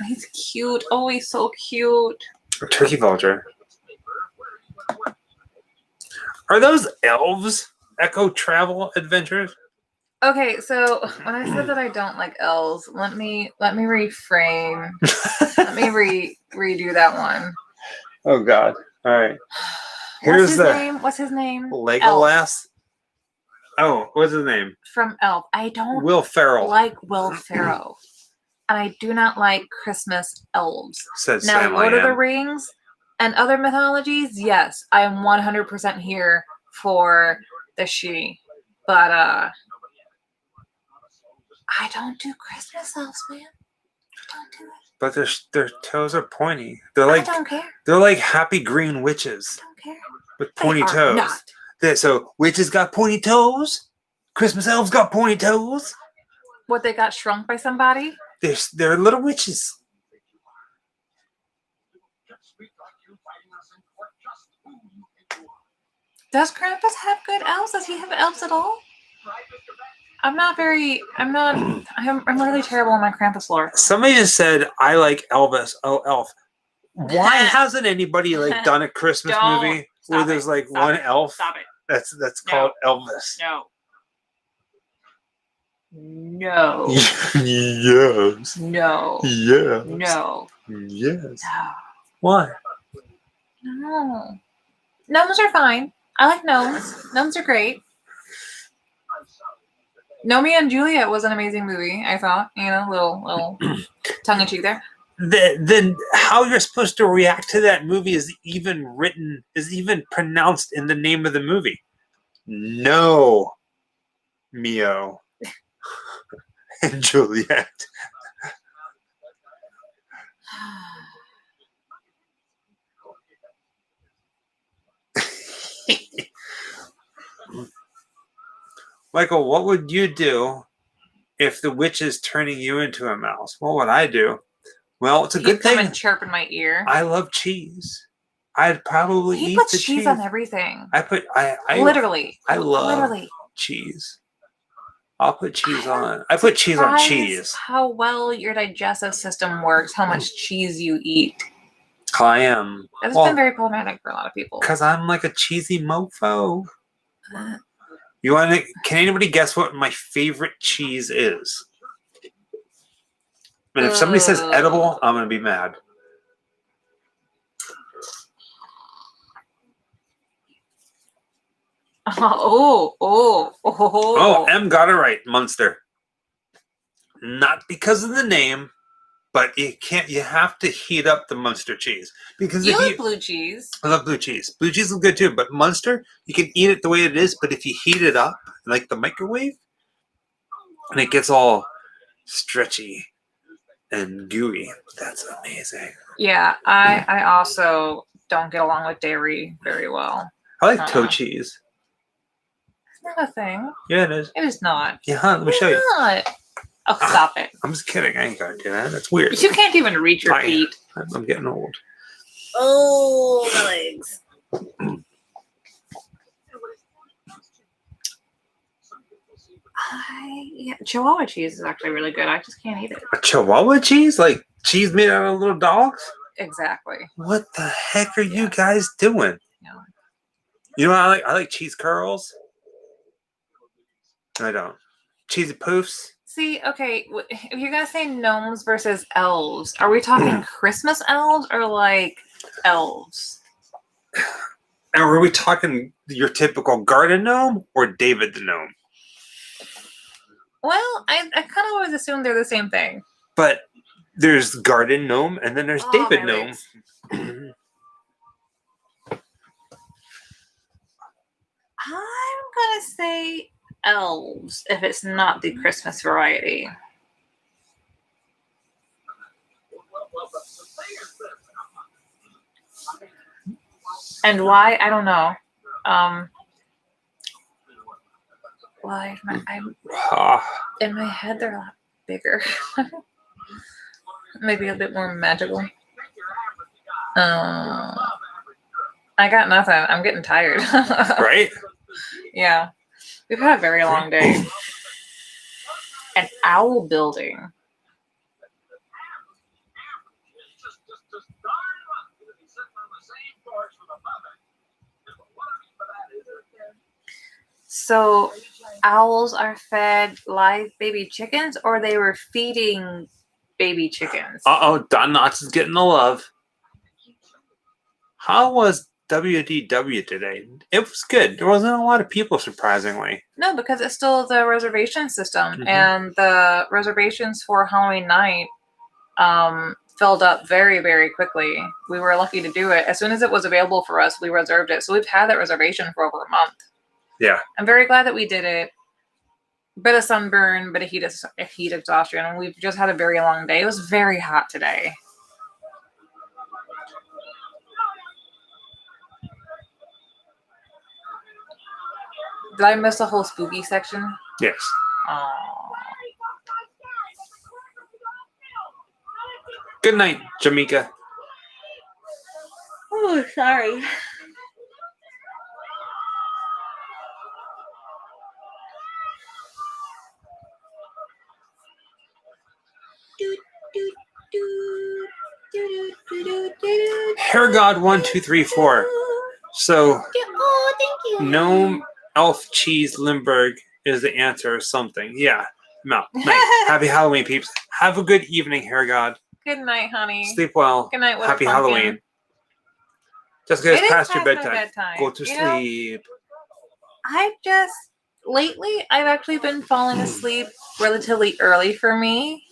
He's cute. Oh, he's so cute. A turkey vulture. Are those elves? Echo Travel Adventures? Okay, so when I said that I don't like elves, let me reframe. Let me redo that one. Oh God! All right. What's Here's his the name? What's his name? Legolas. Oh, what's his name? From Elf. I don't Will Ferrell. like Will Ferrell, and I do not like Christmas elves. Said Now, Sam Lord of the Lamb. Rings and other mythologies, yes, I am 100% here for the she, but I don't do Christmas elves, man. I don't do it. But their toes are pointy. They're I like don't care. they're like happy green witches I don't care. with They pointy are toes. not. So witches got pointy toes. Christmas elves got pointy toes. What, they got shrunk by somebody? They're little witches. Does Krampus have good elves? Does he have elves at all? I'm really terrible on my Krampus lore. Somebody just said, I like Elvis. Oh, Elf. Why hasn't anybody like done a Christmas Don't. movie Stop where it. there's like Stop one it. elf Stop it. that's No. called Elvis? No. No. Yes. No. Yes. No. Yes. No. Why? No. Gnomes are fine. I like gnomes. Gnomes are great. Nomeo and Juliet was an amazing movie, I thought. You know, little tongue in cheek there. Then how you're supposed to react to that movie is even pronounced in the name of the movie. No, Mio and Juliet. Michael, what would you do if the witch is turning you into a mouse? What would I do? Well, it's a good come thing. and chirp in my ear. I love cheese. I'd probably He eat puts the cheese on everything. I Literally. I love Literally. cheese. I'll put cheese on. I put cheese on cheese. How well your digestive system works, how much cheese you eat. I am. That's been very problematic for a lot of people. Because I'm like a cheesy mofo. You want to? Can anybody guess what my favorite cheese is? And if somebody says edible, I'm gonna be mad. Oh, M got it right. Munster. Not because of the name, but you have to heat up the Munster cheese. Because you love blue cheese. I love blue cheese. Blue cheese is good too, but Munster, you can eat it the way it is, but if you heat it up, like the microwave, and it gets all stretchy and gooey, that's amazing. Yeah, I also don't get along with dairy very well. I like toe cheese. It's not a thing. Yeah, it is. It is not. Yeah, let me show you. Not. Oh, stop it. I'm just kidding. I ain't gonna do that. That's weird. You can't even reach your feet. I'm getting old. Oh, my legs. Yeah, Chihuahua cheese is actually really good. I just can't eat it. A Chihuahua cheese? Like cheese made out of little dogs? Exactly. What the heck are you guys doing? Yeah. You know what I like? I like cheese curls. I don't. Cheesy poofs. See, okay, if you're gonna say gnomes versus elves, are we talking Christmas elves or like elves? And are we talking your typical garden gnome or David the gnome? Well, I kind of always assume they're the same thing. But there's garden gnome and then there's David gnome. I'm gonna say elves if it's not the Christmas variety. And why? I don't know. Why? In my head, they're a lot bigger. Maybe a bit more magical. I got nothing. I'm getting tired. Right? Yeah. We've had a very long day. An owl building. So owls are fed live baby chickens, or they were feeding baby chickens? Don Knotts is getting the love. How was WDW today? It was good. There wasn't a lot of people, surprisingly. No, because it's still the reservation system, and the reservations for Halloween night filled up very, very quickly. We were lucky to do it. As soon as it was available for us, we reserved it. So we've had that reservation for over a month. Yeah. I'm very glad that we did it. Bit of sunburn, bit of heat exhaustion, and we've just had a very long day. It was very hot today. Did I miss the whole spooky section? Yes. Aww. Good night, Jamaica. Oh, sorry. Hair God 1, 2, 3, 4. So Oh, thank you. gnome, elf, cheese, Limburg is the answer or something. Yeah. No. Night. Happy Halloween, peeps. Have a good evening, Hair God. Good night, honey. Sleep well. Good night, Water Happy Pumpkin. Halloween. Jessica, it's It is past your past my bedtime. Go to You know, sleep. lately, I've actually been falling asleep relatively early for me.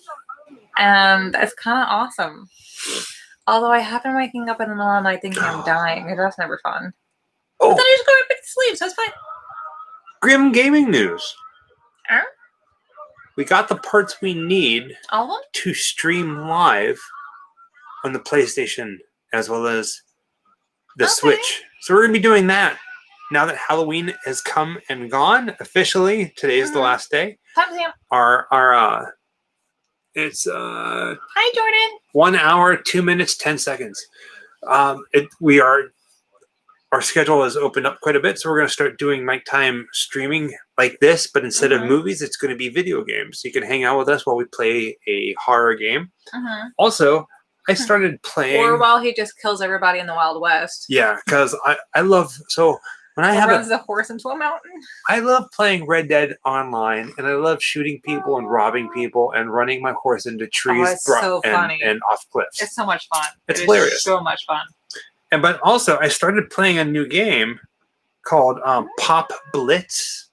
And it's kind of awesome. Although I have been waking up in the middle of the night thinking I'm dying. And that's never fun. But then Oh, I just go right back to sleep, so it's fine. grim gaming news. Huh? We got the parts we need All of them? to stream live on the PlayStation as well as the Okay. Switch. So we're going to be doing that. Now that Halloween has come and gone, officially, today is the last day. Timestamp. It's Hi, Jordan. 1 hour, 2 minutes, 10 seconds. Our schedule has opened up quite a bit, so we're going to start doing nighttime streaming like this, but instead of movies, it's going to be video games. So you can hang out with us while we play a horror game. Also, I started playing... Or while he just kills everybody in the Wild West. Yeah, because I love... So when I runs a horse into a mountain. I love playing Red Dead Online, and I love shooting people and robbing people and running my horse into trees it's so funny. and off cliffs. It's so much fun. It's hilarious. So much fun. But also, I started playing a new game called Pop Blitz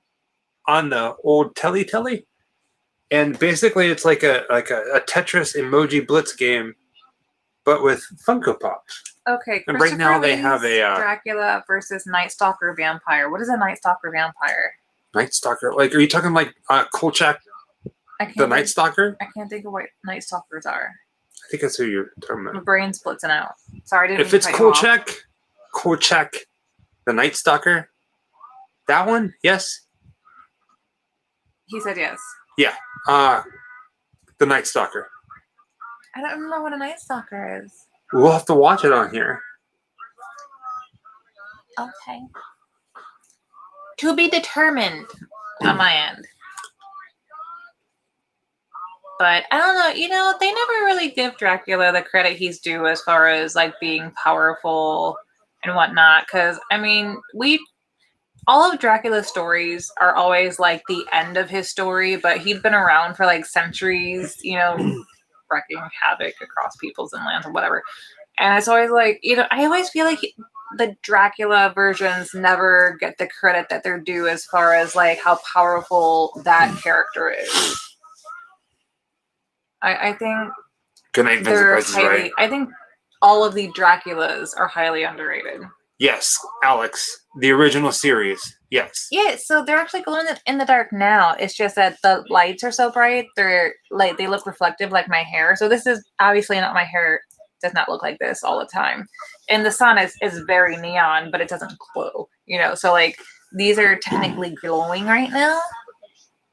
on the old Telly. And basically, it's like a Tetris emoji blitz game, but with Funko Pops. Okay, and right now they have a Dracula versus Night Stalker vampire. What is a Night Stalker vampire? Night Stalker. Like, are you talking like Kolchak, the Night Stalker? I can't think of what Night Stalkers are. I think that's who you're talking about. My brain's blitzing out. Sorry, I didn't. If it's Kolchak, the Night Stalker, that one, yes. He said yes. Yeah, the Night Stalker. I don't know what a Night Stalker is. We'll have to watch it on here. Okay. To be determined on my end. But I don't know, they never really give Dracula the credit he's due as far as like being powerful and whatnot. Because all of Dracula's stories are always like the end of his story, but he'd been around for like centuries, wreaking havoc across peoples and lands or whatever. And it's always like, I always feel like the Dracula versions never get the credit that they're due as far as like how powerful that character is. I think Good night, Vincent. Right. I think all of the Draculas are highly underrated. Yes, Alex, the original series. Yes. Yeah, so they're actually glowing in the dark now. It's just that the lights are so bright; they look reflective, like my hair. So this is obviously not my hair. Does not look like this all the time. And the sun is very neon, but it doesn't glow. So like these are technically glowing right now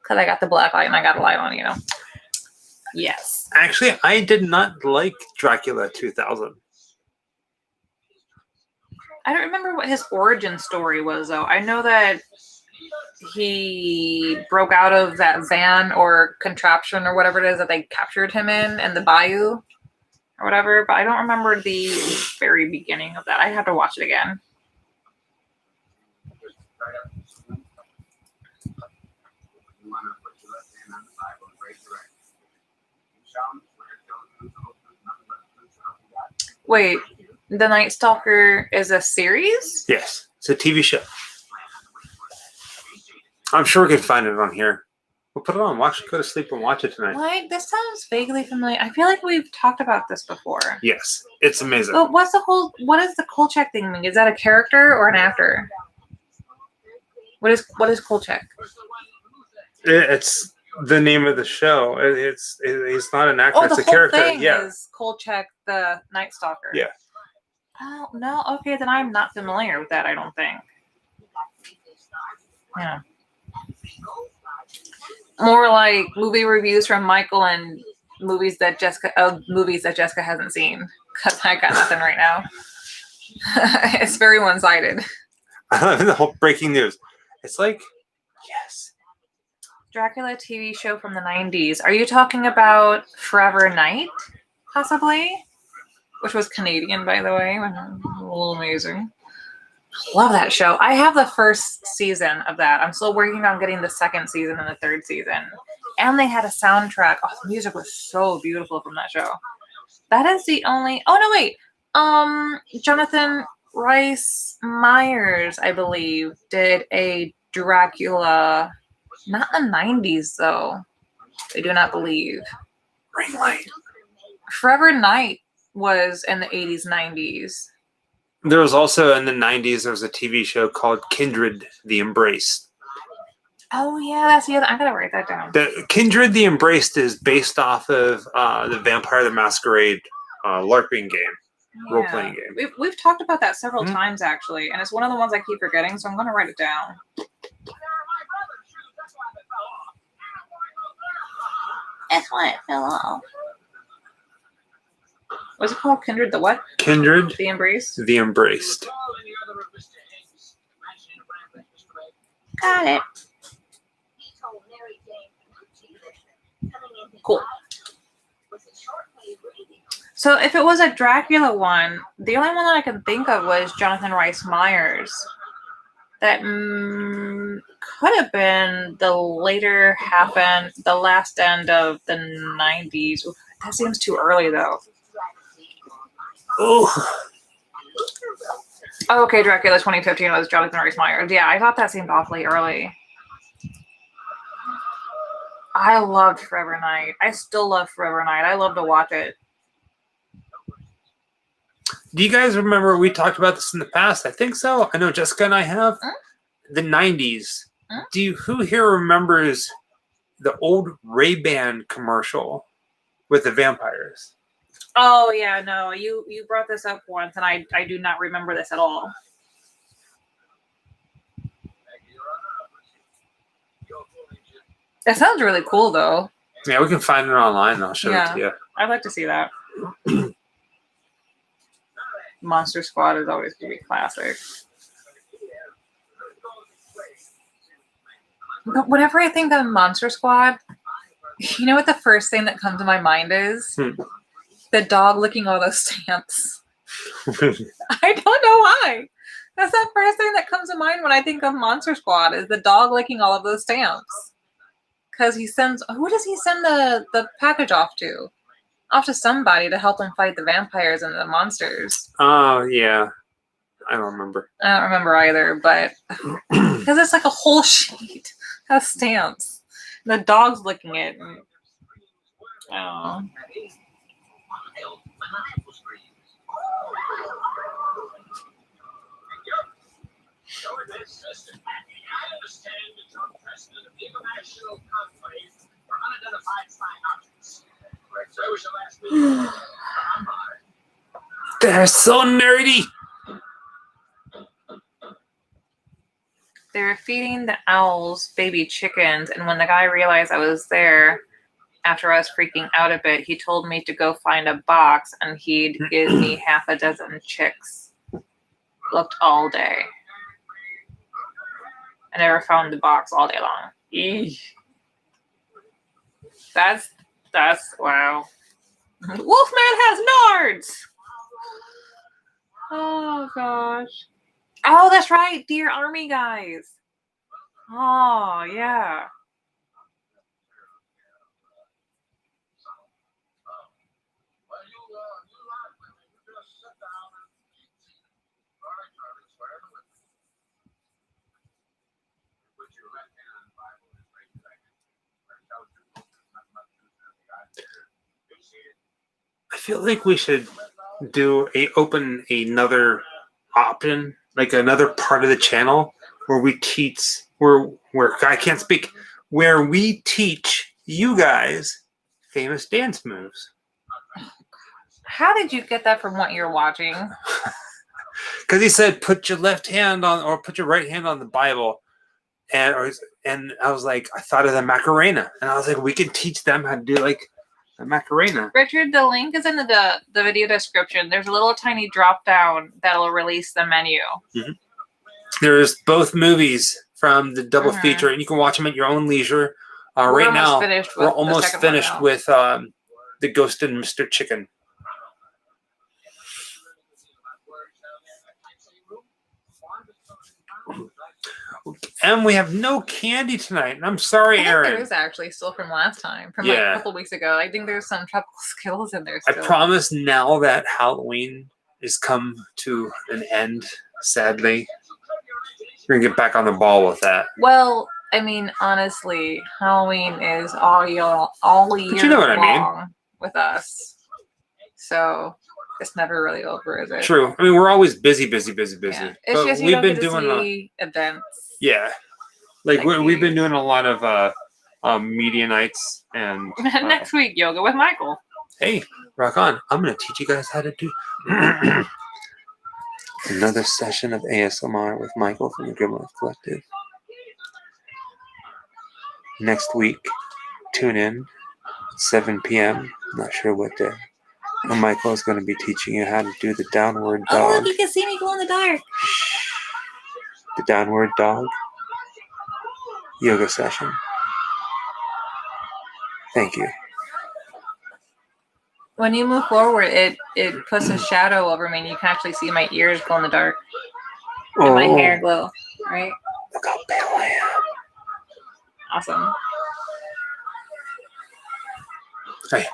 because I got the black light and I got a light on. Yes. Actually, I did not like Dracula 2000. I don't remember what his origin story was, though. I know that he broke out of that van or contraption or whatever it is that they captured him in the bayou or whatever, but I don't remember the very beginning of that. I have to watch it again. Wait, The Night Stalker is a series? Yes, it's a TV show. I'm sure we can find it on here. We'll put it on. Go to sleep and watch it tonight. Like, this sounds vaguely familiar. I feel like we've talked about this before. Yes, it's amazing. But what does the Kolchak thing mean? Is that a character or an actor? What is Kolchak? It's the name of the show. He's not an actor. It's a character. Thing yeah. Is Kolchak the Night Stalker? Yeah. Oh no. Okay, then I'm not familiar with that. I don't think. Yeah. More like movie reviews from Michael and movies that Jessica hasn't seen. Because I got nothing right now. It's very one-sided. The whole breaking news. It's like, yes. Dracula TV show from the 90s. Are you talking about Forever Night? Possibly? which was Canadian, by the way. A little amazing. Love that show. I have the first season of that. I'm still working on getting the second season and the third season. And they had a soundtrack. Oh, the music was so beautiful from that show. That is the only. Oh no, wait. Jonathan Rhys Meyers, I believe, did a Dracula. Not in the 90s though. I do not believe. Ring light. Forever Night was in the 80s, 90s. There was also in the 90s, there was a TV show called Kindred the Embraced. Oh yeah, that's the other. I gotta write that down. The Kindred the Embraced is based off of the Vampire the Masquerade LARPing game, role-playing game. We've talked about that several times actually, and it's one of the ones I keep forgetting, so I'm gonna write it down. That's why it fell off. What's it called? Kindred the what? Kindred The Embrace? the Embraced. Got it. Cool. So if it was a Dracula one, the only one that I can think of was Jonathan Rhys Meyers. That could have been the later half end, the last end of the 90s. Oof, that seems too early though. Oh, Oh, okay, Dracula 2015 was Jonathan Rhys Meyers. Yeah, I thought that seemed awfully early. I loved Forever Night. I still love Forever Night. I love to watch it. do you guys remember we talked about this in the past? I think so. I know Jessica and I have. The 90s. Who here remembers the old Ray-Ban commercial with the vampires? Oh yeah, no, you brought this up once, and I do not remember this at all. That sounds really cool, though. Yeah, we can find it online and I'll show it to you. I'd like to see that. Monster Squad is always going to be classic. But whenever I think of Monster Squad, you know what the first thing that comes to my mind is? The dog licking all those stamps. I don't know why. That's the first thing that comes to mind when I think of Monster Squad is the dog licking all of those stamps. Because he sends, who does he send the package off to? Off to somebody to help him fight the vampires and the monsters. Oh, yeah. I don't remember. I don't remember either, but because it's like a whole sheet of stamps. The dog's licking it. And, oh. They're so nerdy. They were feeding the owls baby chickens, and when the guy realized I was there, after I was freaking out a bit, he told me to go find a box, and he'd give me half a dozen chicks. Looked all day. I never found the box all day long. Eesh. That's wow. Wolfman has nards. Oh gosh. Oh, that's right, Dear Army guys. Oh yeah. I feel like we should open another option, like another part of the channel where we teach, where I can't speak, where we teach you guys famous dance moves. How did you get that from what you're watching? Because he said, put your left hand on, or put your right hand on the Bible. And I was like, I thought of the Macarena. And I was like, we can teach them how to do like the Macarena. Richard, the link is in the video description. There's a little tiny drop down that'll release the menu. Mm-hmm. There's both movies from the double feature, and you can watch them at your own leisure. Right now, we're almost finished with The Ghost and Mr. Chicken. And we have no candy tonight. And I'm sorry, I think Aaron. there is actually still from last time, from like Yeah. a couple weeks ago. I think there's some tropical Skittles in there I still. promise now that Halloween is come to an end, sadly, we're going to get back on the ball with that. Well, I mean, honestly, Halloween is all year you know what I mean. long with us. So it's never really over, is it? True. I mean, we're always busy. Yeah. It's But just you we've don't been get to doing see events. yeah. Like Like we've been you. doing a lot of media nights and Next week, yoga with Michael. hey, rock on. I'm going to teach you guys how to do another session of ASMR with Michael from the Grim Life Collective. Next week, tune in, 7 p.m. Not sure what day. And Michael is going to be teaching you how to do the downward Oh, dog. look, you can see me glow in the dark. The downward dog yoga session. Thank you. When you move forward, it puts a shadow over me, and you can actually see my ears glow in the dark and my hair glow. Right? Look how pale I am. Awesome. Hey.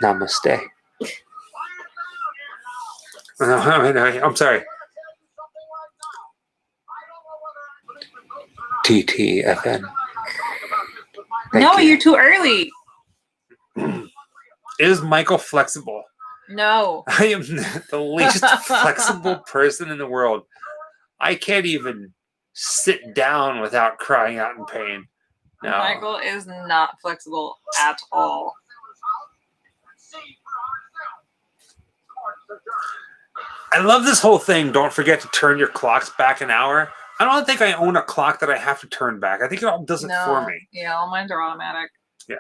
Namaste. I'm sorry. TTFN. No, you're too early. Is Michael flexible? No. I am the least flexible person in the world. I can't even sit down without crying out in pain. No. Michael is not flexible at all. I love this whole thing. Don't forget to turn your clocks back an hour. I don't think I own a clock that I have to turn back. I think it all does it for me. Yeah, all mine are automatic. Yeah.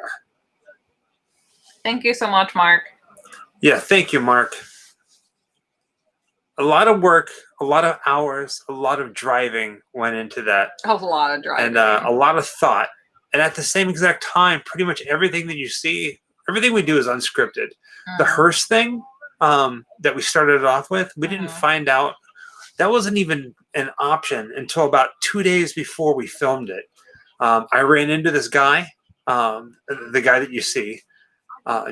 Thank you so much, Mark. Yeah, thank you, Mark. A lot of work, a lot of hours, a lot of driving went into that. A lot of driving. And a lot of thought. And at the same exact time, pretty much everything that you see, everything we do is unscripted. The hearse thing that we started off with, we didn't find out. That wasn't even an option until about 2 days before we filmed it. I ran into this guy, the guy that you see,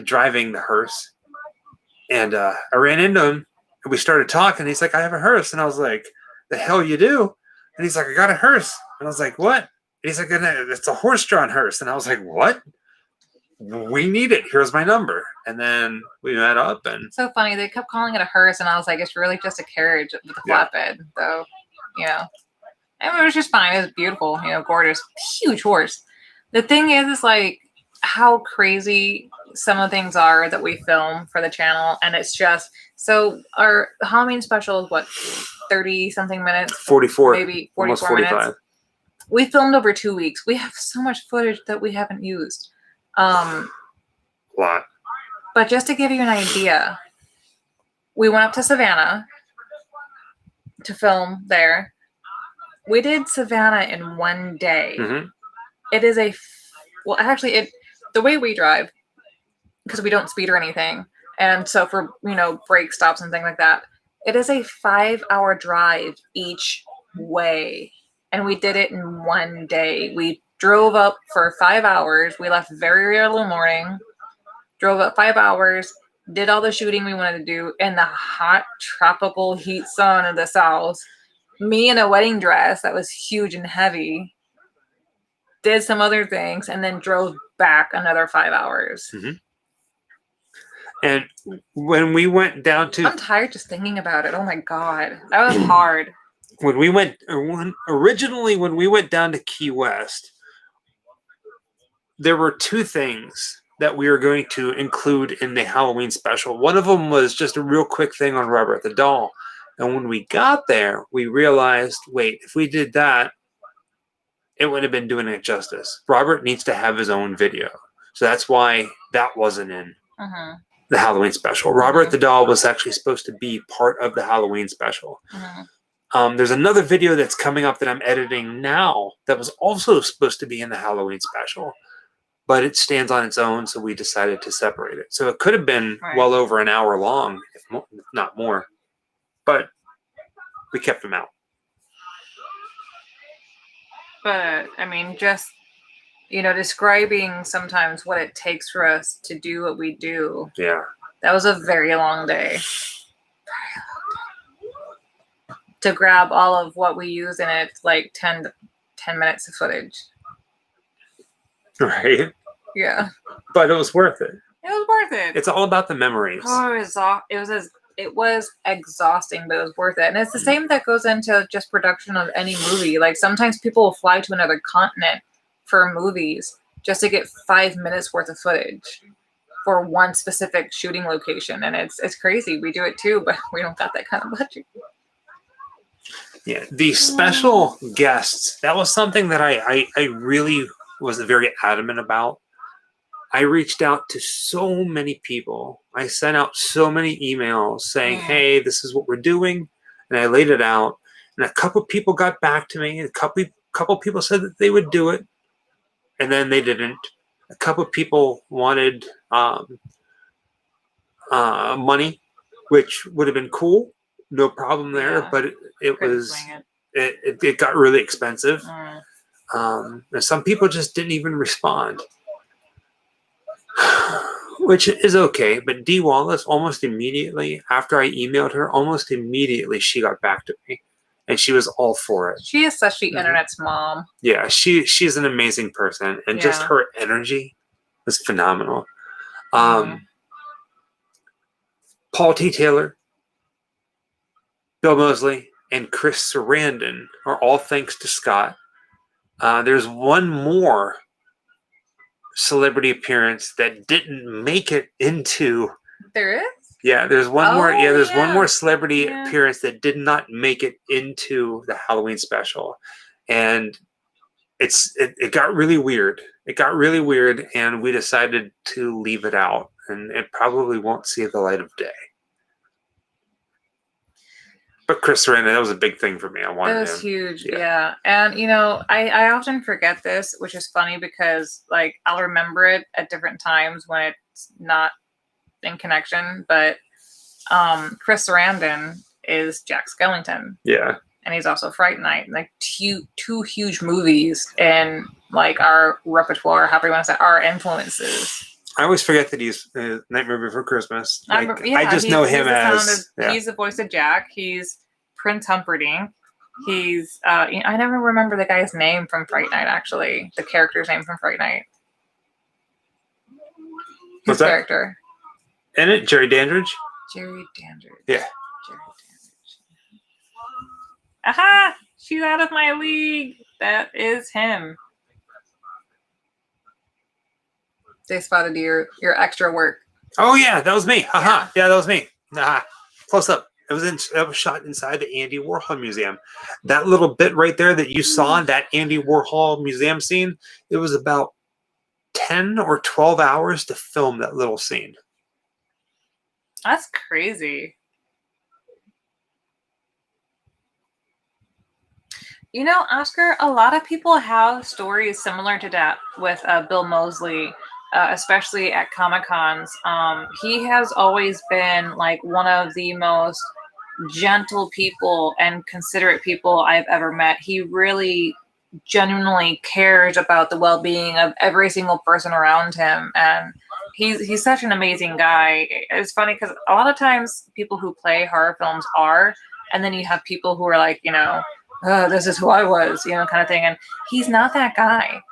driving the hearse. And I ran into him, and we started talking. He's like, I have a hearse. And I was like, the hell you do? And he's like, I got a hearse. And I was like, what? And he's like, it's a horse-drawn hearse. And I was like, what? We need it. Here's my number. And then we met up. And so funny. They kept calling it a hearse, and I was like, it's really just a carriage with a flatbed. So, you know. And it was just fine. It was beautiful, you know, gorgeous, huge horse. The thing is like how crazy some of the things are that we film for the channel. And it's just, so our Halloween special is what, 30 something minutes? 44. Maybe 44 almost 45. minutes. We filmed over 2 weeks. We have so much footage that we haven't used. A lot. But just to give you an idea, we went up to Savannah to film there. We did Savannah in 1 day. Mm-hmm. It is the way we drive, because we don't speed or anything, and so for, you know, brake stops and things like that, it is a 5-hour drive each way. And we did it in 1 day. We drove up for 5 hours. We left very early in the morning, drove up 5 hours, did all the shooting we wanted to do in the hot tropical heat sun of the South. Me in a wedding dress that was huge and heavy. Did some other things, and then drove back another 5 hours. Mm-hmm. And when we went down to... I'm tired just thinking about it. Oh my God. That was hard. When we went down to Key West, there were two things that we were going to include in the Halloween special. One of them was just a real quick thing on Robert the Doll. And when we got there, we realized, wait, if we did that, it would have been doing it justice. Robert needs to have his own video. So that's why that wasn't in the Halloween special. Robert the Doll was actually supposed to be part of the Halloween special. There's another video that's coming up that I'm editing now that was also supposed to be in the Halloween special, but it stands on its own, so we decided to separate it. So it could have been well over an hour long, if not more, but we kept them out. But I mean, just describing sometimes what it takes for us to do what we do. Yeah. That was a very long day. To grab all of what we use in it, like 10 minutes of footage. Right. Yeah. But it was worth it. It was worth it. It's all about the memories. Oh, it was exhausting, but it was worth it. And it's the same that goes into just production of any movie. Like sometimes people will fly to another continent for movies just to get 5 minutes worth of footage for one specific shooting location. And it's crazy. We do it too, but we don't got that kind of budget. Yeah, the special guests, that was something that I really was very adamant about. I reached out to so many people. I sent out so many emails saying, hey, this is what we're doing. And I laid it out. And a couple people got back to me. A couple people said that they would do it. And then they didn't. A couple people wanted money, which would have been cool. No problem there. Yeah. But it got really expensive. And some people just didn't even respond. Which is okay, but Dee Wallace almost immediately, after I emailed her, almost immediately she got back to me, and she was all for it. She is such the internet's mom. Yeah, she's an amazing person, and just her energy was phenomenal. Paul T. Taylor, Bill Moseley, and Chris Sarandon are all thanks to Scott. There's one more celebrity appearance that didn't make it into. There is? Yeah, there's one more. Yeah, there's one more celebrity Yeah. appearance that did not make it into the Halloween special, and it got really weird. It got really weird, and we decided to leave it out, and it probably won't see the light of day. But Chris Sarandon, that was a big thing for me. I wanted That was him. huge, Yeah. yeah. And I often forget this, which is funny because like I'll remember it at different times when it's not in connection. But Chris Sarandon is Jack Skellington, Yeah. and he's also Fright Night. Like two huge movies in like our repertoire, however you want to say, our influences. I always forget that he's Nightmare Before Christmas. Like, I just he's- know he's him the as sound of- he's the voice of Jack. He's Prince Humperdinck. He's I never remember the guy's name from Fright Night, actually. The character's name from Fright Night. What's His that? character. in it. Jerry Dandridge. Jerry Dandridge. Yeah. Jerry Dandridge. Aha! She's out of my league. That is him. They spotted your extra work. Oh yeah, that was me. Haha. Yeah, that was me. Haha. Close up. That was shot inside the Andy Warhol Museum. That little bit right there that you saw, that Andy Warhol Museum scene, it was about 10 or 12 hours to film that little scene. That's crazy. You know, Oscar, a lot of people have stories similar to that with Bill Moseley, especially at Comic-Cons. He has always been like one of the most gentle people and considerate people I've ever met. He really genuinely cares about the well-being of every single person around him, and he's such an amazing guy. It's funny because a lot of times people who play horror films are, and then you have people who are like, oh, this is who I was, kind of thing, and he's not that guy.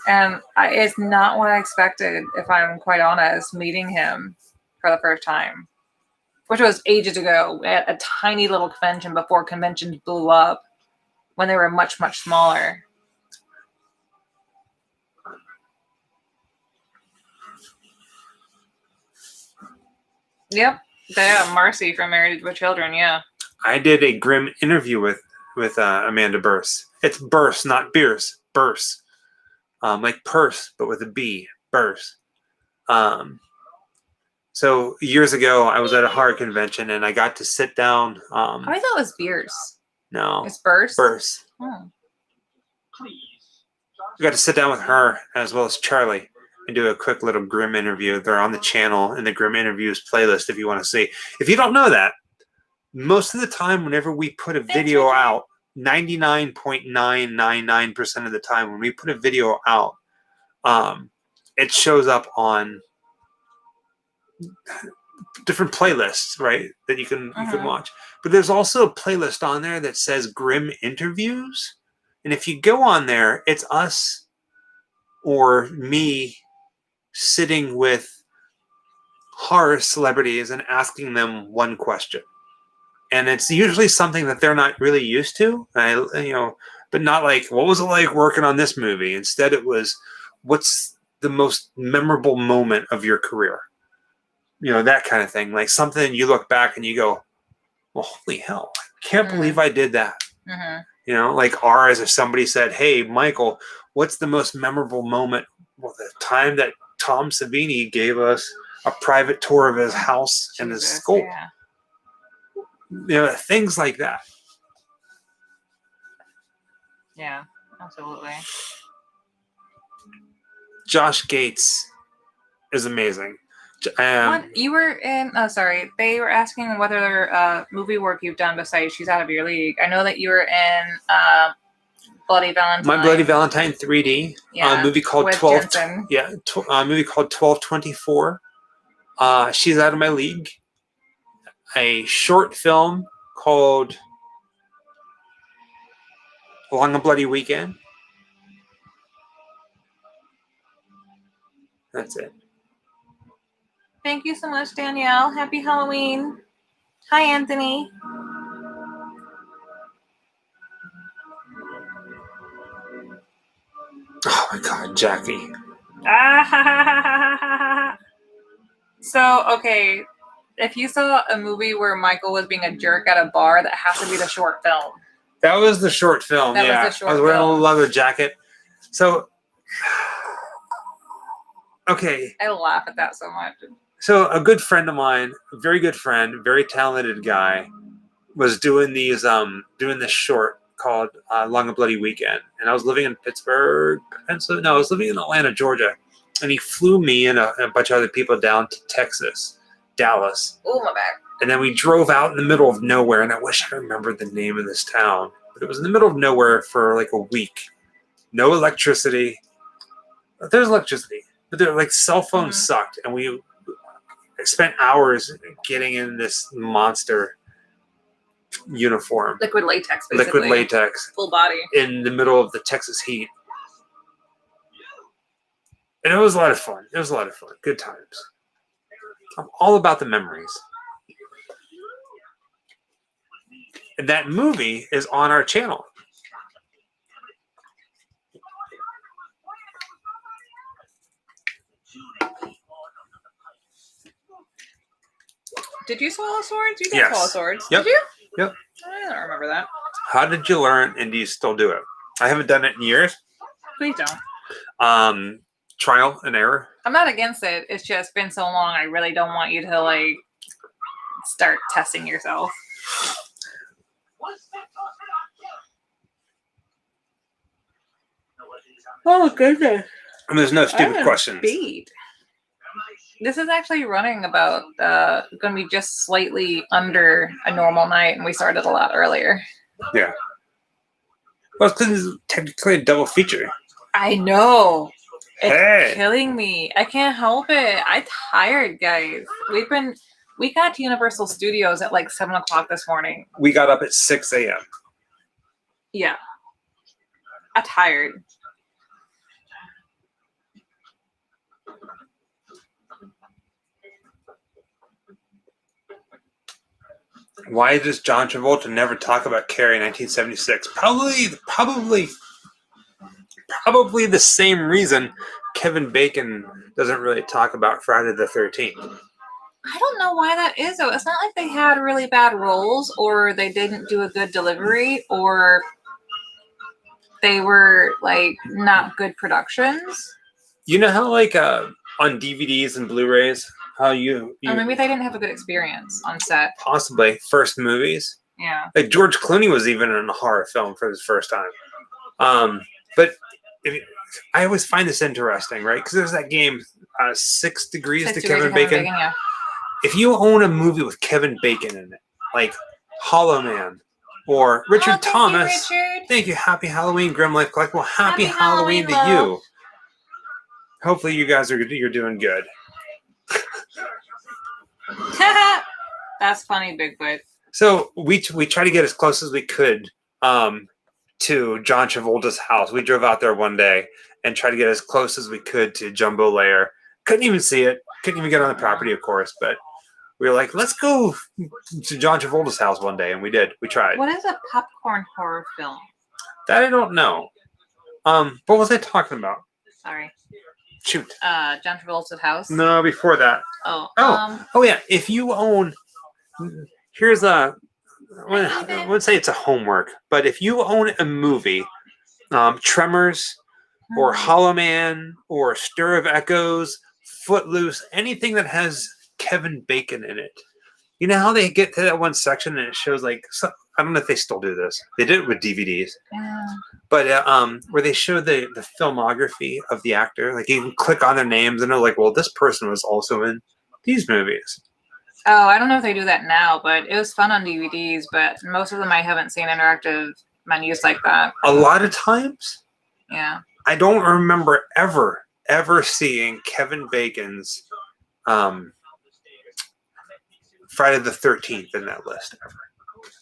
And it's not what I expected, if I'm quite honest, meeting him for the first time, which was ages ago at a tiny little convention before conventions blew up, when they were much, much smaller. Yep. Yeah, Marcy from Married with Children, yeah. I did a grim interview with Amanda Burse. It's Burse, not Bierce. Burse. Like purse, but with a B. Burse. So years ago, I was at a horror convention, and I got to sit down. I thought it was Beers. No. It's Burst? Burse. Oh. I got to sit down with her as well as Charlie and do a quick little grim interview. They're on the channel in the Grim Interviews playlist if you want to see. If you don't know that, most of the time whenever we put a video out 99.999% of the time when we put a video out, it shows up on different playlists, right? That you can watch. But there's also a playlist on there that says Grim Interviews. And if you go on there, it's us or me sitting with horror celebrities and asking them one question. And it's usually something that they're not really used to. But not like, what was it like working on this movie? Instead, it was, what's the most memorable moment of your career? That kind of thing. Like something you look back and you go, well, holy hell, I can't believe I did that. Like ours, if somebody said, hey, Michael, what's the most memorable moment? Well, the time that Tom Savini gave us a private tour of his house and his school. Yeah. Things like that. Yeah, absolutely. Josh Gates is amazing. What you were in? Oh, sorry. They were asking whether movie work you've done besides She's Out of Your League. I know that you were in Bloody Valentine. My Bloody Valentine 3D. Yeah, A movie called with 12. Jensen. A movie called 1224. She's Out of My League. A short film called Long a Bloody Weekend. That's it. Thank you so much, Danielle. Happy Halloween. Hi, Anthony. Oh my God, Jackie. So, okay, if you saw a movie where Michael was being a jerk at a bar, that has to be the short film. That was the short film. That was the short I was wearing a film. leather jacket. So, okay. I laugh at that so much. So a good friend of mine, a very good friend, very talented guy, was doing this short called Long a Bloody Weekend. And I was living in Pittsburgh, Pennsylvania. No, I was living in Atlanta, Georgia. And he flew me and a bunch of other people down to Texas, Dallas. Oh, my back. And then we drove out in the middle of nowhere. And I wish I remembered the name of this town. But it was in the middle of nowhere for like a week. No electricity. There's electricity. But cell phones sucked. And we spent hours getting in this monster uniform. Liquid latex, basically. Liquid latex. Full body. In the middle of the Texas heat. And it was a lot of fun. Good times. I'm all about the memories. And that movie is on our channel. Did you swallow swords? You did Yes. swallow swords. Yep. Did you? Yep. I don't remember that. How did you learn and do you still do it? I haven't done it in years. Please don't. Trial and error. I'm not against it. It's just been so long. I really don't want you to start testing yourself. Oh goodness! And there's no stupid questions. Beat. This is actually running about going to be just slightly under a normal night, and we started a lot earlier. Yeah. Well, it's because it's technically a double feature. I know. It's Hey. killing me. I can't help it. I'm tired, guys. We got to Universal Studios at 7:00 this morning. We got up at 6 a.m. Yeah. I'm tired. Why does John Travolta never talk about Carrie 1976? Probably the same reason Kevin Bacon doesn't really talk about Friday the 13th. I don't know why that is, though. It's not like they had really bad roles or they didn't do a good delivery or they were, not good productions. You know how, on DVDs and Blu-rays, how you Or maybe they didn't have a good experience on set. possibly first movies? Yeah. George Clooney was even in a horror film for his first time. But I always find this interesting, right? Because there's that game, 6 Degrees to Kevin Bacon. Yeah. If you own a movie with Kevin Bacon in it, like Hollow Man, Or Oh, Richard thank you, Thomas. Richard. Thank you. Happy Halloween, Grim Life Collectible. Happy Happy Halloween, Halloween, to love. you. Hopefully you guys you're doing good. That's funny, Bigfoot. So we try to get as close as we could to John Travolta's house. We drove out there one day and tried to get as close as we could to Jumbo Lair. Couldn't even see it. Couldn't even get on the property, of course. But we were like, let's go to John Travolta's house one day, and we did. We tried. What is a popcorn horror film? That I don't know. What was I talking about? Sorry. Shoot. John Travolta's house? No, before that. Oh. Oh yeah. If you own, here's a. I wouldn't say it's a homework, but if you own a movie, Tremors, or Hollow Man, or Stir of Echoes, Footloose, anything that has Kevin Bacon in it. You know how they get to that one section and it shows like I don't know if they still do this. They did it with DVDs, but where they show the filmography of the actor, like you can click on their names and they're like, well, this person was also in these movies. Oh, I don't know if they do that now, but it was fun on DVDs. But most of them I haven't seen interactive menus like that. A lot of times, Yeah. I don't remember ever seeing Kevin Bacon's Friday the 13th in that list ever.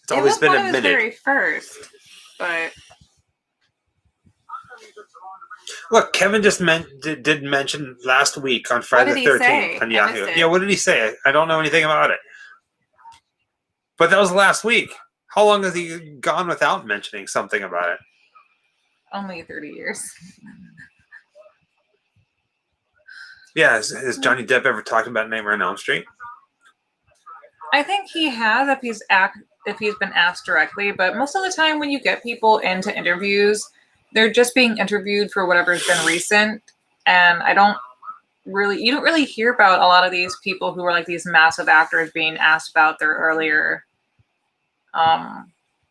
It's always been It was omitted. very first, but Look, Kevin just did mention last week on Friday What the did he 13th say? on I Yahoo. missed it. Yeah, what did he say? I don't know anything about it. But that was last week. How long has he gone without mentioning something about it? only 30 years. Yeah, has Johnny Depp ever talked about Nightmare on Elm Street? I think he has if he's been asked directly, but most of the time when you get people into interviews, they're just being interviewed for whatever's been recent, and you don't really hear about a lot of these people who are like these massive actors being asked about their earlier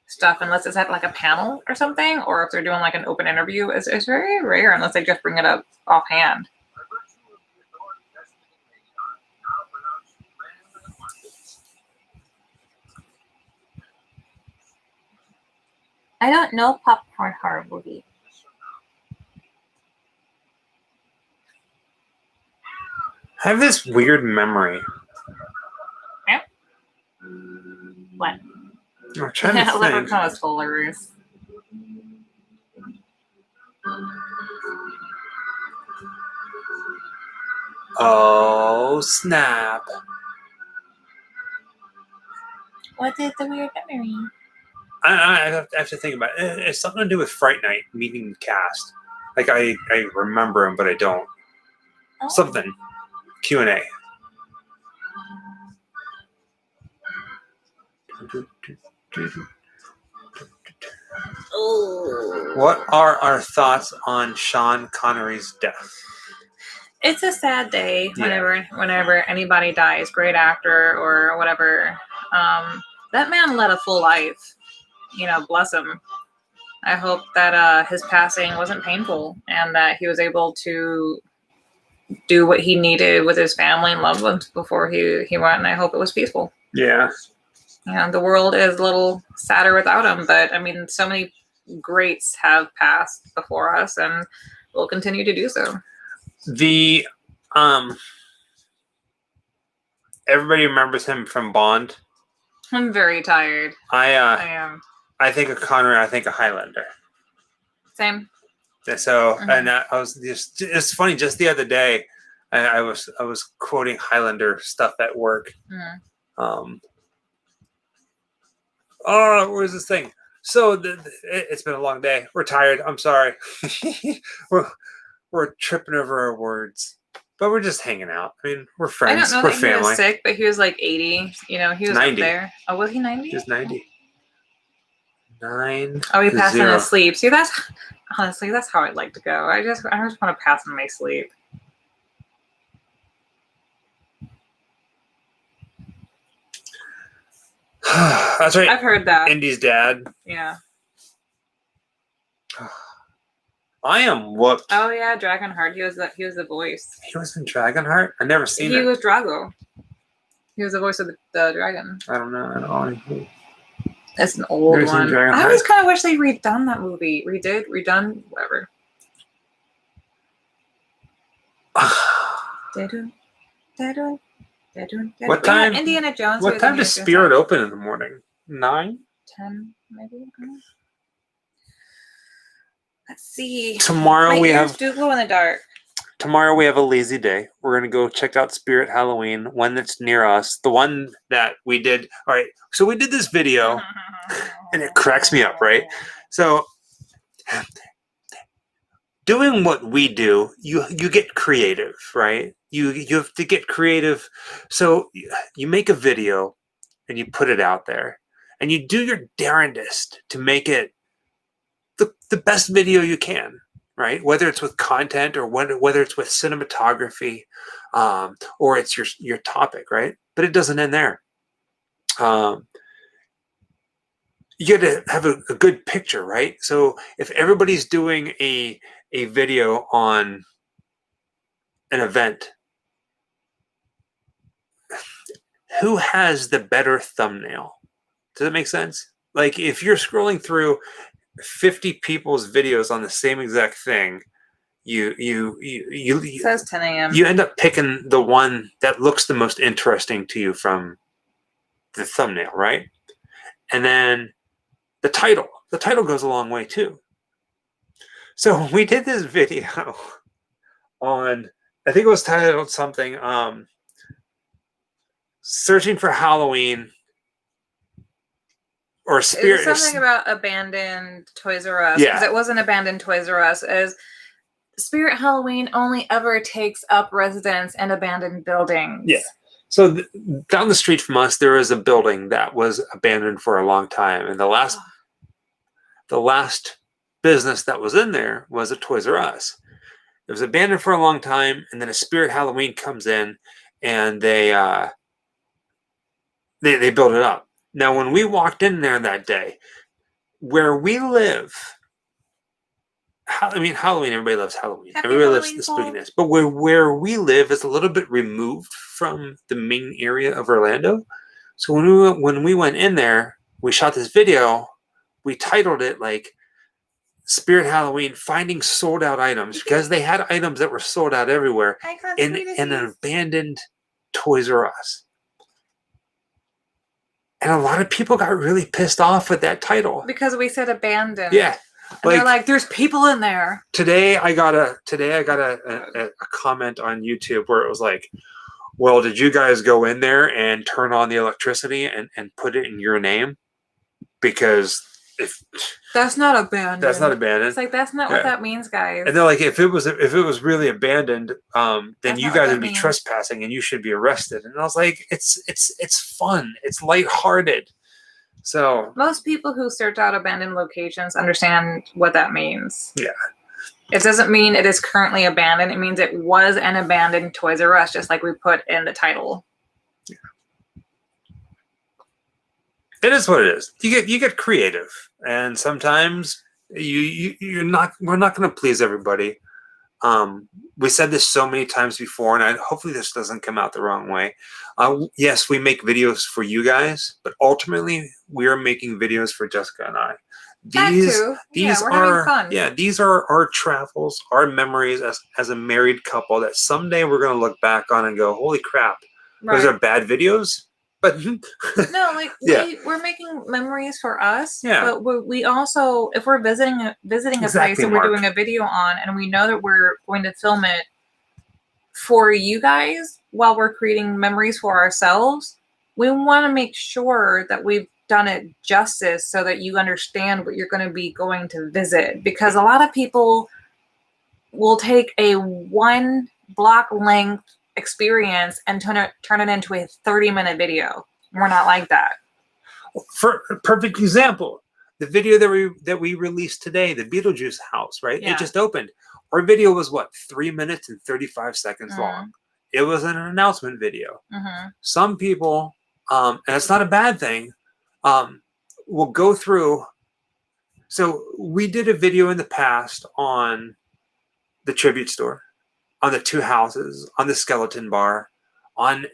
stuff unless it's at like a panel or something, or if they're doing like an open interview. It's very rare unless they just bring it up offhand. I don't know popcorn horror movie. I have this weird memory. What? I'm trying to think. Leprechaun was hilarious. Oh, snap. What is the weird memory? I have to think about it. It's something to do with Fright Night, meeting the cast. Like, I remember him, but I don't. Oh. Something. Q&A. Oh. What are our thoughts on Sean Connery's death? It's a sad day Yeah. whenever anybody dies, great actor or whatever. That man led a full life. You know, bless him. I hope that his passing wasn't painful and that he was able to do what he needed with his family and loved ones before he went, and I hope it was peaceful. Yeah. You know, the world is a little sadder without him, but I mean, so many greats have passed before us and will continue to do so. The everybody remembers him from Bond. I'm very tired. I am. I think of Connery. I think of Highlander. Same. So, Mhm. and I was just—it's funny. Just the other day, I was quoting Highlander stuff at work. Mhm. Where's this thing? So it's been a long day. We're tired. I'm sorry. we're tripping over our words, but we're just hanging out. I mean, we're I friends. don't know We're that he family. was sick, but he was like 80. You know, he was 90. up there. Oh, was he 90? He's 90. 9. Oh, he passed in 0. his sleep. See, that's honestly, that's how I'd like to go. I just want to pass in my sleep. That's right. I've heard that. Indy's dad. Yeah. I am whooped. Oh yeah, Dragonheart. He was the voice. He was in Dragonheart? I've never seen He it. was Drago. He was the voice of the dragon. I don't know. It's an old Never seen one. Dragon I Heart. always kind of wish they redone that movie. Redone, whatever. What time? Indiana Jones. What time does Spirit open in the morning? 9? 10, maybe. Let's see. Tomorrow My we ears have do glow in the dark. tomorrow we have a lazy day. We're gonna go check out Spirit Halloween, one that's near us. The one that we did. All right, so we did this video, and it cracks me up, right? So, doing what we do, you get creative, right? You have to get creative. So you make a video, and you put it out there, and you do your darndest to make it the best video you can, right? Whether it's with content or whether it's with cinematography, or it's your topic, right? But it doesn't end there. You got to have a good picture, right? So if everybody's doing a video on an event, who has the better thumbnail? Does that make sense? Like if you're scrolling through 50 people's videos on the same exact thing, It says 10 a.m. you end up picking the one that looks the most interesting to you from the thumbnail, right? And then the title goes a long way too. So we did this video on, I think it was titled something, searching for Halloween or Spirit. It was something about abandoned Toys R Us. Yeah. Because it wasn't abandoned Toys R Us. As Spirit Halloween only ever takes up residence in abandoned buildings. Yeah. So down the street from us, there is a building that was abandoned for a long time, and the last business that was in there was a Toys R Us. It was abandoned for a long time, and then a Spirit Halloween comes in, and they build it up. Now, when we walked in there that day, where we live, Halloween, everybody loves Halloween. Happy Everybody loves the Halloween, spookiness. But where we live is a little bit removed from the main area of Orlando. So when we went in there, we shot this video. We titled it like Spirit Halloween, finding sold out items, because they had items that were sold out everywhere in an abandoned Toys R Us. And a lot of people got really pissed off with that title. Because we said abandoned. Yeah. And they're like, there's people in there. Today I got a comment on YouTube where it was like, well, did you guys go in there and turn on the electricity and put it in your name? Because if That's not abandoned. It's like, that's not what that means, guys. And they're like, if it was really abandoned, then That's you not what guys that would be means. trespassing and you should be arrested. And I was like, it's fun. It's lighthearted. So Most people who search out abandoned locations understand what that means. Yeah. It doesn't mean it is currently abandoned. It means it was an abandoned Toys R Us, just like we put in the title. Yeah. It is what it is. You get creative, and sometimes we're not going to please everybody. We said this so many times before, and hopefully this doesn't come out the wrong way. Yes, we make videos for you guys, but ultimately we are making videos for Jessica and I. These we're having fun. Yeah, these are our travels, our memories as a married couple that someday we're going to look back on and go, holy crap, those are bad videos. But no, like we're making memories for us. Yeah. But we also, if we're visiting a place that we're doing a video on, and we know that we're going to film it for you guys while we're creating memories for ourselves, we want to make sure that we've done it justice so that you understand what you're going to be going to visit. Because a lot of people will take a 1 block length experience and turn it into a 30-minute video. We're not like that. For a perfect example, the video that we released today, the Beetlejuice house, right? Yeah. It just opened. Our video was 3 minutes and 35 seconds long. It was an announcement video. Some people, and it's not a bad thing, will go through. So we did a video in the past on the tribute store, on the 2 houses, on the skeleton bar, on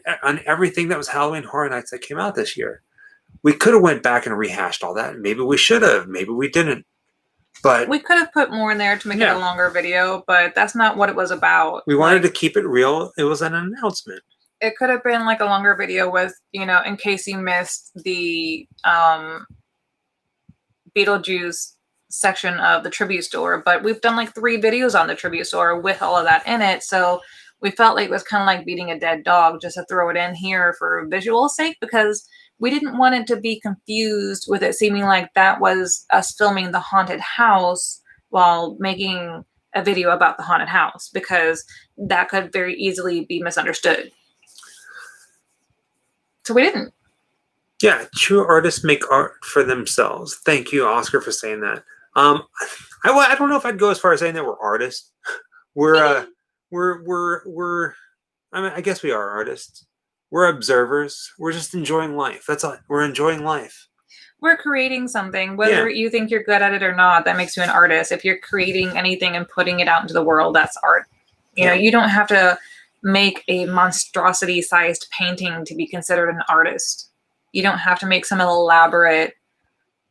everything that was Halloween Horror Nights that came out this year. We could have went back and rehashed all that. Maybe we should have. Maybe we didn't. But We could have put more in there to make it Yeah. a longer video, but that's not what it was about. we wanted to keep it real. It was an announcement. It could have been like a longer video with, in case you missed the Beetlejuice section of the tribute store, but we've done like 3 videos on the tribute store with all of that in it, so we felt like it was kind of like beating a dead dog just to throw it in here for visual sake, because we didn't want it to be confused with it seeming like that was us filming the haunted house while making a video about the haunted house, because that could very easily be misunderstood. So we didn't. Yeah, true artists make art for themselves. Thank you, Oscar, for saying that. I don't know if I'd go as far as saying that we're artists. We're I mean, I guess we are artists. We're observers. We're just enjoying life. That's all. We're enjoying life. We're creating something, whether you think you're good at it or not, that makes you an artist. If you're creating anything and putting it out into the world, that's art. You know, you don't have to make a monstrosity-sized painting to be considered an artist. You don't have to make some elaborate,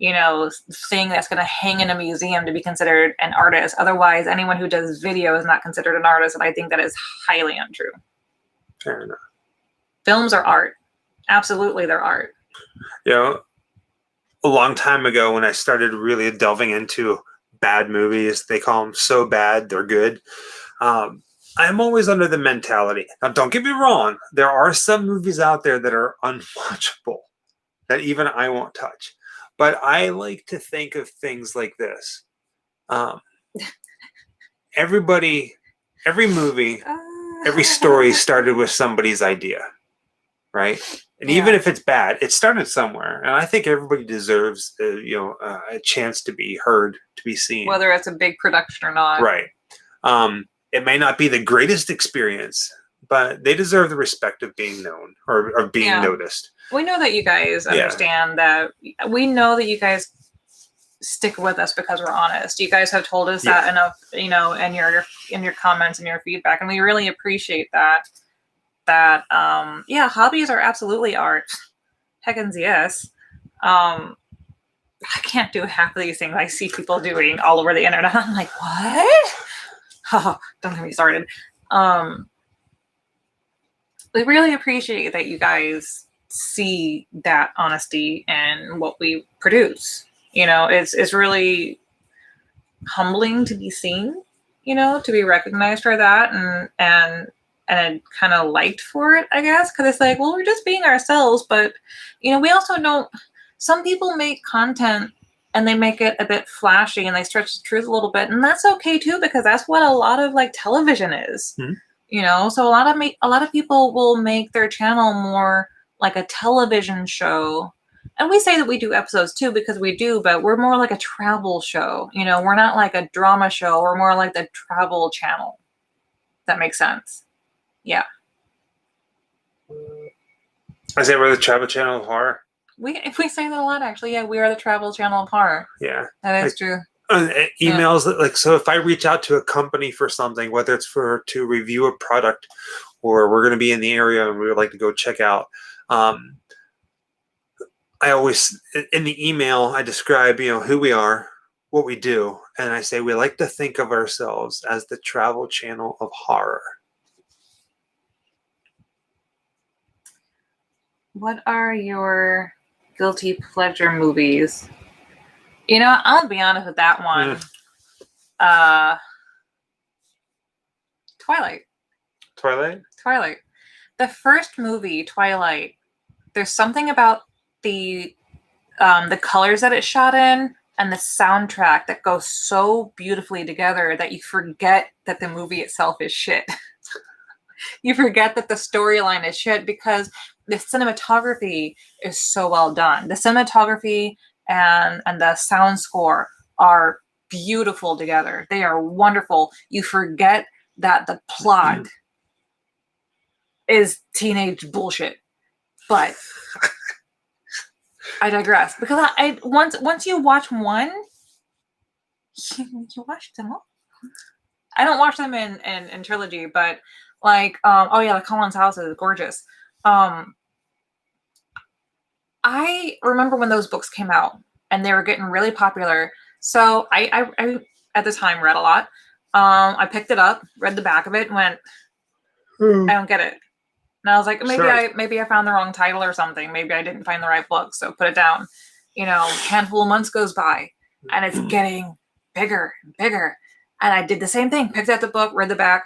thing that's going to hang in a museum to be considered an artist. Otherwise, anyone who does video is not considered an artist, and I think that is highly untrue. Fair enough. Films are art. Absolutely, they're art. A long time ago when I started really delving into bad movies, they call them so bad, they're good. I'm always under the mentality. Now, don't get me wrong. There are some movies out there that are unwatchable that even I won't touch. But I like to think of things like this. Every movie, every story started with somebody's idea, right? And even if it's bad, it started somewhere. And I think everybody deserves, a chance to be heard, to be seen. Whether it's a big production or not. Right. It may not be the greatest experience, but they deserve the respect of being known or of being noticed. We know that you guys understand that. We know that you guys stick with us because we're honest. You guys have told us that enough, in your comments and your feedback, and we really appreciate that. Hobbies are absolutely art. Heckins yes. I can't do half of these things I see people doing all over the internet. I'm like, what? Oh, don't get me started. We really appreciate that you guys see that honesty in what we produce. It's really humbling to be seen, to be recognized for that and kind of liked for it, I guess, because it's like, well, we're just being ourselves, but we also don't. Some people make content and they make it a bit flashy and they stretch the truth a little bit, and that's okay too, because that's what a lot of like television is. Mm-hmm. So a lot of people will make their channel more like a television show, and we say that we do episodes too because we do, but we're more like a travel show. We're not like a drama show. We're more like the travel channel. That makes sense. Yeah. I say we're the travel channel of horror. We say that a lot, actually. Yeah, we are the travel channel of horror. Yeah, that is true. Emails so if I reach out to a company for something, whether it's to review a product or we're going to be in the area and we would like to go check out, I always in the email I describe who we are, what we do, and I say we like to think of ourselves as the travel channel of horror. What are your guilty pleasure movies? I'll be honest with that one. Twilight. The first movie, Twilight, there's something about the colors that it's shot in and the soundtrack that goes so beautifully together that you forget that the movie itself is shit. You forget that the storyline is shit because the cinematography is so well done. The cinematography and the sound score are beautiful together. They are wonderful. You forget that the plot is teenage bullshit. But I digress, because I once you watch one, you watch them all. I don't watch them in trilogy, but like the Collins house is gorgeous. I I remember when those books came out and they were getting really popular. So I at the time read a lot. I picked it up, read the back of it, and went, I don't get it. And I was like, maybe I found the wrong title or something. Maybe I didn't find the right book, so put it down. You know, a handful of months goes by, and it's getting bigger and bigger. And I did the same thing. Picked up the book, read the back.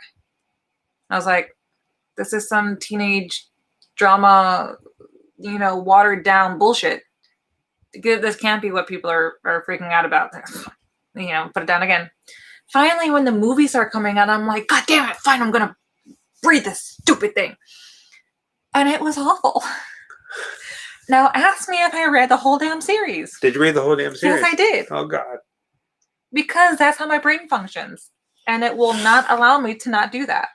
I was like, this is some teenage drama, you know, watered down bullshit. This can't be what people are freaking out about. You know, put it down again. Finally, when the movies start coming out, I'm like, God damn it, fine, I'm going to read this stupid thing. And it was awful. Now, ask me if I read the whole damn series. Did you read the whole damn series? Yes, I did. Oh, God. Because that's how my brain functions. And it will not allow me to not do that.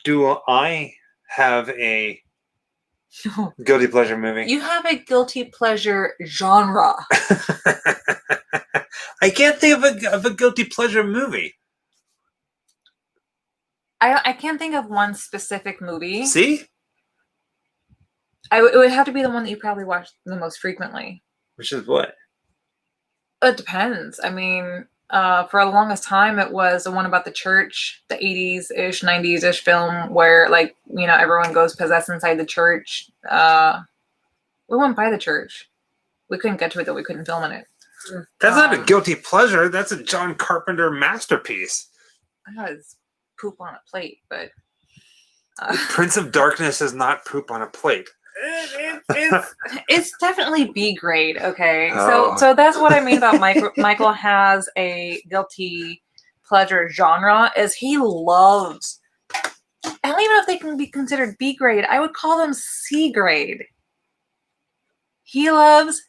Do I have a guilty pleasure movie? You have a guilty pleasure genre. I can't think of a guilty pleasure movie. I can't think of one specific movie. See? It would have to be the one that you probably watch the most frequently. Which is what? It depends. I mean, for the longest time, it was the one about the church, the 80s-ish, 90s-ish film where, like, you know, everyone goes possessed inside the church. We went by the church. We couldn't get to it, though. We couldn't film in it. That's not a guilty pleasure. That's a John Carpenter masterpiece. I thought it was poop on a plate, but... Prince of Darkness is not poop on a plate. It's definitely B grade, okay? Oh. So that's what I mean about Michael has a guilty pleasure genre, is he loves... I don't even know if they can be considered B grade. I would call them C grade. He loves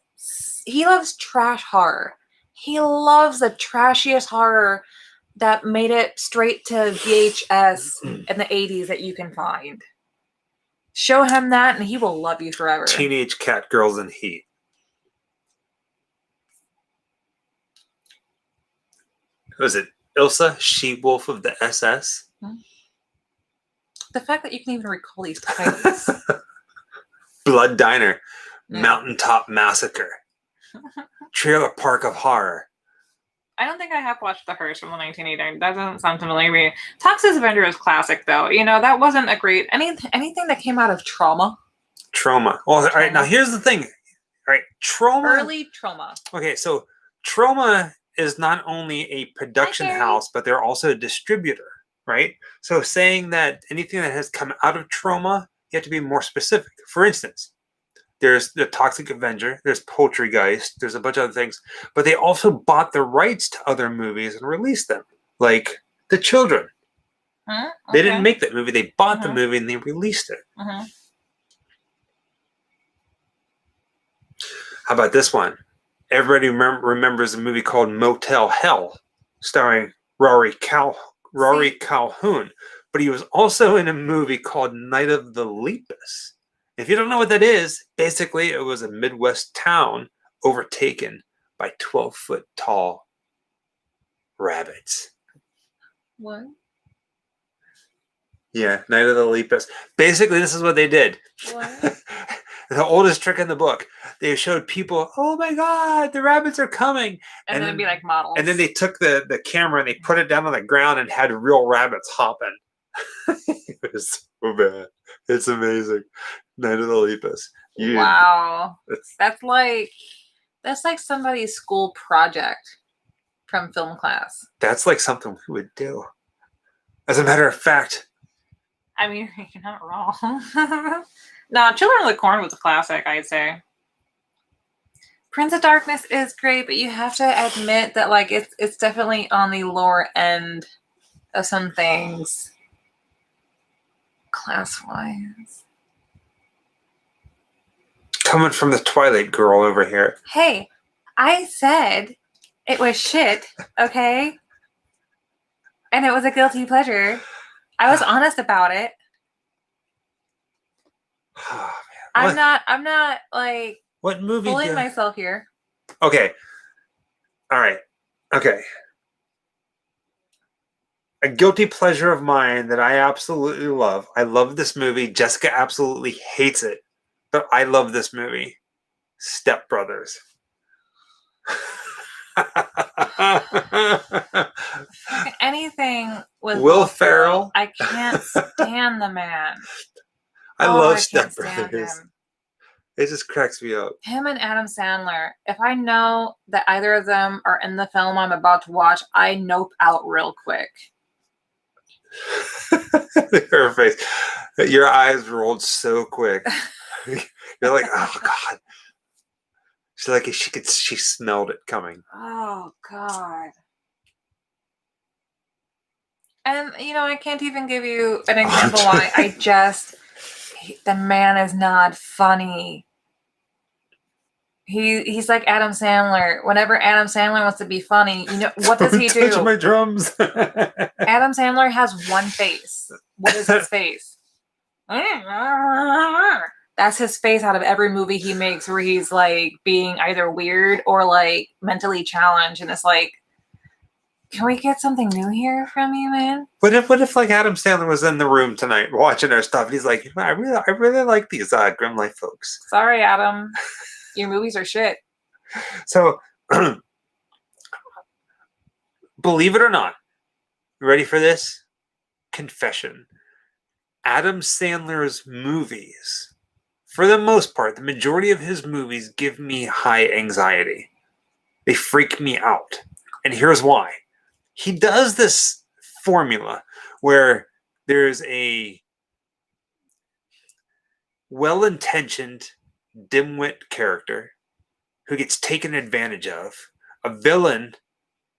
trash horror. He loves the trashiest horror that made it straight to VHS in the 80s that you can find. Show him that and he will love you forever. Teenage cat girls in heat. Was it Ilsa, she-wolf of the SS? The fact that you can even recall these titles. Blood Diner. Yeah. Mountaintop Massacre. Trailer Park of Horror. I don't think I have watched The Hearse from the 1980s. That doesn't sound familiar to me. Toxic Avenger is classic, though. You know, that wasn't a great... Anything that came out of trauma. Trauma. Well, all right, now here's the thing. All right, trauma... Early trauma. Okay, so Trauma is not only a production house, but they're also a distributor, right? So saying that anything that has come out of Trauma, you have to be more specific. For instance, there's the Toxic Avenger, there's Poultrygeist, there's a bunch of other things, but they also bought the rights to other movies and released them, like The Children. Okay. They didn't make that movie, they bought the movie and they released it. How about this one? Everybody remembers a movie called Motel Hell, starring Rory Calhoun, but he was also in a movie called Night of the Lepus. If you don't know what that is, basically it was a Midwest town overtaken by 12-foot tall rabbits. What? Yeah, Night of the Lepus. Basically, this is what they did. What? The oldest trick in the book. They showed people, oh my God, the rabbits are coming. And then it'd be like models. And then they took the camera and they put it down on the ground and had real rabbits hopping. It was so bad. It's amazing. Night of the Lepus. Wow. That's like somebody's school project from film class. That's like something we would do. As a matter of fact. I mean, you're not wrong. No, Children of the Corn was a classic, I'd say. Prince of Darkness is great, but you have to admit that, like, it's definitely on the lower end of some things, class-wise. Coming from the Twilight girl over here. Hey, I said it was shit, okay? And it was a guilty pleasure. I was honest about it. Oh, man. I'm not like what movie fooling myself here. Okay. All right. Okay. A guilty pleasure of mine that I absolutely love. I love this movie. Jessica absolutely hates it. but I love this movie. Step Brothers. Anything with Will Ferrell. I can't stand the man. I Oh, love I Step can't stand Brothers. him. It just cracks me up. Him and Adam Sandler. If I know that either of them are in the film I'm about to watch, I nope out real quick. Her face. Your eyes rolled so quick. You're like, oh God. She's like she smelled it coming. Oh God. And I can't even give you an example why. The man is not funny. He's like Adam Sandler. Whenever Adam Sandler wants to be funny, what does he do? Touch my drums. Adam Sandler has one face. What is his face? That's his face out of every movie he makes, where he's like being either weird or like mentally challenged, and it's like, can we get something new here from you, man? What if like Adam Sandler was in the room tonight watching our stuff and he's like, I really like these Grim Life folks. Sorry, Adam. Your movies are shit. So believe it or not, you ready for this? Confession. Adam Sandler's movies, for the most part, the majority of his movies give me high anxiety. They freak me out. And here's why. He does this formula where there's a well-intentioned dimwit character who gets taken advantage of, a villain,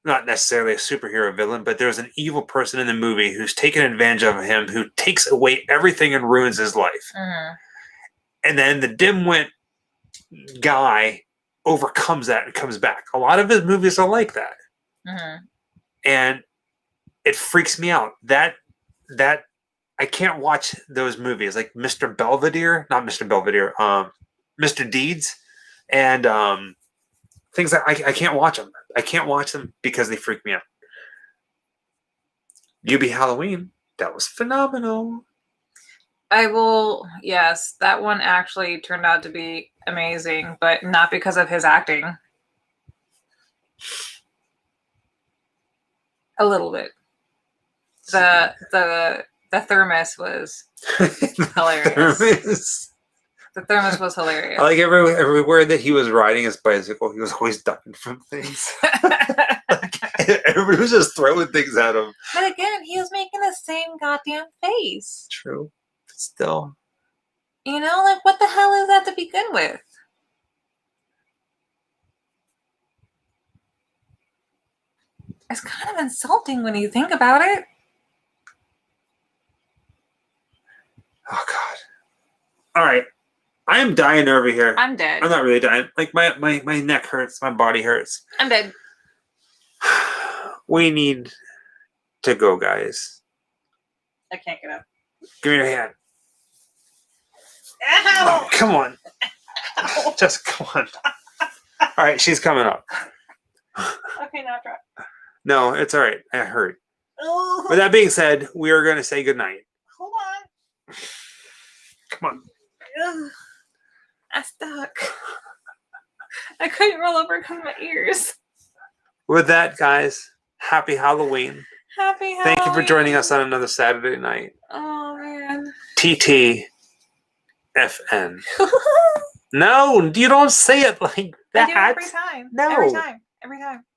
not necessarily a superhero villain, but there's an evil person in the movie who's taken advantage of him, who takes away everything and ruins his life. Mm-hmm. And then the dimwit guy overcomes that and comes back. A lot of his movies are like that. Mm-hmm. And it freaks me out. That I can't watch those movies like Mr. Belvedere, not Mr. Belvedere, Mr. Deeds, and things that I can't watch them. I can't watch them because they freak me out. UB Halloween, that was phenomenal. Yes, that one actually turned out to be amazing, but not because of his acting. A little bit. The thermos was hilarious. The thermos was hilarious. I like everywhere that he was riding his bicycle, he was always ducking from things. Everybody was just throwing things at him. But again, he was making the same goddamn face. True. But still. Like, what the hell is that to begin with? It's kind of insulting when you think about it. Oh, God. All right. I am dying over here. I'm dead. I'm not really dying. Like, my neck hurts. My body hurts. I'm dead. We need to go, guys. I can't get up. Give me your hand. Ow! Oh, come on. Ow. Just come on. All right, she's coming up. Okay, now try. No, it's all right. I hurt. Oh, With that being said, we are going to say goodnight. hold on. Come on. Ugh. I stuck. I couldn't roll over because of my ears. With that, guys, happy Halloween. Happy Halloween. Thank you for joining us on another Saturday night. Oh, man. TTFN. No, you don't say it like I do that. every time. No. Every time. Every time.